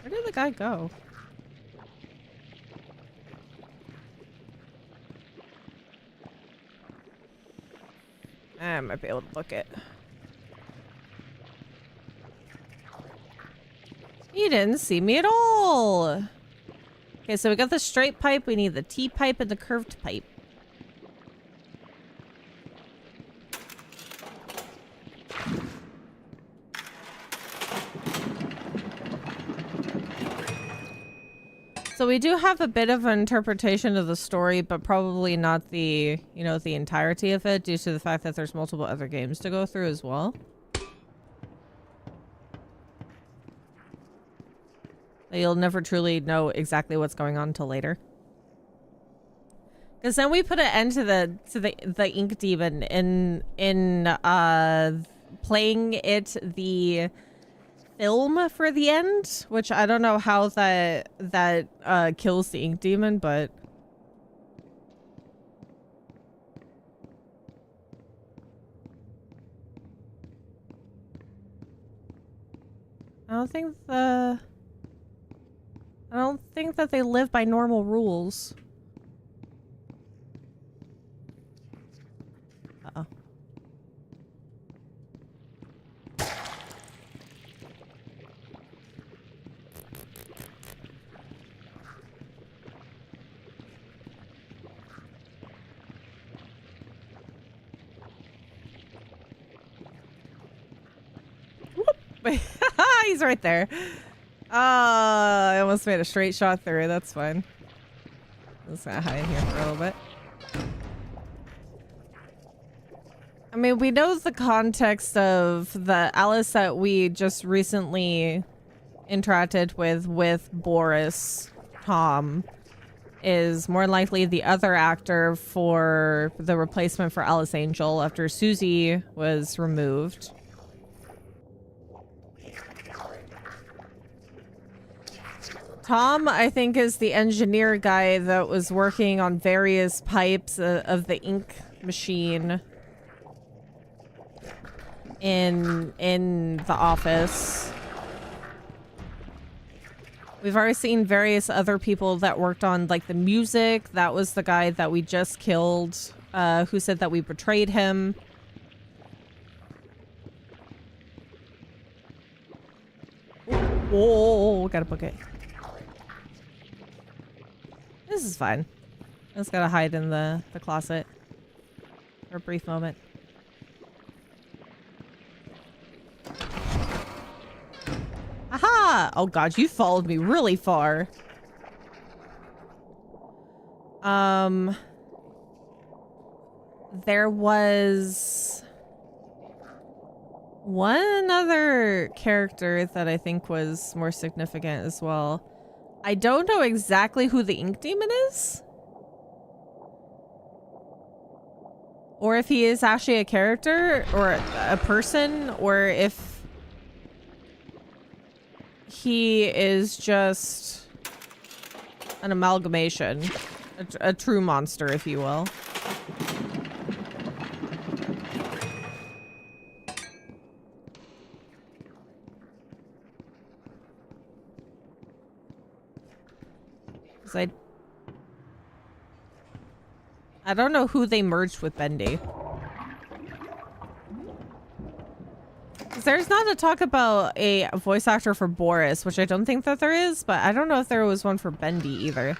Where did the guy go? I might be able to book it. You didn't see me at all. Okay, so we got the straight pipe. We need the T-pipe and the curved pipe. So we do have a bit of an interpretation of the story, but probably not the, you know, the entirety of it due to the fact that there's multiple other games to go through as well. You'll never truly know exactly what's going on until later. Because then we put an end to the ink demon in playing it the film for the end, which I don't know how that kills the ink demon, but I don't think that they live by normal rules. Uh-oh. He's right there. I almost made a straight shot through. That's fine. I'm just gonna hide here for a little bit. I mean, we know the context of the Alice that we just recently interacted with Boris, Tom, is more likely the other actor for the replacement for Alice Angel after Susie was removed. Tom, I think, is the engineer guy that was working on various pipes of the ink machine in the office. We've already seen various other people that worked on like the music. That was the guy that we just killed, who said that we betrayed him. Oh, gotta book it. This is fine. I just gotta hide in the closet for a brief moment. Aha! Oh god, you followed me really far. there was one other character that I think was more significant as well. I don't know exactly who the ink demon is. Or if he is actually a character or a person, or if he is just an amalgamation, a true monster, if you will. I don't know who they merged with Bendy. There's not a talk about a voice actor for Boris, which I don't think that there is, but I don't know if there was one for Bendy either.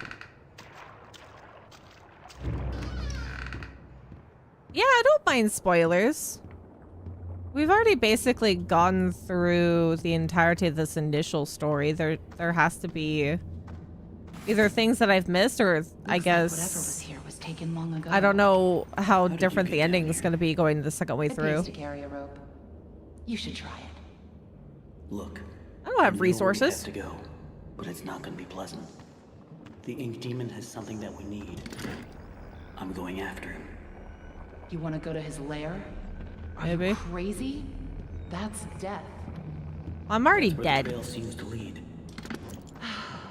Yeah, I don't mind spoilers. We've already basically gone through the entirety of this initial story. There has to be either things that I've missed, or I guess whatever was here was taken long ago. I don't know how different you the get ending down is going to be going the second way It through. pays to carry a rope. You should try it. Look. I don't have know where we resources. have to go, but it's not going to be pleasant. The ink demon has something that we need. I'm going after him. You want to go to his lair? Are Maybe. you crazy? That's death. I'm already Where the dead. trail seems to lead.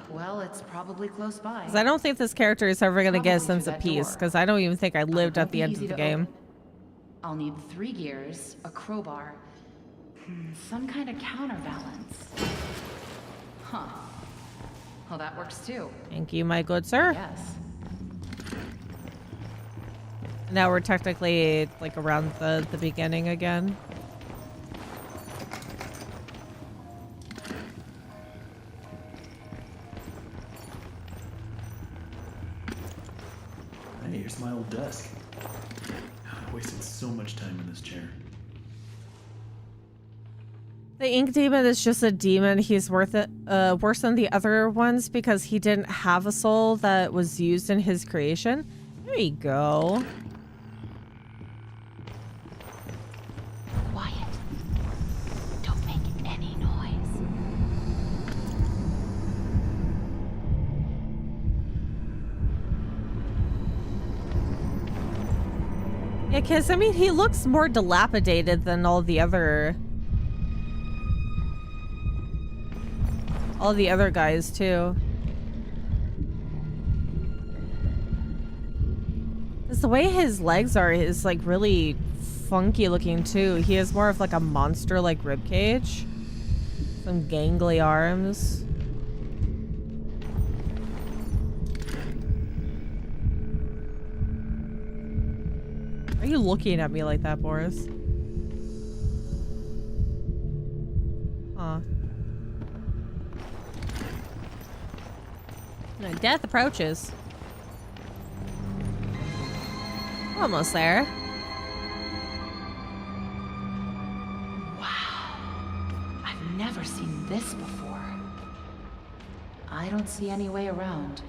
Well, it's probably close by. 'Cause I don't think this character is ever going to get a Probably sense through of that peace, door. because I don't even think I lived Won't at the be end of easy the to game. open. I'll need 3 gears, a crowbar, some kind of counterbalance. Huh. Well, that works too. Thank you, my good sir. Yes. Now we're technically like around the beginning again. Hey, here's my old desk. I wasted so much time in this chair. The ink demon is just a demon. He's worse than the other ones because he didn't have a soul that was used in his creation. There you go. Quiet. Don't make any noise. Yeah, because, I mean, he looks more dilapidated than all the other guys, too. Because the way his legs are is, like, really funky looking, too. He has more of, like, a monster-like ribcage. Some gangly arms. Why are you looking at me like that, Boris? Huh. No, death approaches. Almost there. Wow. I've never seen this before. I don't see any way around.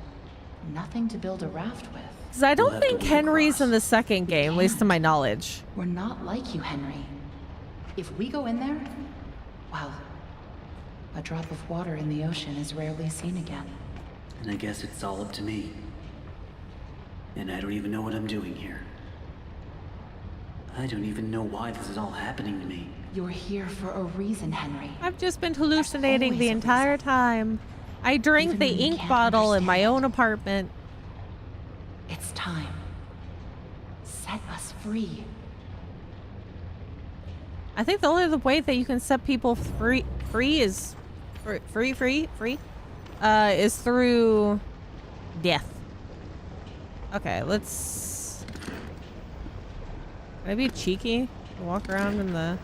Nothing to build a raft with. Because I don't We'll have to think wade Henry's across. in the second game, at least to my knowledge. We're not like you, Henry. If we go in there, well, a drop of water in the ocean is rarely seen again. And I guess it's all up to me. And I don't even know what I'm doing here. I don't even know why this is all happening to me. You're here for a reason, Henry. I've just been hallucinating the always a entire time. I drank Even the when you ink can't bottle in my understand. own apartment. It's time. Set us free. I think the only way that you can set people free is is through death. Okay, let's. Can I be cheeky? Walk around in the.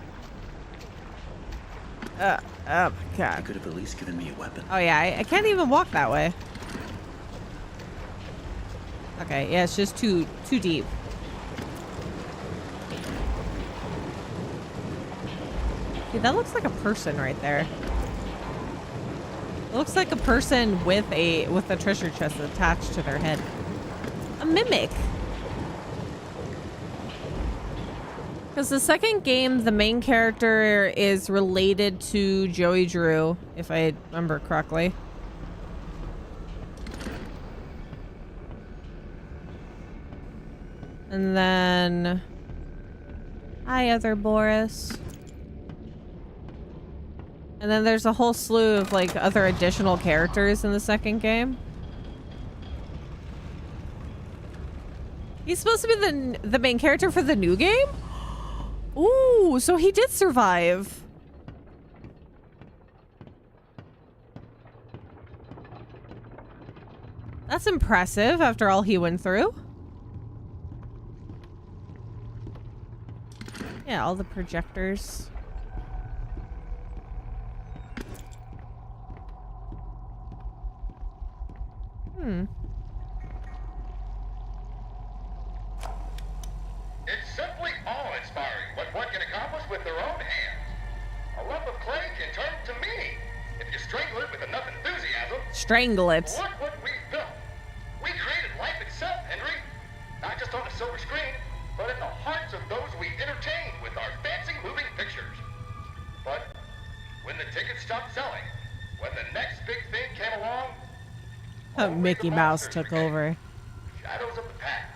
Oh my You god. could have at least given me a weapon. Oh yeah, I can't even walk that way. Okay, yeah, it's just too deep. Dude, that looks like a person right there. It looks like a person with a treasure chest attached to their head. A mimic. Because the second game, the main character is related to Joey Drew, if I remember correctly. And then... Hi, other Boris. And then there's a whole slew of, like, other additional characters in the second game. He's supposed to be the main character for the new game? Ooh, so he did survive. That's impressive after all he went through. Yeah, all the projectors. It's simply awe-inspiring what one can accomplish with their own hands. A lump of clay can turn to meaning if you strangle it with enough enthusiasm. Strangle it. Look what we've built. We created life itself, Henry. Not just on a silver screen, but in the hearts of those we entertain with our fancy moving pictures. But when the tickets stopped selling, when the next big thing came along, only Mickey the Mouse monsters took remain. over. Shadows of the past.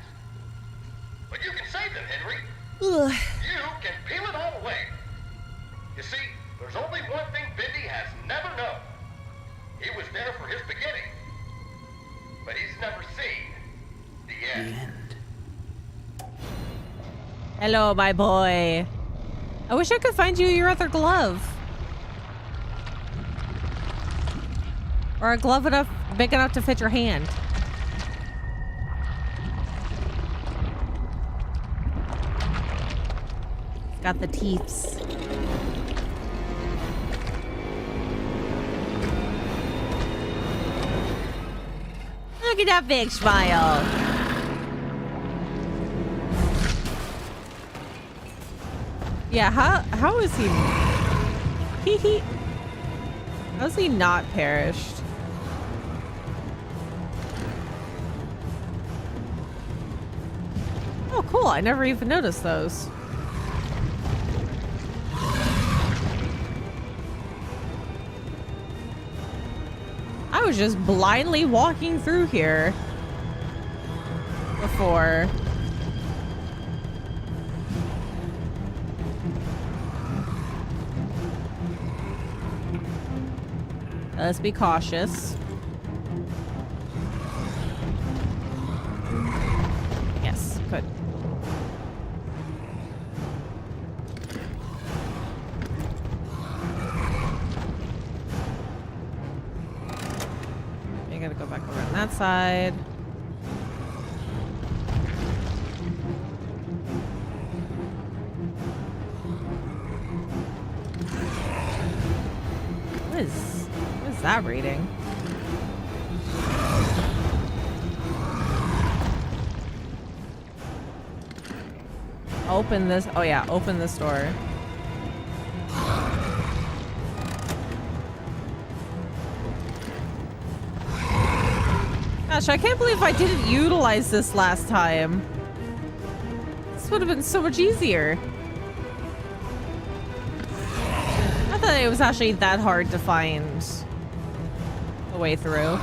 But you can save them, Henry. Ugh. You can peel it all away. You see, there's only one thing Bendy has never known. He was there for his beginning, but he's never seen the end. Hello, my boy. I wish I could find you your other glove. Or a glove big enough to fit your hand. It's got the teeths. Look at that big smile. Yeah, how is he? How's he not perished? Oh, cool. I never even noticed those. I was just blindly walking through here before. Let's be cautious. Yes, good. I gotta go back over on that side. What is that reading? Open this. Oh yeah, open this door. Gosh, I can't believe I didn't utilize this last time. This would have been so much easier. I thought it was actually that hard to find a way through.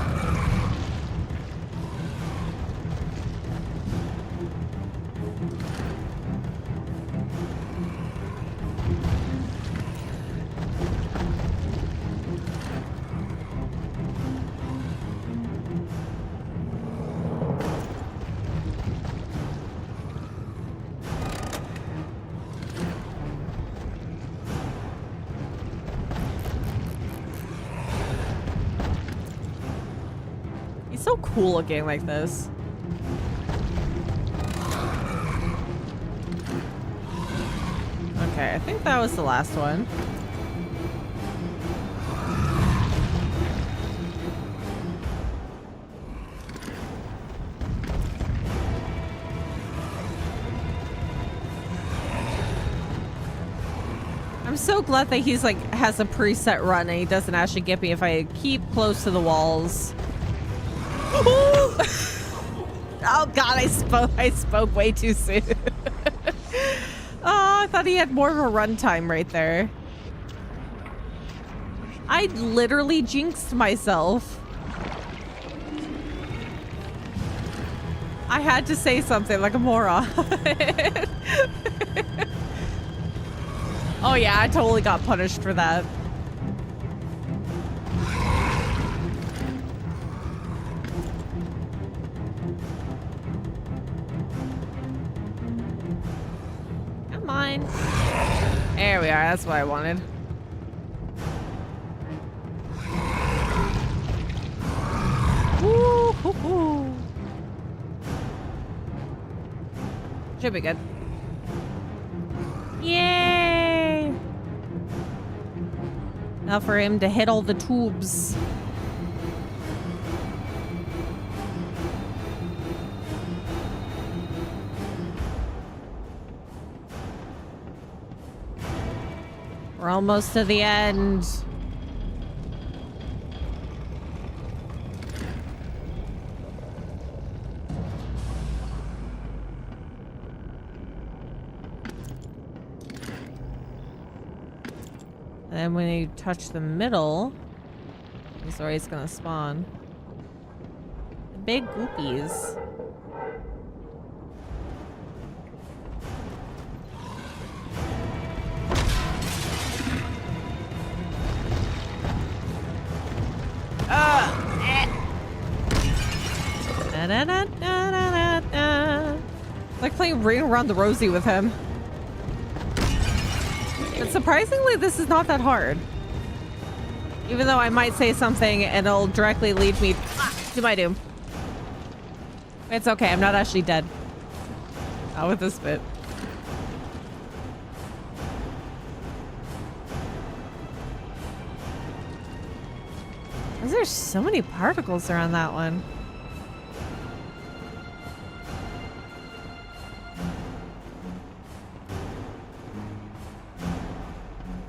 So cool looking like this. Okay, I think that was the last one. I'm so glad that he's like has a preset run and he doesn't actually get me if I keep close to the walls. Oh god, I spoke way too soon. Oh, I thought he had more of a runtime right there. I literally jinxed myself. I had to say something like a moron. Oh yeah, I totally got punished for that. Come on. There we are, that's what I wanted. Woo hoo hoo. Should be good. Yay! Now for him to hit all the tubes. We're almost to the end. And then when you touch the middle, this is where he's gonna spawn. The big goopies. Da, da, da, da, da. Like playing Ring Around the Rosie with him. But surprisingly, this is not that hard. Even though I might say something and it'll directly lead me to my doom. It's okay, I'm not actually dead. Not with this bit. There's so many particles around that one.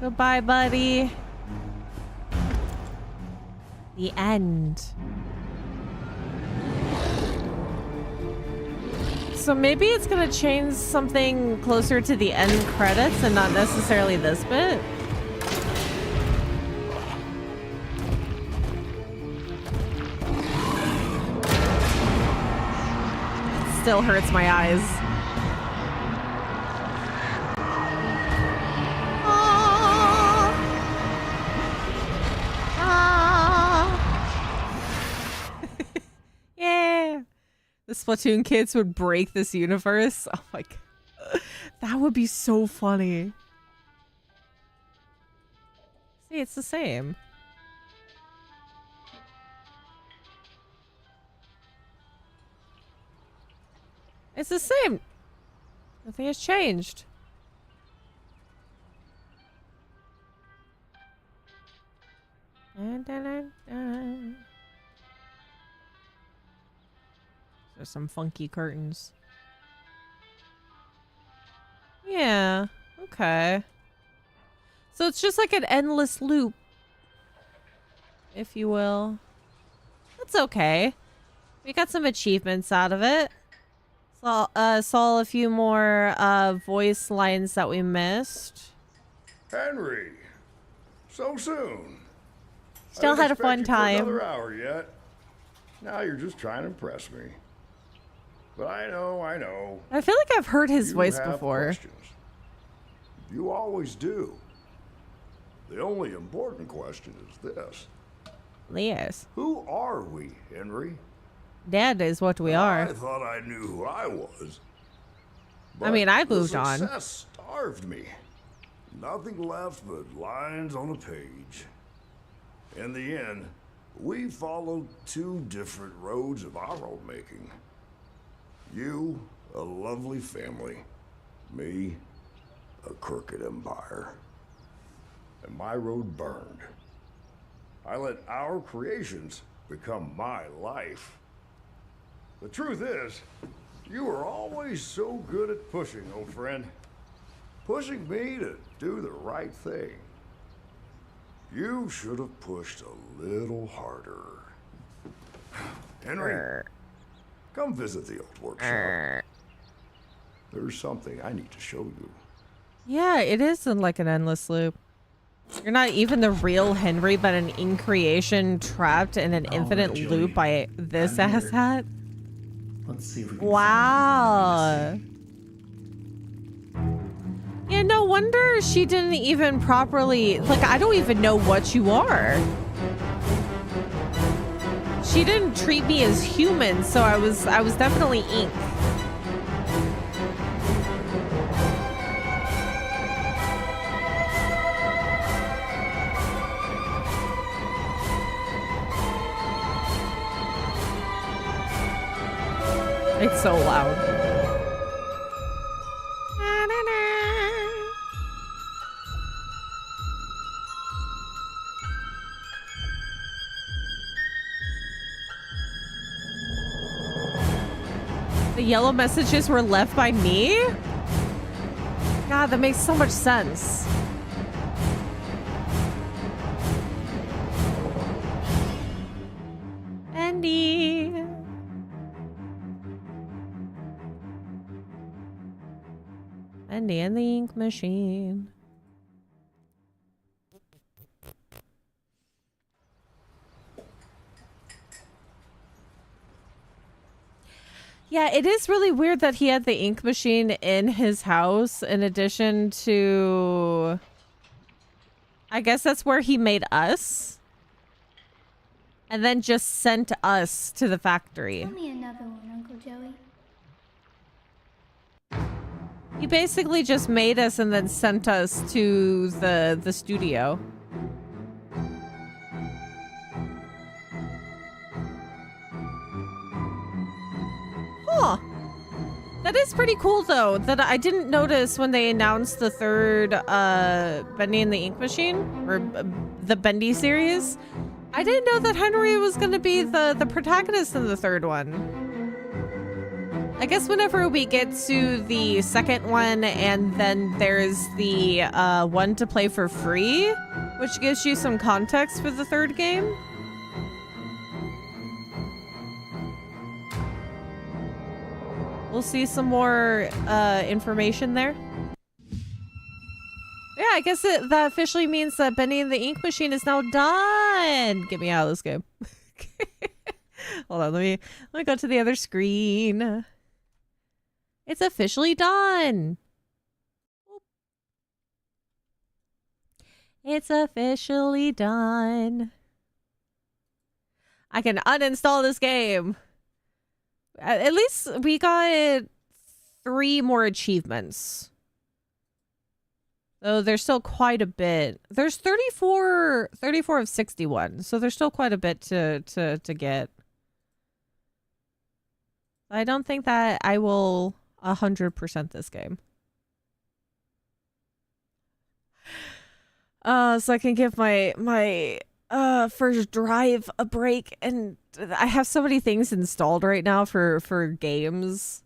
Goodbye, buddy. The end. So maybe it's gonna change something closer to the end credits and not necessarily this bit. It still hurts my eyes. The Splatoon kids would break this universe. Oh my god. That would be so funny. See, it's the same. It's the same. Nothing has changed. Dun, dun, dun, dun. There's some funky curtains. Yeah, okay. So it's just like an endless loop, if you will. That's okay. We got some achievements out of it. Saw a few more voice lines that we missed. Henry, so soon. Still had a fun time. Another hour yet. Now you're just trying to impress me. But I know. I feel like I've heard his voice before. Questions. You always do. The only important question is this. Yes. Who are we, Henry? That is what we are. I thought I knew who I was. I mean, I moved the on. Success starved me. Nothing left but lines on a page. In the end, we followed two different roads of our own making. You, a lovely family. Me, a crooked empire. And my road burned. I let our creations become my life. The truth is, you were always so good at pushing, old friend. Pushing me to do the right thing. You should have pushed a little harder. Henry, come visit the old workshop. There's something I need to show you. Yeah, it is like an endless loop. You're not even the real Henry, but an in-creation trapped in an infinite Joey. loop by this I'm here. asshat. Let's see if we can Wow. Yeah, no wonder she didn't even properly, like, I don't even know what you are. She didn't treat me as human, so I was definitely ink. It's so loud. The yellow messages were left by me? God, that makes so much sense. Bendy. Bendy and the ink machine. Yeah, it is really weird that he had the ink machine in his house in addition to... I guess that's where he made us. And then just sent us to the factory. Tell me another one, Uncle Joey. He basically just made us and then sent us to the studio. Huh. That is pretty cool, though, that I didn't notice when they announced the third Bendy and the Ink Machine, or the Bendy series. I didn't know that Henry was going to be the protagonist in the third one. I guess whenever we get to the second one, and then there's the one to play for free, which gives you some context for the third game. We'll see some more information there. Yeah, I guess that officially means that Bendy and the Ink Machine is now done. Get me out of this game. Hold on, let me go to the other screen. It's officially done. It's officially done. I can uninstall this game. At least we got 3 more achievements. Though there's still quite a bit. There's 34 of 61. So there's still quite a bit to get. I don't think that I will 100% this game. So I can give my first drive a break, and I have so many things installed right now for games.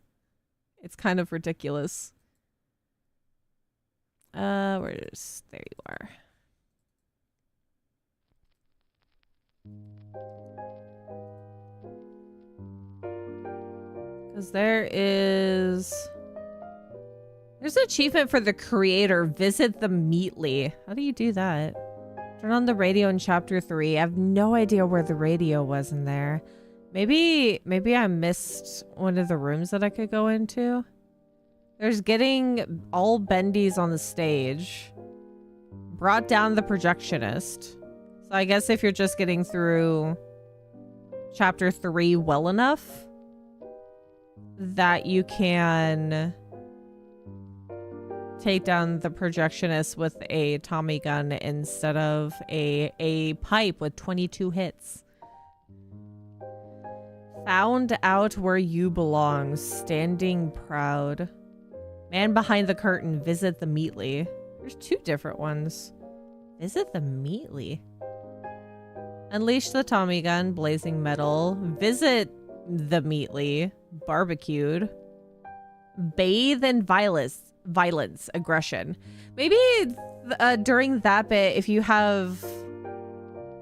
It's kind of ridiculous. There you are. Because there's an achievement for the creator. Visit the Meatly. How do you do that? Turn on the radio in chapter 3. I have no idea where the radio was in there. Maybe I missed one of the rooms that I could go into. There's getting all Bendies on the stage. Brought down the projectionist. So I guess if you're just getting through chapter 3 well enough, that you can take down the projectionist with a Tommy gun instead of a pipe with 22 hits. Found out where you belong. Standing proud. Man behind the curtain. Visit the Meatly. There's 2 different ones. Visit the Meatly. Unleash the Tommy gun. Blazing metal. Visit the Meatly. Barbecued. Bathe in violence, aggression. Maybe during that bit, if you have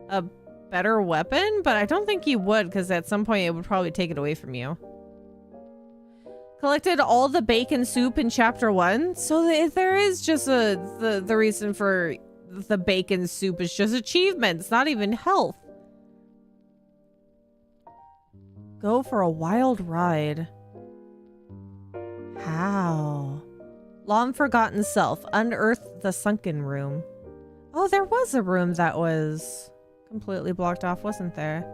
a better weapon, but I don't think you would, because at some point it would probably take it away from you. Collected all the bacon soup in chapter 1. So there is just the reason for the bacon soup is just achievements, not even health. Go for a wild ride. How? Long forgotten self. Unearth the sunken room. Oh, there was a room that was completely blocked off, wasn't there?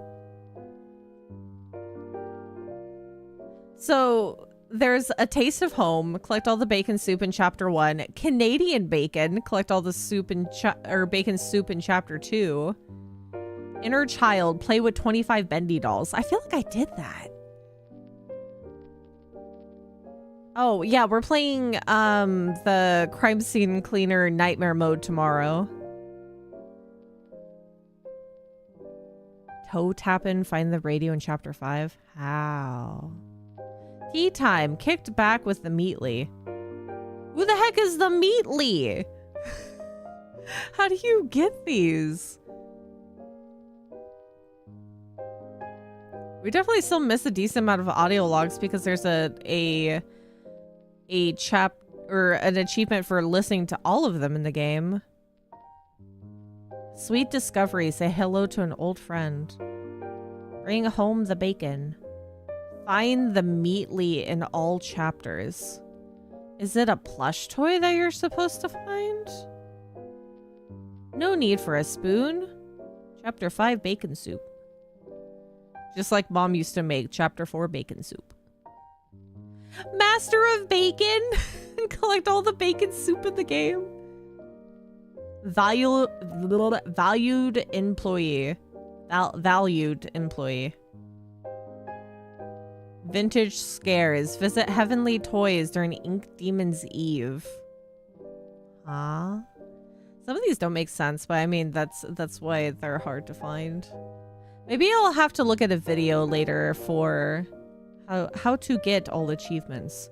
So there's a taste of home. Collect all the bacon soup in chapter 1. Canadian bacon. Collect all the soup in bacon soup in chapter 2. Inner child. Play with 25 Bendy dolls. I feel like I did that. Oh yeah, we're playing the crime scene cleaner nightmare mode tomorrow. Toe tapping. Find the radio in chapter 5. How? Tea time. Kicked back with the Meatly. Who the heck is the Meatly? How do you get these? We definitely still miss a decent amount of audio logs because there's an achievement for listening to all of them in the game. Sweet discovery. Say hello to an old friend. Bring home the bacon. Find the Meatly in all chapters. Is it a plush toy that you're supposed to find? No need for a spoon. Chapter 5 bacon soup. Just like Mom used to make chapter 4 bacon soup. Master of bacon. Collect all the bacon soup in the game. Valued employee. Valued employee. Vintage scares. Visit Heavenly Toys during Ink Demon's Eve. Huh? Some of these don't make sense, but I mean that's why they're hard to find. Maybe I'll have to look at a video later for how to get all achievements.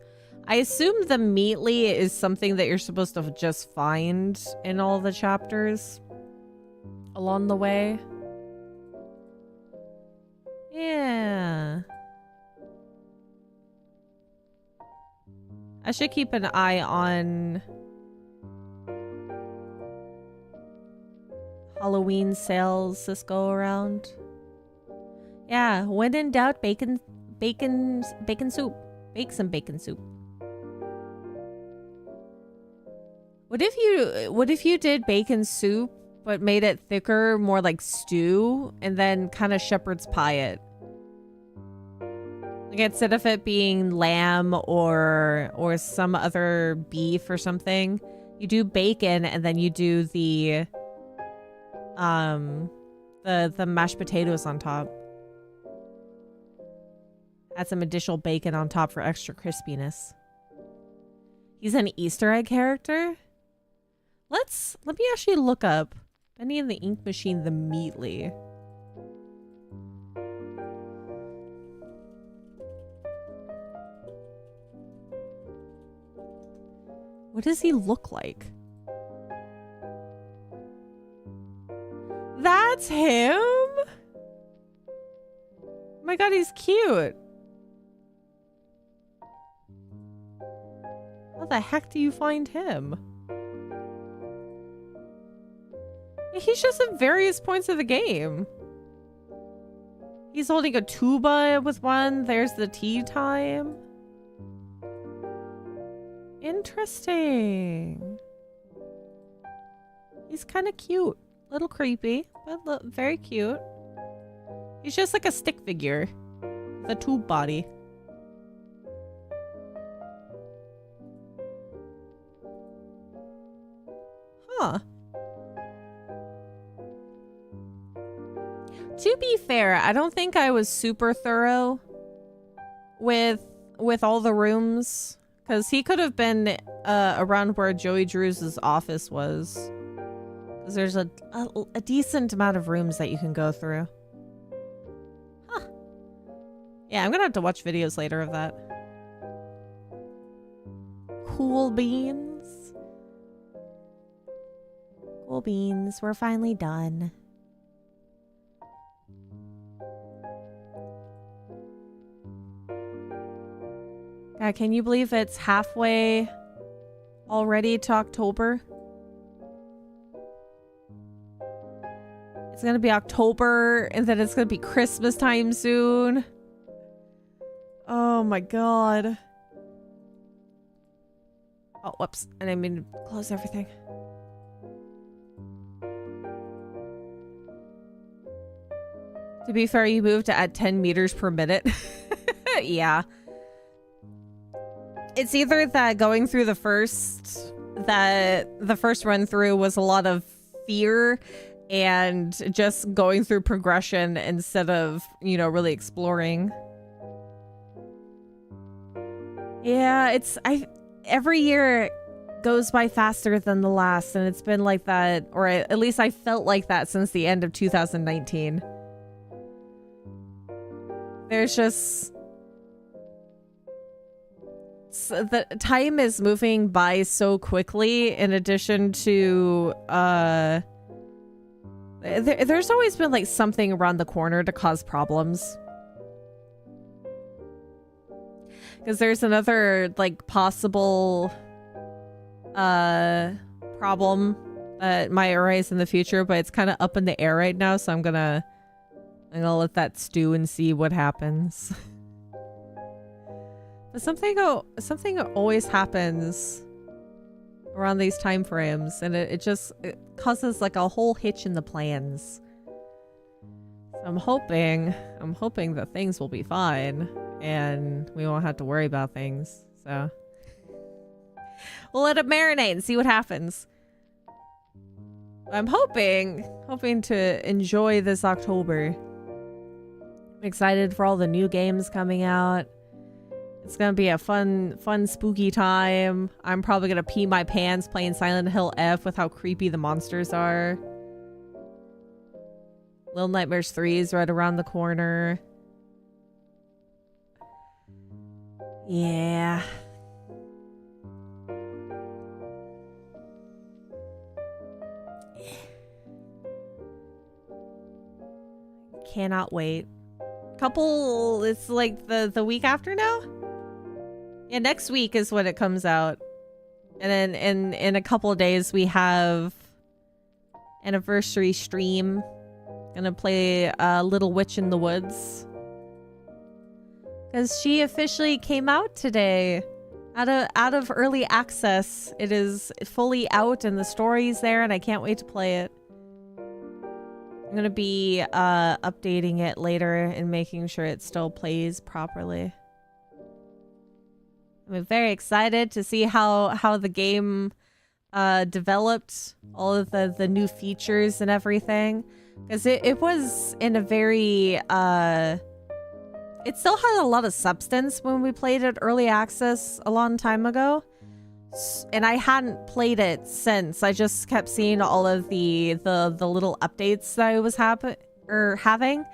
I assume the Meatly is something that you're supposed to just find in all the chapters along the way. Yeah. I should keep an eye on Halloween sales this go around. Yeah, when in doubt, bacon soup. Bake some bacon soup. What if you did bacon soup but made it thicker, more like stew, and then kind of shepherd's pie it? Like instead of it being lamb or some other beef or something, you do bacon and then you do the mashed potatoes on top. Add some additional bacon on top for extra crispiness. He's an Easter egg character? Let me actually look up Bendy and the Ink Machine, the Meatly. What does he look like? That's him? Oh my god, he's cute. How the heck do you find him? He's just at various points of the game. He's holding a tuba with one. There's the tea time. Interesting. He's kind of cute. Little creepy, but very cute. He's just like a stick figure. With a tube body. Huh. To be fair, I don't think I was super thorough with all the rooms, because he could have been around where Joey Drew's office was. Because there's a decent amount of rooms that you can go through. Huh. Yeah, I'm gonna have to watch videos later of that. Cool beans. Cool beans. We're finally done. Yeah, can you believe it's halfway already to October? It's gonna be October, and then it's gonna be Christmas time soon. Oh my god. Oh, whoops. I didn't mean to close everything. To be fair, you moved at 10 meters per minute. Yeah. It's either that going through the first run through was a lot of fear and just going through progression instead of, you know, really exploring. Yeah, every year goes by faster than the last, and it's been like that, or at least I felt like that since the end of 2019. There's just... the time is moving by so quickly, in addition to, there's always been, like, something around the corner to cause problems. Because there's another, like, possible, problem that might arise in the future, but it's kind of up in the air right now, so I'm gonna let that stew and see what happens. But something always happens around these time frames, and it causes like a whole hitch in the plans. So I'm hoping that things will be fine and we won't have to worry about things. So we'll let it marinate and see what happens. I'm hoping to enjoy this October. I'm excited for all the new games coming out. It's gonna be a fun, spooky time. I'm probably gonna pee my pants playing Silent Hill F with how creepy the monsters are. Little Nightmares 3 is right around the corner. Yeah. Cannot wait. It's like the week after now? Yeah, next week is when it comes out. And then in a couple of days we have anniversary stream. Gonna play Little Witch in the Woods. Because she officially came out today. Out of early access. It is fully out and the story's there and I can't wait to play it. I'm gonna be updating it later and making sure it still plays properly. I'm very excited to see how the game developed, all of the new features and everything, because it was in a very it still had a lot of substance when we played it early access a long time ago, and I hadn't played it since. I just kept seeing all of the little updates that I was having.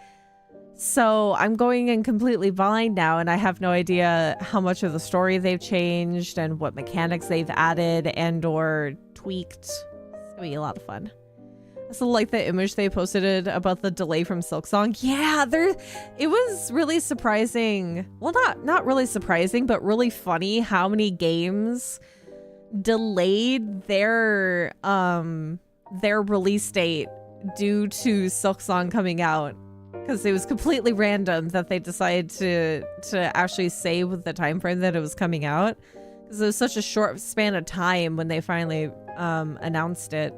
So I'm going in completely blind now, and I have no idea how much of the story they've changed and what mechanics they've added and or tweaked. It's gonna be a lot of fun. I also like the image they posted about the delay from Silksong. Yeah, it was really surprising. Well, not really surprising, but really funny how many games delayed their release date due to Silksong coming out. Because it was completely random that they decided to actually say with the time frame that it was coming out. Because it was such a short span of time when they finally announced it.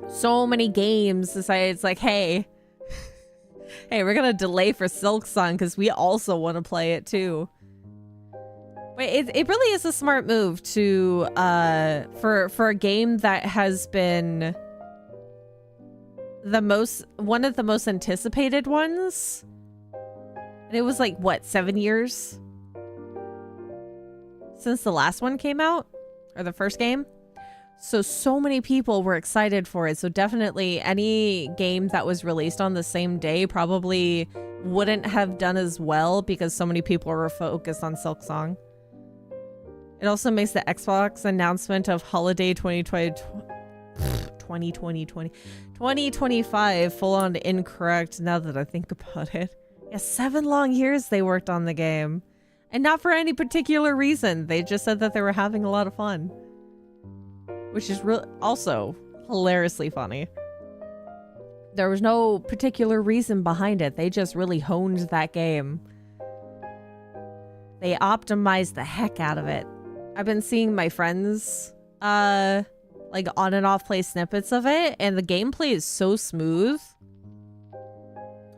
So many games decided, it's like, hey, we're gonna delay for Silksong because we also want to play it too. But it really is a smart move to for a game that has been one of the most anticipated ones. And it was like, what, 7 years since the last one came out, or the first game? So many people were excited for it. So definitely any game that was released on the same day probably wouldn't have done as well because so many people were focused on Silksong. It also makes the Xbox announcement of holiday 2025 full on incorrect now that I think about it. Yeah, 7 long years they worked on the game. And not for any particular reason. They just said that they were having a lot of fun. Which is also hilariously funny. There was no particular reason behind it. They just really honed that game. They optimized the heck out of it. I've been seeing my friends, like on and off play snippets of it, and the gameplay is so smooth.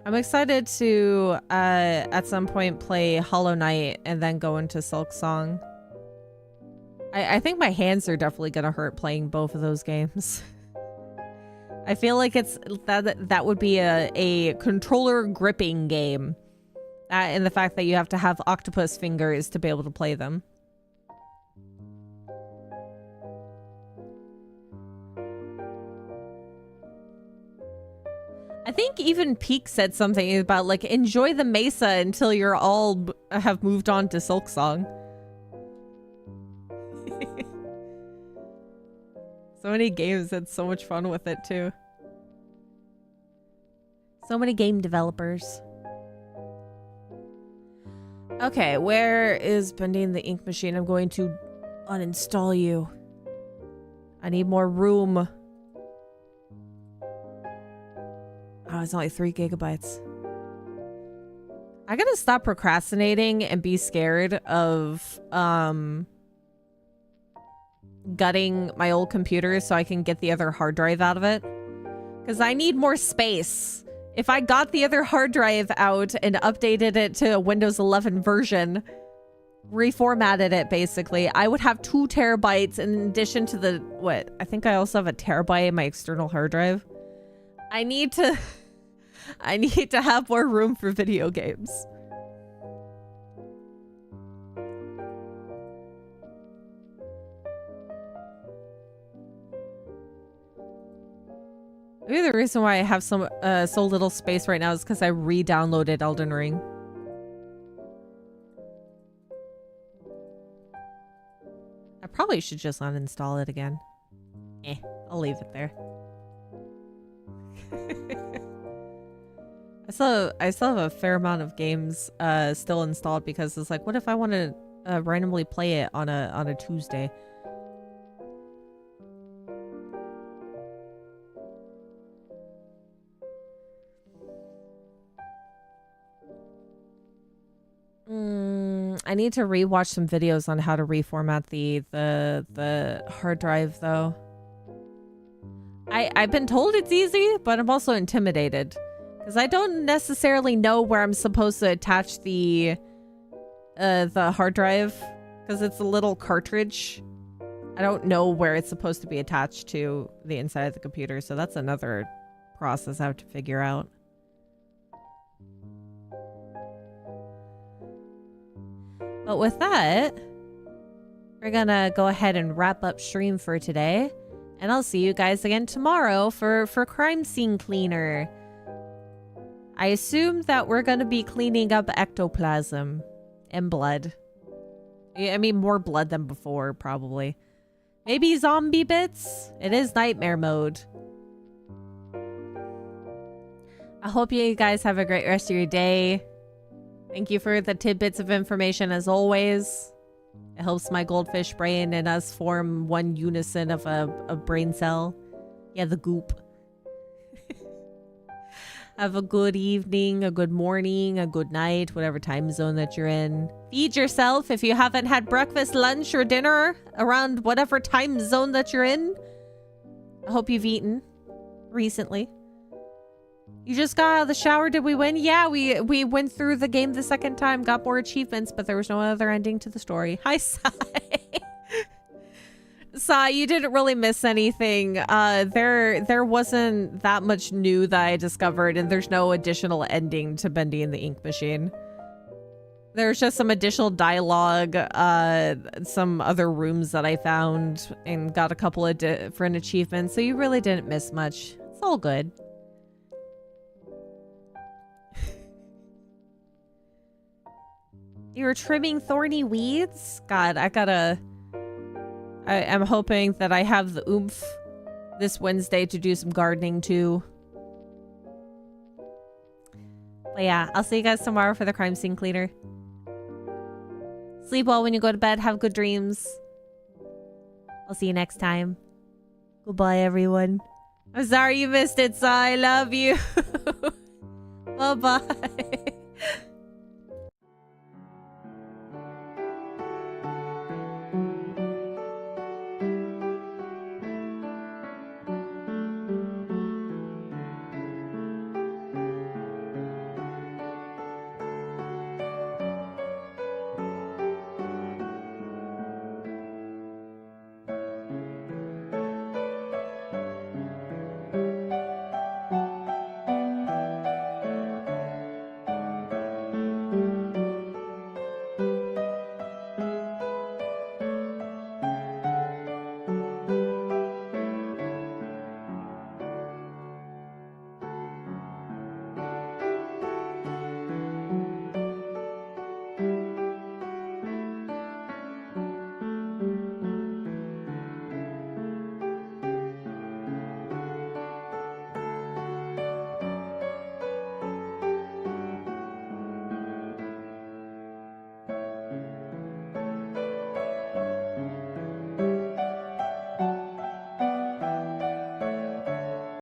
I'm excited to, at some point play Hollow Knight and then go into Silk Song. I think my hands are definitely gonna hurt playing both of those games. I feel like it's that would be a controller gripping game. And the fact that you have to have octopus fingers to be able to play them. I think even Peak said something about like enjoy the mesa until you're all have moved on to Silk Song. So many games had so much fun with it too. So many game developers. Okay, where is Bendy the ink machine? I'm going to uninstall you. I need more room. Oh, it's only 3 gigabytes. I gotta stop procrastinating and be scared of gutting my old computer so I can get the other hard drive out of it. Because I need more space. If I got the other hard drive out and updated it to a Windows 11 version, reformatted it basically, I would have 2 terabytes in addition to the, what? I think I also have a terabyte in my external hard drive. I need to have more room for video games. Maybe the reason why I have so little space right now is because I re-downloaded Elden Ring. I probably should just uninstall it again. I'll leave it there. I still have a fair amount of games still installed because it's like, what if I want to randomly play it on a Tuesday? I need to rewatch some videos on how to reformat the hard drive though. I've been told it's easy, but I'm also intimidated because I don't necessarily know where I'm supposed to attach the hard drive because it's a little cartridge. I don't know where it's supposed to be attached to the inside of the computer, so that's another process I have to figure out. But with that, we're gonna go ahead and wrap up stream for today. And I'll see you guys again tomorrow for Crime Scene Cleaner. I assume that we're gonna be cleaning up ectoplasm and blood. I mean, more blood than before, probably. Maybe zombie bits? It is nightmare mode. I hope you guys have a great rest of your day. Thank you for the tidbits of information as always. It helps my goldfish brain and us form one unison of a brain cell. Yeah, the goop. Have a good evening, a good morning, a good night, whatever time zone that you're in. Feed yourself if you haven't had breakfast, lunch, or dinner around whatever time zone that you're in. I hope you've eaten recently. You just got out of the shower. Did we win? Yeah, we went through the game the second time, got more achievements, but there was no other ending to the story. Hi, Sai. Sai, you didn't really miss anything. There wasn't that much new that I discovered, and there's no additional ending to Bendy and the Ink Machine. There's just some additional dialogue, some other rooms that I found, and got a couple of different achievements, so you really didn't miss much. It's all good. You're trimming thorny weeds? God, I'm hoping that I have the oomph this Wednesday to do some gardening too. But yeah, I'll see you guys tomorrow for the crime scene cleaner. Sleep well when you go to bed. Have good dreams. I'll see you next time. Goodbye, everyone. I'm sorry you missed it, so I love you. Bye-bye.